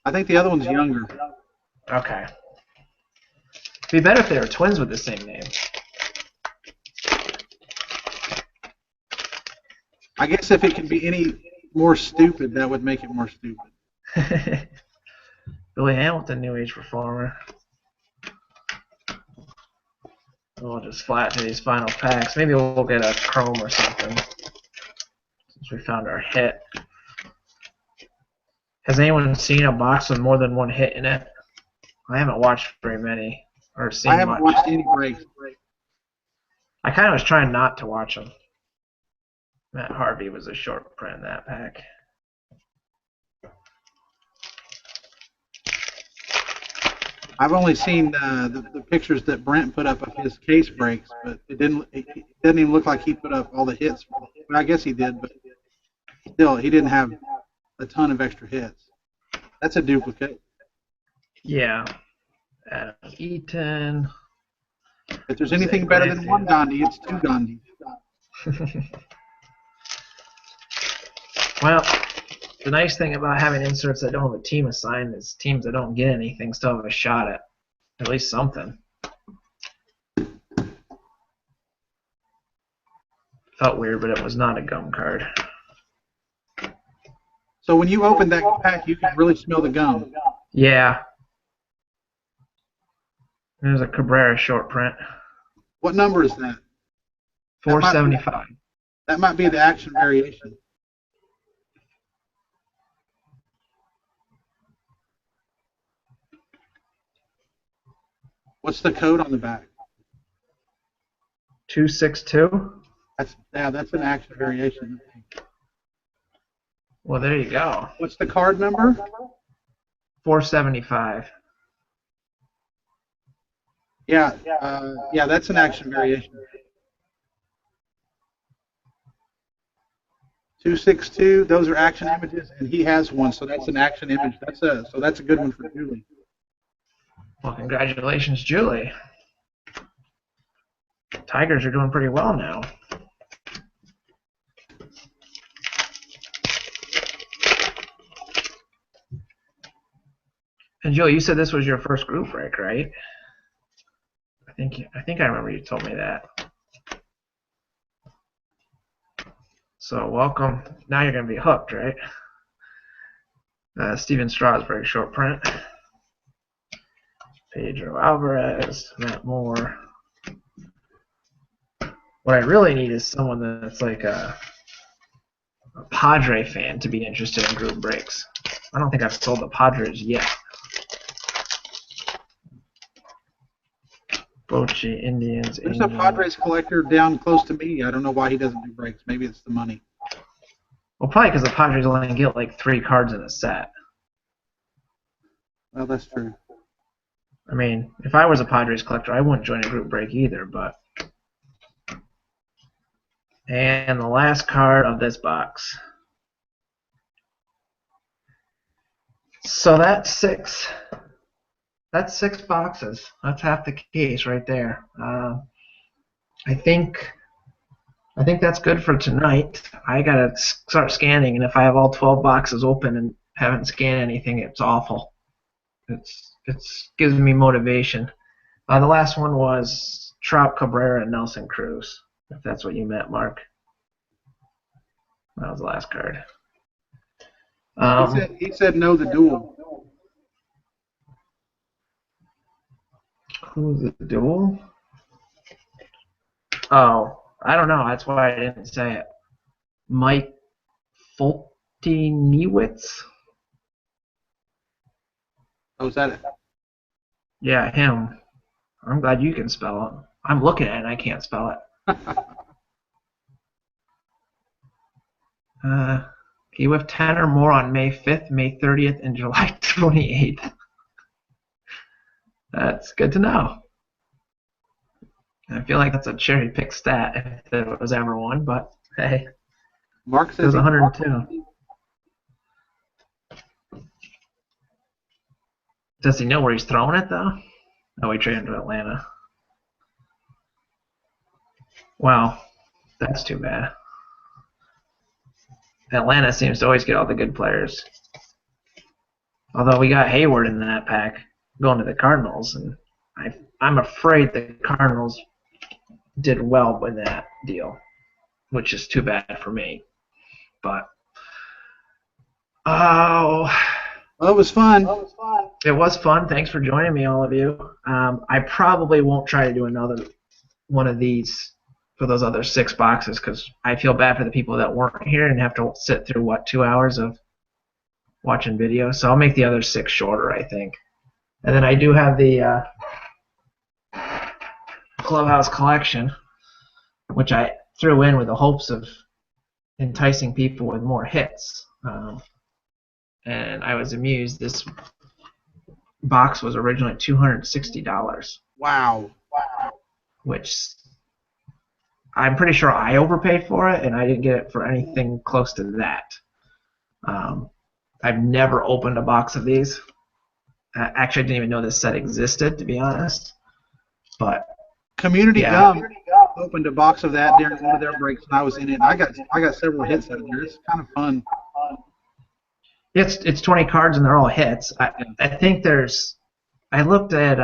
I think the other one's younger. Okay. It'd be better if they were twins with the same name. I guess if it could be any more stupid, that would make it more stupid. Billy Hamilton, New Age performer. We'll just flat to these final packs. Maybe we'll get a chrome or something since we found our hit. Has anyone seen a box with more than one hit in it? I haven't watched very many or seen I haven't much. watched any breaks. I kind of was trying not to watch them. Matt Harvey was a short print in that pack. I've only seen the pictures that Brent put up of his case breaks, but it doesn't even look like he put up all the hits. Well, I guess he did, but still, he didn't have a ton of extra hits. That's a duplicate. Yeah. Adam Eaton. If there's anything better than one Gandhi, it's two Gandhi. Well, the nice thing about having inserts that don't have a team assigned is teams that don't get anything still have a shot at least something. Felt weird, but it was not a gum card. So when you open that pack, you can really smell the gum. Yeah. There's a Cabrera short print. What number is that? 475. That might be the action variation. What's the code on the back? 262. That's an action variation. Well, there you go. What's the card number? 475. Yeah, that's an action variation. 262. Those are action images, and he has one, so that's an action image. So that's a good one for Julie. Well, congratulations, Julie. Tigers are doing pretty well now. And Julie, you said this was your first group break, right? I think I remember you told me that. So welcome. Now you're going to be hooked, right? Steven Strasburg, short print. Pedro Alvarez, Matt Moore. What I really need is someone that's like a Padre fan to be interested in group breaks. I don't think I've sold the Padres yet. Bochy, Indians. There's a Padres collector down close to me. I don't know why he doesn't do breaks. Maybe it's the money. Well, probably because the Padres only get like 3 cards in a set. Well, that's true. I mean, if I was a Padres collector, I wouldn't join a group break either, but... And the last card of this box. So that's 6. That's 6 boxes. That's half the case right there. I think that's good for tonight. I gotta start scanning, and if I have all 12 boxes open and haven't scanned anything, it's awful. It's gives me motivation. The last one was Trout, Cabrera, and Nelson Cruz. If that's what you meant, Mark. That was the last card. He said no the duel. Who's the duel? Oh, I don't know. That's why I didn't say it. Mike Foltynewicz? Oh, is that it? Yeah, him. I'm glad you can spell it. I'm looking at it and I can't spell it. He with 10 or more on May 5th, May 30th, and July 28th. That's good to know. I feel like that's a cherry pick stat if there was ever one, but hey, Mark it says was 102. Does he know where he's throwing it though? Oh, he traded to Atlanta. Wow, that's too bad. Atlanta seems to always get all the good players. Although we got Hayward in that pack going to the Cardinals, and I'm afraid the Cardinals did well with that deal, which is too bad for me. But oh, well, it was fun. It was fun. Thanks for joining me, all of you. I probably won't try to do another one of these for those other 6 boxes because I feel bad for the people that weren't here and have to sit through, what, 2 hours of watching videos. So I'll make the other 6 shorter, I think. And then I do have the Clubhouse collection, which I threw in with the hopes of enticing people with more hits. And I was amused. This box was originally $260. Wow. Which I'm pretty sure I overpaid for it, and I didn't get it for anything close to that. I've never opened a box of these. Actually, I didn't even know this set existed, to be honest. But Community yeah. Gum opened a box of that during one of their breaks, and I was in it. I got several hits out of there. It's kind of fun. It's 20 cards, and they're all hits. I think there's... I looked at...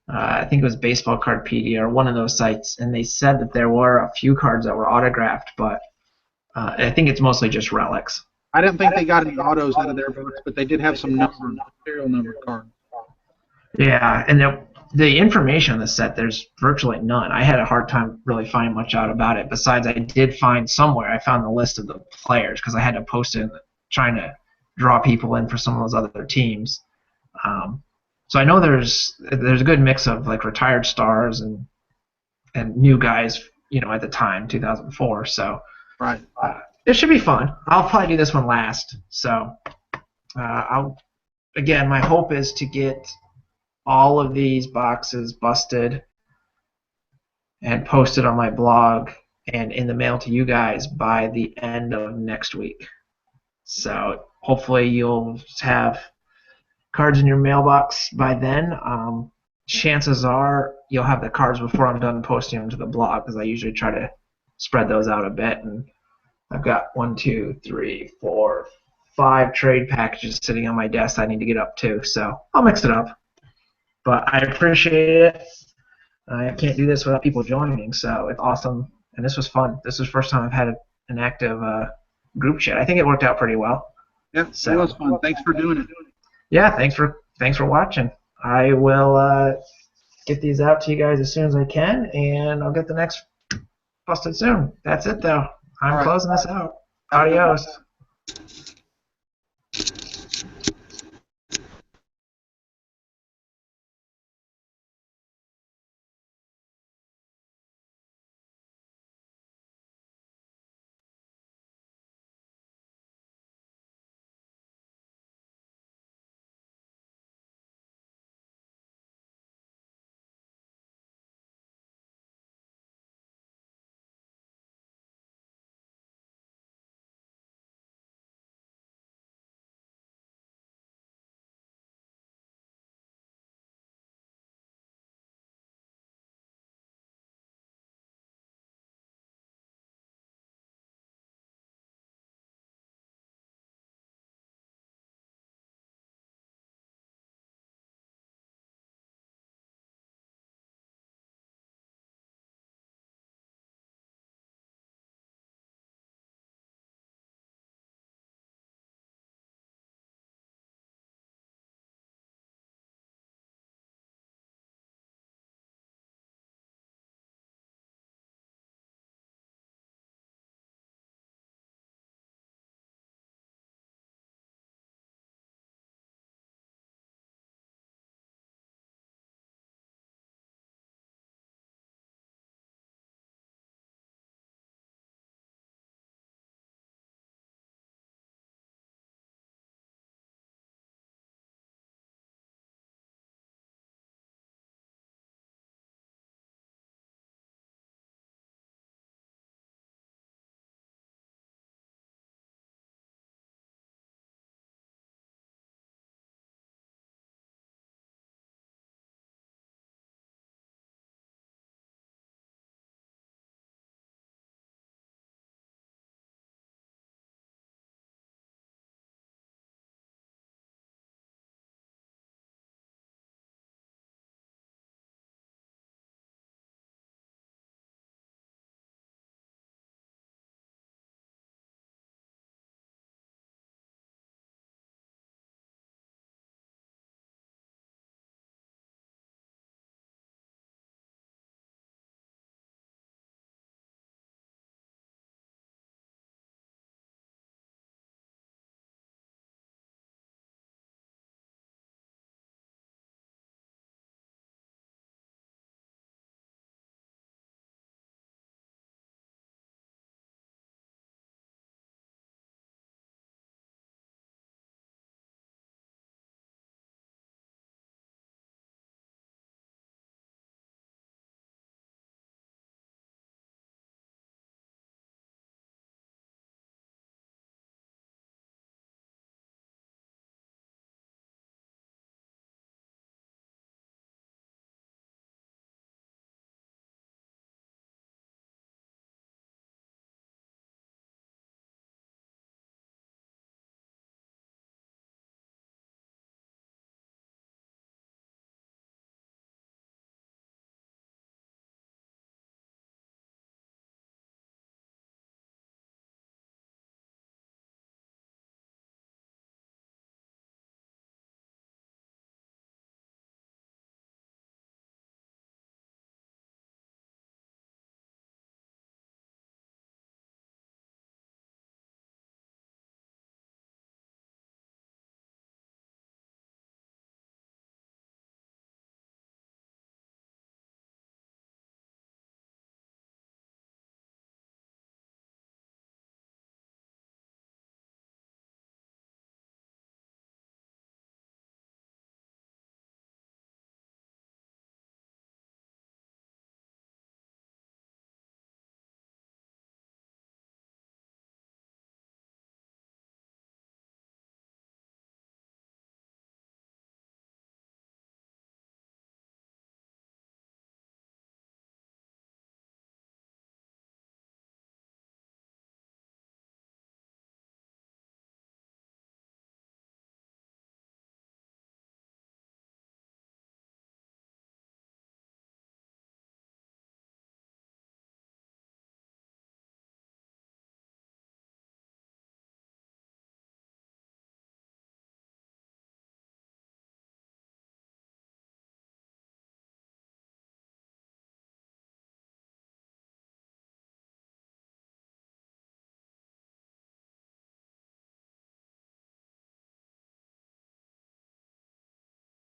I think it was Baseball Cardpedia or one of those sites, and they said that there were a few cards that were autographed, but I think it's mostly just relics. I didn't think they got any autos out of their box, but they did have some serial number cards. Yeah, and the information on the set, there's virtually none. I had a hard time really finding much out about it. Besides, I did find somewhere, I found the list of the players because I had to post it trying to draw people in for some of those other teams. So I know there's a good mix of like retired stars and new guys, at the time, 2004. So Right. it should be fun. I'll probably do this one last. So again, my hope is to get all of these boxes busted and posted on my blog and in the mail to you guys by the end of next week. So hopefully you'll have cards in your mailbox by then. Chances are you'll have the cards before I'm done posting them to the blog, because I usually try to spread those out a bit. And I've got 1, 2, 3, 4, 5 trade packages sitting on my desk I need to get up to. So I'll mix it up. But I appreciate it. I can't do this without people joining, so it's awesome. And this was fun. This is the first time I've had an active group chat. I think it worked out pretty well. Yep, So, it was fun. Thanks for doing it. Yeah, thanks for watching. I will get these out to you guys as soon as I can, and I'll get the next busted soon. That's it, though. I'm All right. closing this out. Adios.